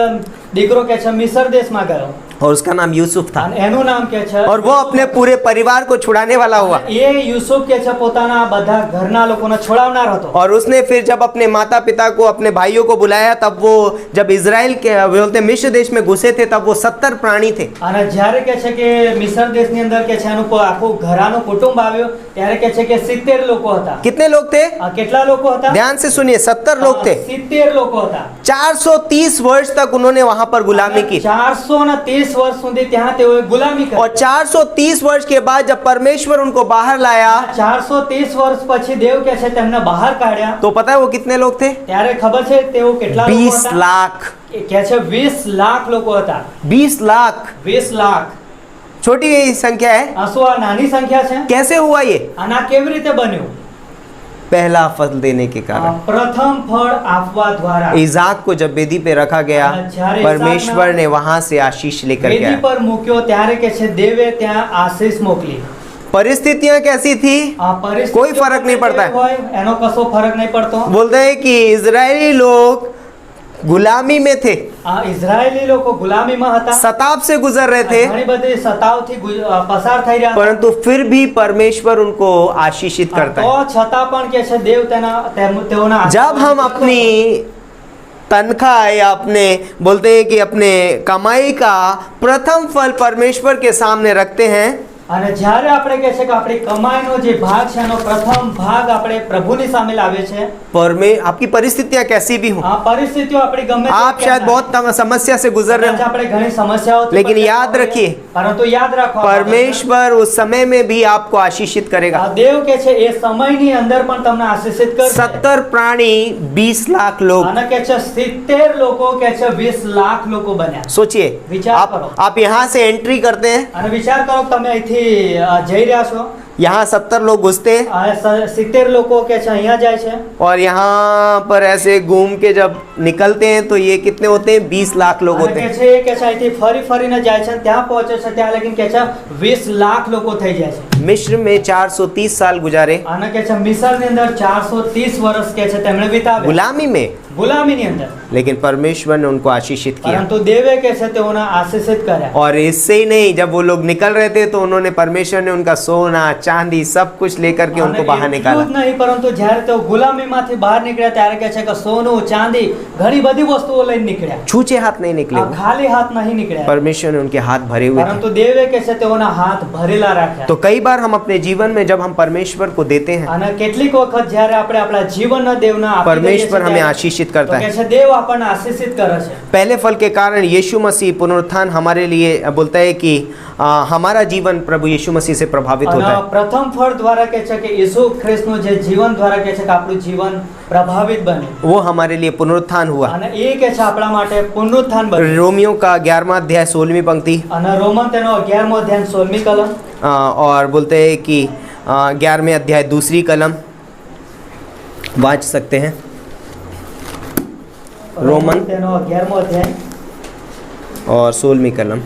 દીકરો કે છે મિસ્ર દેશમાં ગયો और उसका नाम यूसुफ था, અને એનું નામ કે છે और वो अपने पूरे परिवार को छुड़ाने वाला हुआ। એ यूसुफ के છે પોતાના બધા ઘરના લોકોને છોડાવનાર હતો। और उसने फिर जब अपने माता पिता को, अपने भाइयों को बुलाया, तब वो जब इजराइल के बोलते मिस्र देश में घुसे थे, तब वो 70 प्राणी थे। અને જ્યારે કે છે કે મિસ્ર દેશની અંદર કે છે એનું આખું ઘરાનું કુટુંબ આવ્યો ત્યારે કે છે કે 70 લોકો હતા। कितने लोग थे? કેટલા લોકો હતા? ध्यान से सुनिए, 70 लोग थे। 70 લોકો હતા। 430 वर्ष तक उन्होंने वहां पर गुलामी की। 430 વર્ષ સુધી ત્યાં તેઓએ ગુલામી કરી। और 430 वर्ष के बाद जब परमेश्वर उनको बाहर लाया, 430 વર્ષ પછી દેવ કે છે તેમને બહાર કાઢ્યા तो पता है वो कितने लोग थे? ત્યારે ખબર છે તેઓ કેટલા લોકો 20 હતા? लाख। કે છે 20 લાખ લોકો હતા। 20 लाख 20 લાખ। छोटी संख्या है। આ શું આ નાની સંખ્યા છે? कैसे हुआ ये? અને આ કેવી રીતે બન્યું? पहला फल देने के कारण। પ્રથમ ફળ આપવા દ્વારા। इसाक को जब वेदी पे रखा गया, જ્યારે परमेश्वर ने वहां से आशीष लेकर વેદી गया। પર મૂક્યો ત્યારે કે છે દેવે ત્યાં આશીષ મોકલી। परिस्थितियां कैसी थी? આ પરિસ્થિતિ कोई फर्क नहीं पड़ता है। હોય એનો કશો ફરક નહીં પડતો। बोलते हैं कि इजरायली लोग गुलामी में थे, આ ઇઝરાયેલી લોકો ગુલામીમાં હતા, सताव से गुजर रहे थे, ઘણી બધી સતાવથી પસાર થઈ રહ્યા હતા। परंतु फिर भी परमेश्वर उनको आशीषित करता તો है। છતાં પણ કે છે દેવ તેઓના जब हम अपनी तनख्वाह या अपने बोलते हैं कि अपने कमाई का प्रथम फल परमेश्वर के सामने रखते हैं, અને જ્યારે આપણે કહે છે કે આપણી કમાઈનો જે ભાગ છે એનો પ્રથમ ભાગ આપણે પ્રભુની સામે લાવે છે। आपकी परिस्थितियां कैसी भी हों, આ પરિસ્થિતિઓ આપણી ગમે તે आप शायद बहुत समस्या से गुजर रहे કદાચ हो, આપણે ઘણી સમસ્યાઓથી लेकिन પસાર याद હોઈએ, रखिए, પરંતુ યાદ રાખો परमेश्वर उस समय में भी आपको आशीषित करेगा। દેવ કે છે એ સમયની અંદર પણ તમને આશીષિત કરશે। 70 प्राणी 20 लाख लोग। અને કે છે 70 લોકો કે છે 20 લાખ લોકો બન્યા। सोचिए, विचार करो। आप यहाँ से एंट्री करते हैं, અને વિચાર કરો કે તમે અહીંથી જઈ રહ્યા છો, यहाँ 70 लोग घुसते हैं, 70 લોકો કે છે અહીંયા જાય છે, और यहाँ पर ऐसे घूम के जब निकलते हैं तो ये कितने होते हैं? 20 लाख लोग અને होते કે हैं। છે કે છે અહીંથી ફરી ફરીને જાય છે, ત્યાં પહોંચે છે ત્યાં લગીને કે છે 20 લાખ લોકો થઈ જાય છે। मिस्र में 430 साल गुजारे, અને કે છે મિસરની અંદર 430 વર્ષ કે છે તેમણે વિતાવ્યા गुलामी में, ગુલામીની અંદર, लेकिन परमेश्वर ने उनको आशीषित किया। પરંતુ દેવે કે છે તેઓને આશીષિત કર્યા। और इससे ही नहीं, जब वो लोग निकल रहे थे तो उन्होंने, परमेश्वर ने उनका सोना चांदी सब कुछ लेकर के उनको बाहर અને એટલું निकाला। જ નહીં, પરંતુ જ્યારે તેઓ ગુલામીમાંથી બહાર નીકળ્યા ત્યારે કે છે કે સોનું ચાંદી ઘણી બધી વસ્તુઓ લઈને નીકળ્યા। छूचे हाथ नहीं निकले આ वो। ખાલી હાથ નહીં નીકળ્યા, परमेश्वर ने उनके हाथ भरे हुए थे। પરંતુ દેવે કે છે તેઓના હાથ ભરેલા રાખ્યા। तो कई बार हम अपने जीवन में जब हम परमेश्वर को देते हैं, અને કેટલીક વખત જ્યારે આપણે આપણા જીવનના દેવના આપી દઈએ परमेश्वर છીએ हमें ત્યારે आशीषित તો करता કે है। છે દેવ આપણને આશીષિત કરે છે। पहले फल के कारण यीशु मसीह पुनरुत्थान हमारे लिए बोलता है कि हमारा जीवन प्रभु यीशु मसीह से प्रभावित અને होता है। પ્રથમ ફળ દ્વારા કે છે કે ઈસુ ખ્રિસ્તનું જે જીવન દ્વારા કે છે કે આપણું જીવન પ્રભાવિત બને, वो हमारे लिए पुनरुत्थान हुआ। અને એ કે છે આપણા માટે પુનરુત્થાન બને। रोमियो का 11वां अध्याय 16वीं पंक्ति, અને રોમન તેનો 11મો અધ્યાય 16મી કલમ, और बोलते हैं कि 11वें अध्याय 2री कलम वाच सकते हैं। रोमन તેનો 11મો અધ્યાય और 16वीं कलम।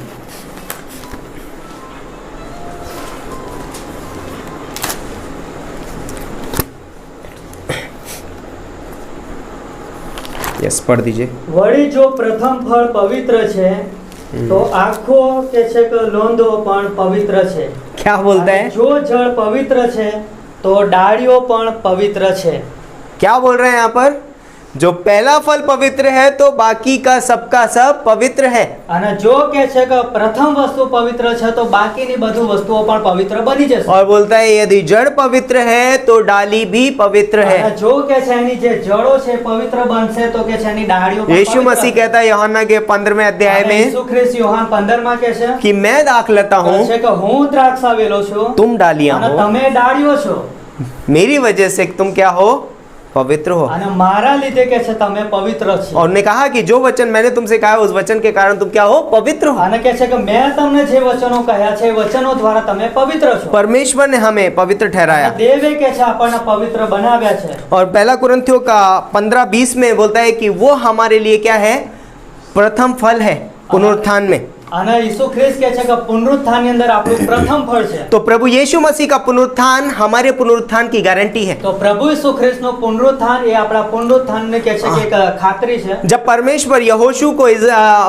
यस, पढ़ दीजिए। વળી જો પ્રથમ ફળ પવિત્ર છે તો આખો કે છે કે લોંદો પણ પવિત્ર છે। क्या बोलता है? જો જળ પવિત્ર છે તો ડાળીઓ પણ પવિત્ર છે। क्या बोल रहे हैं यहाँ पर? जो पहला फल पवित्र है तो बाकी का सबका सब पवित्र है। અને જો કે છે કે પ્રથમ વસ્તુ પવિત્ર છે તો બાકીની બધી વસ્તુઓ પણ પવિત્ર બની જશે। और बोलता है यदि जड़ पवित्र है तो डाली भी पवित्र અને है। જો કે છે એની જે જડો છે પવિત્ર બનશે તો કે છે એની ડાળીઓ પણ यीशु પવિત્ર मसीह હશે। कहता है यूहन्ना के 15वें अध्याय અને में ઈસુ ખ્રિસ્ત યોહાન 15 માં કહે છે कि मैं दाखलता हूँ, છે કે હું દ્રાક્ષા વેલો છું तुम डालियां અને हो, તમે ડાળીઓ છો मेरी वजह से तुम क्या हो, पवित्र हो। અને મારા લીધે કે છે તમે પવિત્ર છો। और उन्होंने कहा कि जो वचन मैंने तुमसे कहा है उस वचन के कारण तुम क्या हो, पवित्र हो। અને કે છે કે મેં તમને જે વચનો કહ્યા છે એ વચનો દ્વારા તમે પવિત્ર છો। परमेश्वर ने हमें पवित्र ठहराया। દેવે કે છે આપણને પવિત્ર બનાવ્યા છે। और पहला कुरिन्थियों का 15:20 में बोलता है कि वो हमारे लिए क्या है, प्रथम फल है पुनरुत्थान में। અને ઈસુ ખ્રિસ્ત કહે છે કે પુનરુત્થાનની અંદર આપણું પ્રથમ ફળ છે। तो प्रभु यीशु मसीह का पुनरुत्थान हमारे पुनरुत्थान की गारंटी है। તો પ્રભુ ઈસુ ખ્રિસ્તનું પુનરુત્થાન એ આપણા પુનરુત્થાનને કહે છે કે એક ખાતરી છે। जब परमेश्वर यहोशू को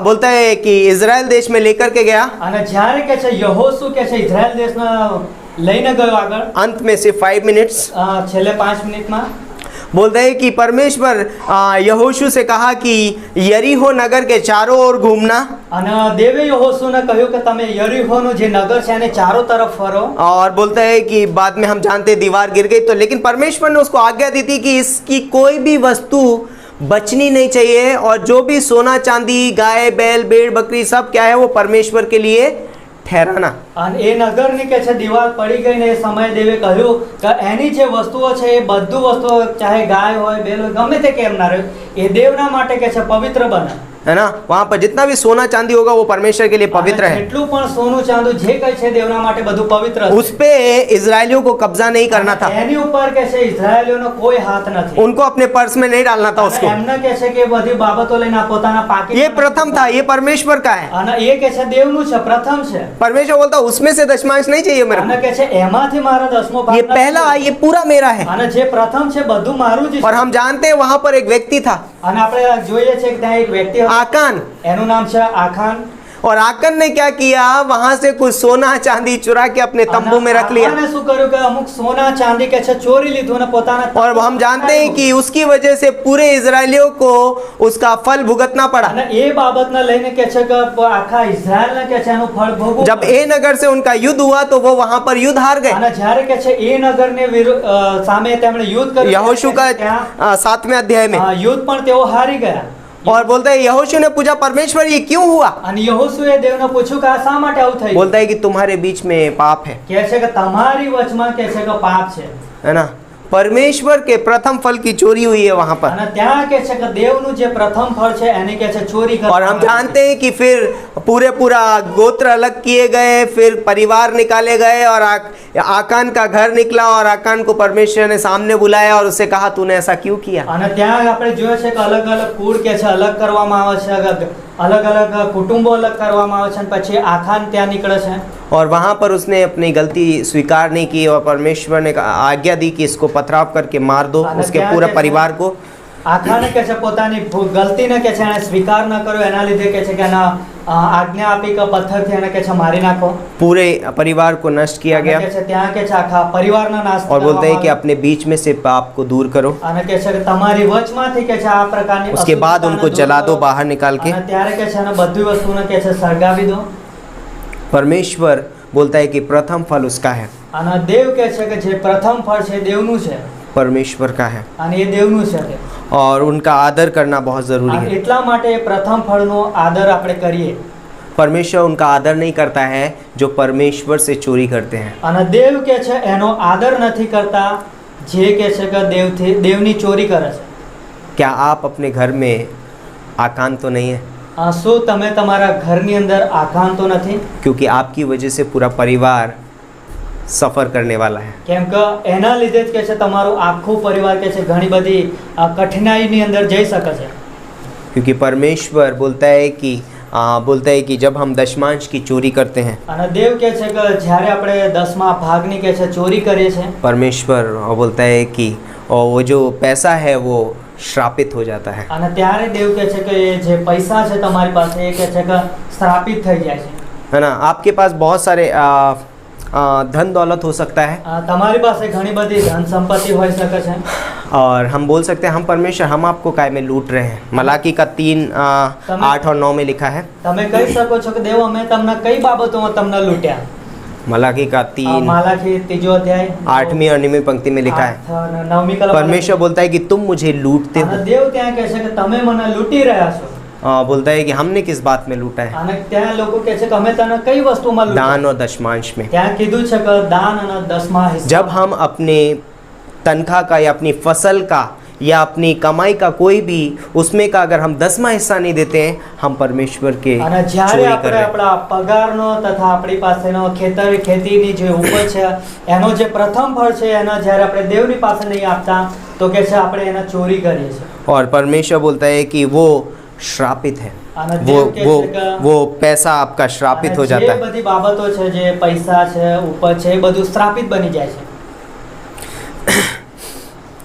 बोलता है कि इजराइल देश में लेकर के गया, અને જ્યારે કે છે યહોશુ કે છે ઇઝરાયલ દેશને લઈને ગયો આગળ अंत में सिर्फ 5 मिनट्स છેલ્લે 5 મિનિટમાં बोलता है कि परमेश्वर यहोशू से कहा कि यरीहो नगर के चारों ओर घूमना, અને દેવે યહોશુને કહ્યું કે તમે યરીહોનું જે નગર છે એને ચારો તરફ ફરો। और बोलता है कि बाद में हम जानते हैं दीवार गिर गई तो, लेकिन परमेश्वर ने उसको आज्ञा दी थी कि इसकी कोई भी वस्तु बचनी नहीं चाहिए, और जो भी सोना चांदी गाय बैल भेड़ बकरी सब क्या है वो परमेश्वर के लिए ठहराना। અને એ નગરની કે છે દીવાલ પડી ગઈ ને એ સમયે દેવે કહ્યું કે એની જે વસ્તુઓ છે એ બધું વસ્તુઓ ચાહે ગાય હોય બેલ હોય ગમે તે કેમ ના રહે એ દેવના માટે કે છે પવિત્ર બને। है ना, वहां पर जितना भी सोना चांदी होगा वो परमेश्वर के लिए पवित्र है। જેટલું પણ સોનું ચાંદુ જે કઈ છે દેવના માટે બધું પવિત્ર છે। उस पे इजरायलियों को कब्जा नहीं करना था, એની ઉપર કે છે ઇઝરાયલીઓનો કોઈ હાથ નથી। उनको अपने पर्स में नहीं डालना था उसको। એમને કે છે કે બધી બાબતો લઈને પોતાના પાકીટ ये प्रथम था, ये परमेश्वर का है। અને એ કે છે દેવનું છે પ્રથમ છે। परमेश्वर बोलता उसमें से दशमांश नहीं चाहिए मेरे અને को, કે છે એમાંથી મારા 10મો ભાગ ये નથી। पहला ये पूरा मेरा है। અને જે પ્રથમ છે બધું મારું જ और છે। हम जानते हैं वहां पर एक व्यक्ति था અને આપણે જોઈએ છે કે ત્યાં એક વ્યક્તિ હતો आकान, એનું नाम છે આખાન। और आकन ने क्या किया, वहां से कुछ सोना चांदी चुरा के अपने तंबू में रख लिया। આખાને શું કર્યું કે અમુક સોના ચાંદી કે છે ચોરી લીધું અને પોતાના और हम जानते हैं कि उसकी वजह से पूरे इजरायलियों को उसका फल भुगतना पड़ा। અને એ બાબતને લઈને કે છે કે આખા ઇઝરાયલને કે છે એનું ફળ ભોગવવું जब ए नगर से उनका युद्ध हुआ तो वो वहां पर युद्ध हार गए। અને જ્યારે કે છે એ નગરને સામે તેમણે યુદ્ધ કર્યું यहोशू का ત્યાં 7वें अध्याय में, યુદ્ધ પણ તેઓ હારી ગયા। और बोलता है यहोशू ने पूछा परमेश्वर ये क्यों हुआ। અને યહોશુએ દેવને પૂછ્યું કે આ શા માટે આવું થયું। बोलता है कि तुम्हारे बीच में पाप है, કહે છે કે તમારી વચમાં કે છે કે પાપ છે। है ना। परमेश्वर के प्रथम फल की चोरी हुई है वहां पर। અને ત્યાં કે છે કે દેવનું જે પ્રથમ ફળ છે એની કે છે ચોરી और हम जानते हैं कि फिर पूरा गोत्र अलग किए गए, फिर परिवार निकाले गए, और आकान का घर निकला, और आकान को परमेश्वर ने सामने बुलाया और उससे कहा तूने ऐसा क्यों किया। અને ત્યાં આપણે જોઈએ છે કે અલગ અલગ કુળ કે છે અલગ કરવામાં આવે છે, અલગ અલગ કુટુંબો અલગ કરવામાં આવે છે, અને પછી આખાન ત્યાં નીકળે છે। और वहां पर उसने अपनी गलती स्वीकार नहीं की, और परमेश्वर ने आज्ञा दी कि इसको पथराव करके मार दो, અને उसके ત્યાં पूरा કે છે, परिवार को। આખાને કે છે પોતાની ગલતીને કે છે એણે સ્વીકાર ન કર્યો એના લીધે કે છે કે એના આજ્ઞા આપી કે પથ્થરથી એને કે છે મારી નાખો। पूरे परिवार को नष्ट किया અને गया। કે છે ત્યાં કે છે આખા પરિવારનો નાશ और बोलते हैं કરવામાં कि આવ્યો। अपने बीच में से पाप को दूर करो। અને કે છે કે તમારી વચમાંથી કે છે આ પ્રકારની उसके बाद અશુદ્ધતાને उनको દૂર जला दो કરો। बाहर निकाल के। અને ત્યારે કે છે એને બધી વસ્તુને કે છે સળગાવી દો। परमेश्वर बोलता है कि प्रथम फल उसका है, અને દેવ કે છે કે જે પ્રથમ ફળ છે દેવનું છે परमेश्वर का है, અને એ દેવનું છે તે। और उनका आदर करना बहुत जरूरी અને है। એટલા માટે એ પ્રથમ ફળનો આદર આપણે કરીએ। परमेश्वर उनका आदर नहीं करता है जो परमेश्वर से चोरी करते हैं। અને દેવ કે છે એનો આદર નથી કરતા જે કે છે કે દેવની ચોરી કરે છે। क्या आप अपने घर में आकांत तो नहीं है? શું તમે તમારા ઘરની અંદર આખાન તો નથી? क्योंकि आपकी वजह से पूरा परिवार सफ़र करने वाला है। કેમ કે એના લીધે જ કે છે તમારું આખું પરિવાર કે છે ઘણી બધી કઠિનાઈની અંદર જઈ શકે છે। क्योंकि परमेश्वर बोलता है कि जब हम दशमांश की चोरी करते हैं, અને દેવ કે છે કે જ્યારે આપણે 10મા ભાગની કે છે ચોરી કરીએ છીએ, परमेश्वर बोलता है कि और वो जो पैसा है वो श्रापित हो जाता है। અને ત્યારે દેવ કે છે કે એ જે પૈસા છે તમારી પાસે એ કે છે કે શ્રાપિત થઈ જાય છે। है ना। आपके पास बहुत सारे धन दौलत हो सकता है, તમારી પાસે ઘણી બધી ધન સંપત્તિ હોઈ શકે છે, और हम बोल सकते हैं हम परमेश्वर हम आपको काय में लूट रहे हैं। मलाकी का 3:8 और 9 में लिखा है। તમે કહી શકો છો કે દેવ અમે તમને કઈ બાબતોમાં તમને લૂટ્યા। मलाकी का 3 માલાખી 3 અધ્યાય 8वीं और 9वीं पंक्ति में लिखा है, 8 અને 9મી કલમ परमेश्वर बोलता है कि तुम मुझे लूटते हो। અને દેવ ત્યાં કહે છે કે તમે મને લૂંટી રહ્યા છો। बोलता है कि हमने किस बात में लूटा है, અને ત્યાં લોકો કહે છે કે અમે તને કઈ વસ્તુમાં લૂંટ્યા। दान और दशमांश में। ત્યાં કીધું છે કે દાન અને દસમા હિસ્સા। जब हम अपने तनख्वाह का या अपनी फसल का या अपनी कमाई का कोई भी उसमें का अगर हम 10वां हिस्सा नहीं देते हैं, हम परमेश्वर के અને જ્યારે चोरी कर આપણે रहे हैं। આપણા પગારનો તથા આપણી પાસેનો ખેતીની જે ઉપજ છે એનો જે પ્રથમ ફળ છે એનો જ્યારે આપણે દેવની પાસે નહીં આપતા તો કે છે આપણે એના ચોરી કરીએ છીએ। और परमेश्वर बोलता है कि वो श्रापित है, અને वो દેવ કહે वो છે કે वो पैसा आपका श्रापित हो અને जाता જે है। બધી બાબતો છે જે પૈસા છે ઉપજ છે એ બધું શ્રાપિત બની જાય છે।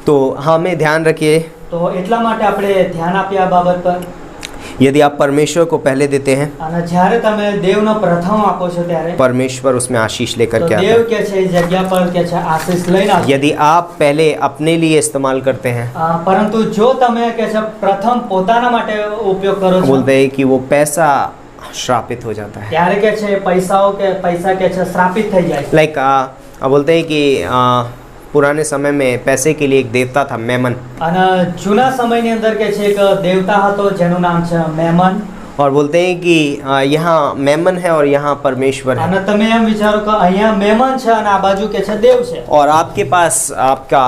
तो हमें ध्यान रखिए, તો એટલા માટે આપણે ધ્યાન આપીએ આ બાબત પર। यदि आप परमेश्वर को पहले देते हैं, અને જ્યારે તમે દેવનો પ્રથમ આપો છો ત્યારે परमेश्वर उसमें आशीष लेकर તો के आता દેવ है। કે છે એ જગ્યા પર કે છે આશીષ લઈને આવશે। यदि आप पहले अपने लिए इस्तेमाल करते हैं, પરંતુ જો તમે કે છે પ્રથમ પોતાના માટે ઉપયોગ કરો છો बोलते हैं कि वो पैसा श्रापित हो जाता है। ત્યારે કે છે પૈસા કે છે શ્રાપિત થઈ જાય છે। लाइक बोलते हैं कि पुराने समय में पैसे के लिए एक देवता था मेमन, અને જૂના સમયની અંદર કે છે એક દેવતા હતો જેનું નામ છે મેમન। और बोलते हैं कि यहाँ मेमन है और यहाँ परमेश्वर है, અને તમે એમ વિચારો કે અહીંયા મેમન છે અને આ બાજુ કે છે દેવ છે। और आपके पास आपका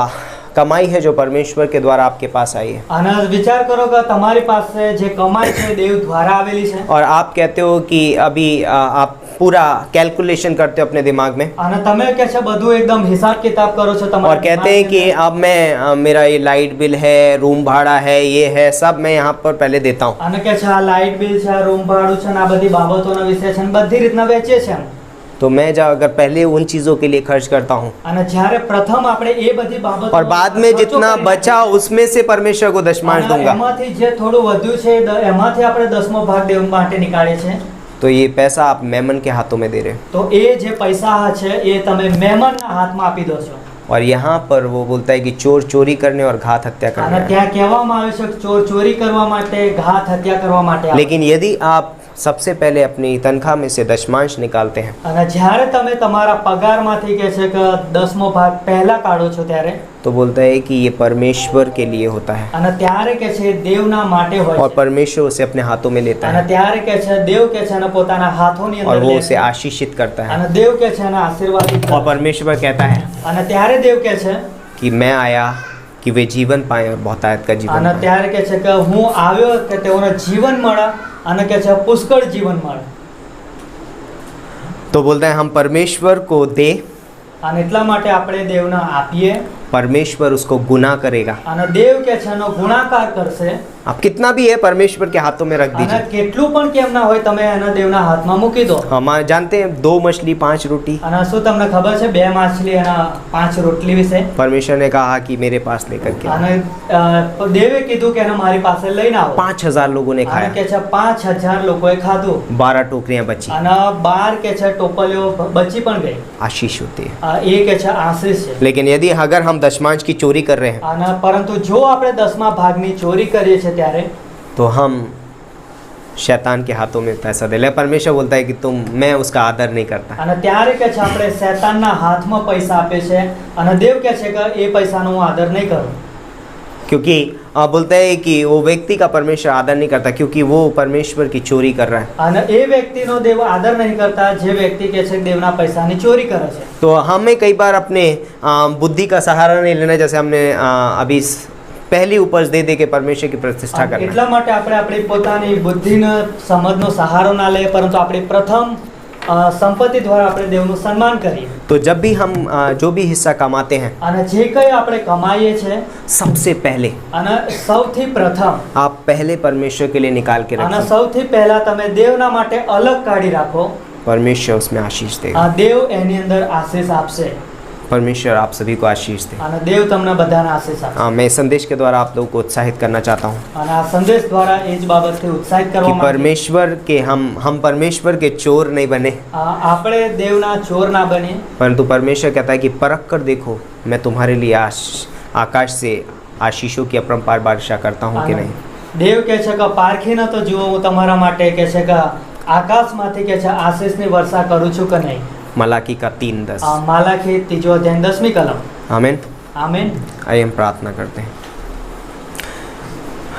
कमाई है जो परमेश्वर के द्वारा आपके पास आई है, અને વિચાર કરો કે તમારી પાસે જે કમાઈ છે દેવ દ્વારા આવેલી છે। और आप कहते हो कि अभी आप पूरा कैलकुलेशन करते हो अपने दिमाग में, અને તમે કે છે બધું એકદમ હિસાબ કિતાબ કરો છો और તમારા कहते हैं कि अब मैं मेरा ये लाइट बिल है, रूम भाड़ा है, ये है, सब मैं यहाँ पर पहले देता हूँ। અને કે છે આ લાઇટ બિલ છે આ રૂમ ભાડું છે ને આ બધી બાબતોના વિશે છે ને બધી રીતના વેચે છે। तो मैं अगर पहले उन चीज़ों के लिए खर्च करता हूँ અને જ્યારે પ્રથમ આપણે એ બધી બાબતો और बाद में जितना बचा उसमें से परमेश्वर को दशमांश दूंगा, એમાંથી જે થોડું વધ્યું છે એમાંથી આપણે 10મો ભાગ દેવ માટે નીકાળીએ છીએ। तो ये पैसा आप मेमन के हाथों में दे रहे हो। તો એ જે પૈસા છે એ તમે મેમનના હાથમાં આપી દો છો। और यहाँ पर वो बोलता है कि चोर चोरी करने और घात हत्या करने અને आया। ત્યાં કહેવામાં આવે છે કે ચોર ચોરી કરવા માટે ઘાત હત્યા કરવા માટે આવે। लेकिन यदि आप सबसे पहले अपनी तनख्वाह में से दशमांश निकालते हैं, અને જ્યારે તમે તમારા પગારમાંથી કે છે કે 10મો ભાગ પહેલા કાઢો છો ત્યારે तो बोलता है कि ये परमेश्वर के लिए होता है અને ત્યારે કે છે દેવના માટે હોય और છે। परमेश्वर उसे अपने हाथों में लेता અને है ત્યારે કે છે દેવ કે છે એને પોતાના હાથોની और અંદર वो લે उसे છે। आशीषित करता है। અને દેવ કે છે એને આશીર્વાદિત और કરે। परमेश्वर कहता है અને ત્યારે દેવ કે છે कि मैं आया कि वे जीवन पाए और बहुतायत का जीवन અને पाए। ત્યારે કે છે કે હું આવ્યો કે તેઓને જીવન મળે અને કે છે પુષ્કળ જીવન મળે। तो बोलता है हम परमेश्वर को दे, અને એટલા માટે આપણે દેવને આપીએ परमेश्वर उसको गुना करेगा। અને દેવ કે છે એનો ગુણાકાર કરશે। आप कितना भी है परमेश्वर के हाथों में रख અને दीजिए। કેટલું પણ કેમ ના હોય તમે એને દેવના હાથમાં મૂકી દો। हम जानते हैं 2 मछली 5 रोटी, અને શું તમને ખબર છે 2 માછલી અને 5 રોટલી વિશે? परमेश्वर ने कहा कि मेरे पास लेकर के आओ। અને દેવે કીધું કે એને મારી પાસે લઈને આવો। 5000 लोगों ने અને खाया, કે છે 5000 લોકોએ ખાધું 12 टोकरियां बची। અને 12 કે છે ટોપલીઓ બચી પણ ગઈ। आशीष होती है। એ કે છે આશીષ છે। लेकिन यदि अगर हम दशमांश की चोरी कर रहे हैं, અને પરંતુ જો આપણે 10મા ભાગની ચોરી કરીએ છીએ ત્યારે तो हम शैतान के हाथों में पैसा दे ले। परमेश्वर बोलता है कि मैं उसका आदर नहीं करता। અને ત્યારે કે છે આપણે શૈતાનના હાથમાં પૈસા આપે છે અને દેવ કે છે કે એ પૈસાનો હું આદર નહીં કરું। क्योंकि बोलता है कि वो व्यक्ति का परमेश्वर आदर नहीं करता क्योंकि वो परमेश्वर की चोरी कर रहा है। અને એ વ્યક્તિનો દેવ આદર નહીં કરતા જે વ્યક્તિ કે છે દેવના પૈસાની ચોરી કરે છે। तो हमें कई बार अपने बुद्धि का सहारा नहीं लेना, जैसे हमने अभी पहली उपज दे दे के परमेश्वर की प्रतिष्ठा करना। એટલા માટે આપણે આપણી પોતાની બુદ્ધિનો સમજનો સહારો ના લઈએ પરંતુ આપણી પ્રથમ સંપત્તિ દ્વારા આપણે દેવનું સન્માન કરીએ। तो जब भी हम जो भी हिस्सा कमाते हैं, અને જે કંઈ આપણે કમાઈએ છે सबसे पहले અને સૌથી પ્રથમ आप पहले परमेश्वर के लिए निकाल के અને रखें। સૌથી પહેલા તમે દેવના માટે અલગ કાઢી રાખો। परमेश्वर उसमें आशीष देगा। દેવ એની અંદર આશીષ આપશે परमेश्वर आप सभी को आशीष दे। અને દેવ તમને બધાને આશીષ આપશે। मैं इस संदेश के द्वारा आप लोगों को उत्साहित करना चाहता हूँ અને આ સંદેશ દ્વારા એ જ બાબતથી ઉત્સાહિત कि કરવા માટે परमेश्वर के हम परमेश्वर के चोर नहीं बने, આપણે દેવના ચોર ના બનીએ परंतु परमेश्वर कहता है कि परख कर देखो मैं तुम्हारे लिए आकाश से આશીષો की अपरंपार वर्षा करता हूँ कि नहीं? દેવ કહે છે કે પારખી ન તો જુઓ હું તમારા માટે કહે છે કે આકાશમાંથી કહે છે આશીષની વર્ષા કરું છું કે નહીં. मलाकी का 3:10. માલાખી ત્રીજો અધ્યાય 10મી કલમ. आमीन. आमीन. आइए हम प्रार्थना करते हैं.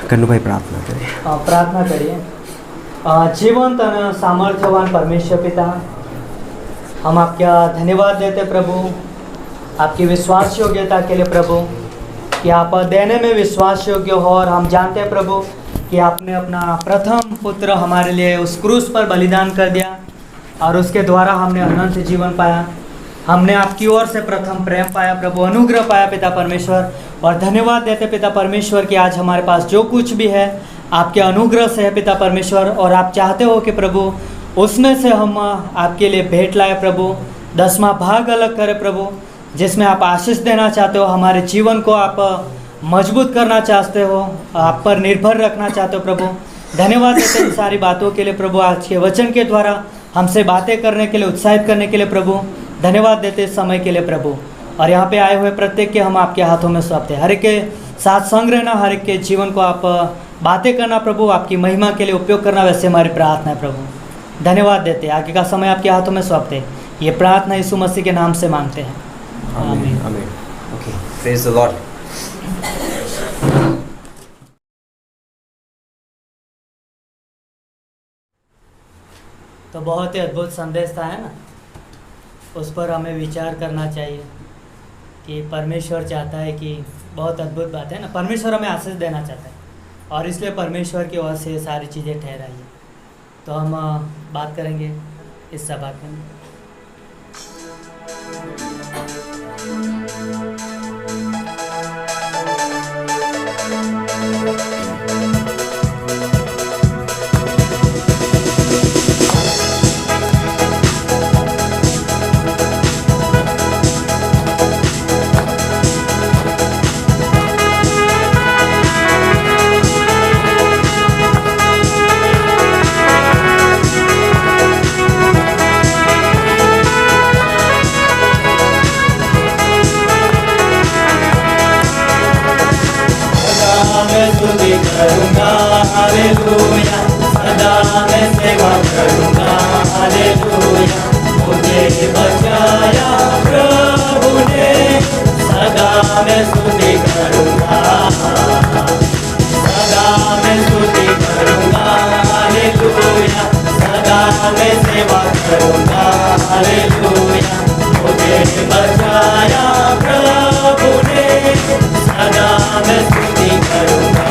कन्नू भाई प्रार्थना करें. प्रार्थना करिए. जीवंत और सामर्थ्यवान परमेश्वर पिता, हम आपका धन्यवाद देते प्रभु आपकी विश्वास योग्यता के लिए प्रभु, कि आप देने में विश्वास योग्य हो। और हम जानते हैं प्रभु कि आपने अपना प्रथम पुत्र हमारे लिए उस क्रूस पर बलिदान कर दिया और उसके द्वारा हमने अनंत जीवन पाया। हमने आपकी ओर से प्रथम प्रेम पाया प्रभु, अनुग्रह पाया पिता परमेश्वर। और धन्यवाद देते पिता परमेश्वर कि आज हमारे पास जो कुछ भी है आपके अनुग्रह से है पिता परमेश्वर। और आप चाहते हो कि प्रभु उसमें से हम आपके लिए भेंट लाए प्रभु, 10वां भाग अलग करें प्रभु, जिसमें आप आशीष देना चाहते हो, हमारे जीवन को आप मजबूत करना चाहते हो, आप पर निर्भर रखना चाहते हो प्रभु। धन्यवाद देते हैं इन सारी बातों के लिए प्रभु, आज के वचन के द्वारा हमसे बातें करने के लिए, उत्साहित करने के लिए प्रभु। धन्यवाद देते इस समय के लिए प्रभु। और यहाँ पे आए हुए प्रत्येक के हम आपके हाथों में सौंपते हैं। हर एक के साथ संग रहना, हर एक के जीवन को आप बातें करना प्रभु, आपकी महिमा के लिए उपयोग करना, वैसे हमारी प्रार्थना है प्रभु। धन्यवाद देते हैं, आगे का समय आपके हाथों में सौंपते हैं। ये प्रार्थना यीशु मसीह के नाम से मांगते हैं, आमीन. आमीन. Okay, praise the Lord. तो बहुत ही अद्भुत संदेश था, है ना। उस पर हमें विचार करना चाहिए कि परमेश्वर चाहता है कि बहुत अद्भुत बात है ना, परमेश्वर हमें आशीष देना चाहता है और इसलिए परमेश्वर की ओर से सारी चीज़ें ठहराई है। तो हम बात करेंगे इस सभा के अंदर। स्तुति करूँगा हालेलुया, सदा मैं सेवा करूँगा हालेलुया। मुझे बचाया प्रभु ने, सदा मैं स्तुति करूँगा, सदा मैं स्तुति करूँगा हालेलुया, सदा मैं सेवा करूँगा हालेलुया। मुझे बचाया प्रभु ने, सदा मैं स्तुति करूँगा।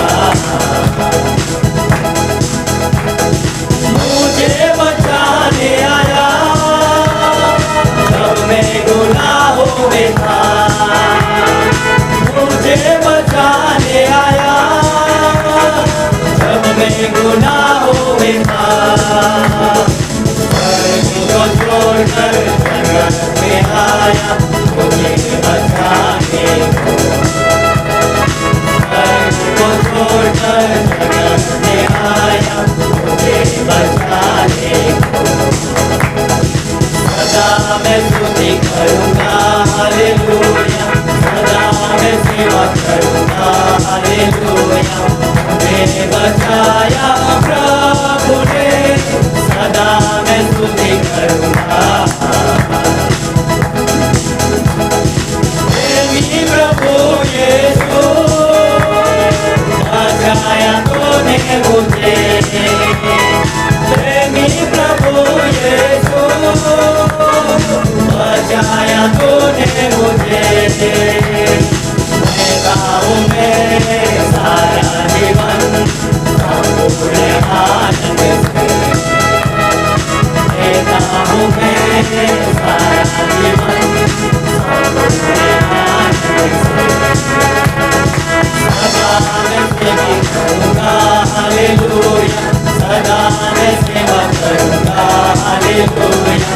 मुझे बचाने आया जब मैं गुनाहों में था, मुझे बचाने आया जब मैं गुनाहों में था। स्वर्ग को छोड़कर जगत में आया मुझे बचाने को, को छोड़कर जगत में आया मुझे बचाने को। सदा मैं स्तुति करूँगा हालेलुया, सदा मैं सेवा करूँगा हालेलुया। मुझे बचाया प्रभु ने, सदा मैं स्तुति करूँगा। प्रेमी प्रभु यीशु बचाया तूने मुझे, प्रेमी प्रभु यीशु बचाया तूने मुझे। मैं गाऊँ मैं सारा जीवन संपूर्ण आनंद से, मैं गाऊँ मैं सारा जीवन संपूर्ण आनंद से। सदा मैं सेवा करूँगा हालेलुया, सदा मैं सेवा करूँगा हालेलुया।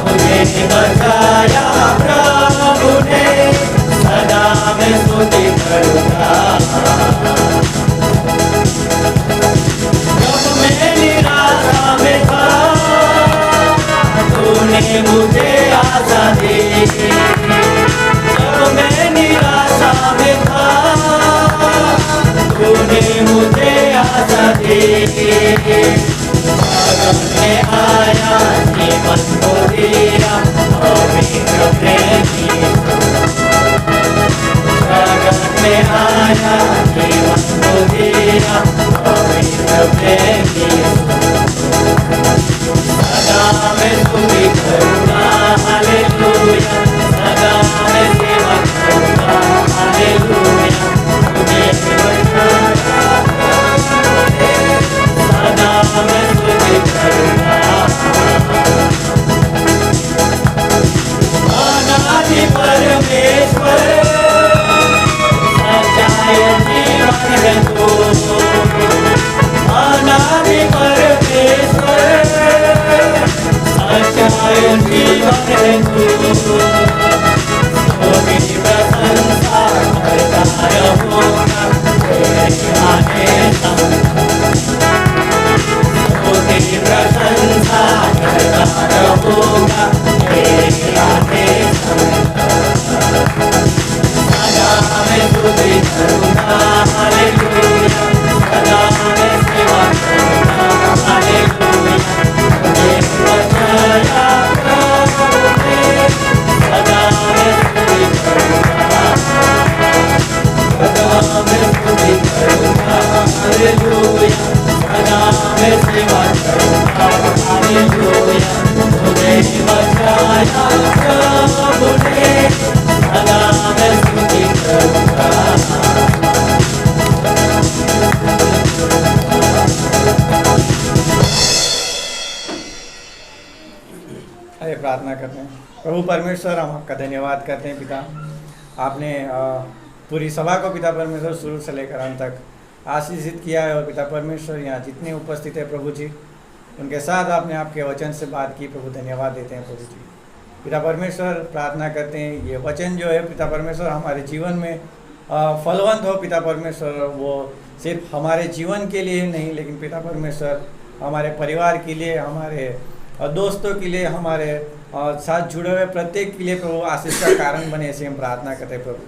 मुझे बचाया प्रभु ने, सदा मैं स्तुति करूँगा। जब मैं निराशा में था तूने मुझे आशा दी, जब मैं निराशा में था में आया जीवन को दिया पवित्र प्रेम यीशु जगत में आया जीवन को दिया पवित्र प्रेम यीशु सदा मैं स्तुति करूँगा हालेलुया सदा मैं सेवा करूँगा हालेलुया तुझे बचाया सदा मैं स्तुति करूँगा अनादि परमेश्वर सच्चाई जीवन है तू अनादि परमेश्वर सच्चाई जीवन है तू तेरी प्रशंसा करता रहूँगा तेरे आने तक तेरी प्रशंसा करता रहूँगा तेरे आने तक सदा मैं स्तुति करूँगा हालेलुया सदा मैं सेवा करूँगा हालेलुया तुझे बचाया प्रभु ने सदा मैं स्तुति करूँगा सदा मैं स्तुति करूँगा हालेलुया सदा मैं सेवा करूँगा हालेलुया तुझे बचाया प्रभु ने सदा मैं स्तुति करूँगा आइए प्रार्थना करते हैं। प्रभु परमेश्वर, हम आपका धन्यवाद करते हैं पिता, आपने पूरी सभा को पिता परमेश्वर शुरू से लेकर अंत तक आशीषित किया है। और पिता परमेश्वर यहाँ जितने उपस्थित है प्रभु जी, उनके साथ आपने आपके वचन से बात की। प्रभु धन्यवाद देते हैं प्रभु जी। पिता परमेश्वर, प्रार्थना करते हैं ये वचन जो है पिता परमेश्वर हमारे जीवन में फलवंत हो पिता परमेश्वर। वो सिर्फ हमारे जीवन के लिए नहीं, लेकिन पिता परमेश्वर हमारे परिवार के लिए, हमारे दोस्तों के लिए, हमारे साथ जुड़े हुए प्रत्येक के लिए प्रभु आशीष का कारण बने, ऐसे हम प्रार्थना करते हैं प्रभु।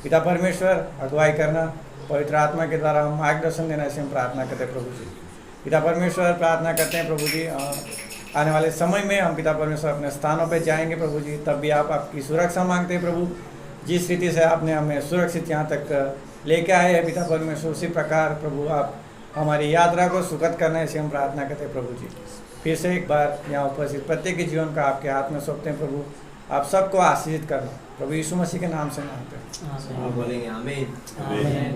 पिता परमेश्वर, अगुवाई करना, पवित्र आत्मा के द्वारा हम मार्गदर्शन देना, ऐसे हम प्रार्थना करते हैं प्रभु जी। पिता परमेश्वर, प्रार्थना करते हैं प्रभु जी, आने वाले समय में हम पिता परमेश्वर अपने स्थानों पर जाएंगे प्रभु जी, तब भी आप आपकी सुरक्षा मांगते हैं प्रभु। जिस रीति से आपने हमें सुरक्षित यहाँ तक लेके आए हैं पिता परमेश्वर, उसी प्रकार प्रभु आप हमारी यात्रा को सुखद करना, ऐसे हम प्रार्थना करते हैं प्रभु जी। फिर से एक बार यहाँ उपस्थित प्रत्येक के जीवन का आपके हाथ में सौंपते हैं प्रभु। आप सबको आशीषित करना प्रभु यीशु मसीह के नाम से मांगते हैं। बोलेंगे आमीन। आमीन।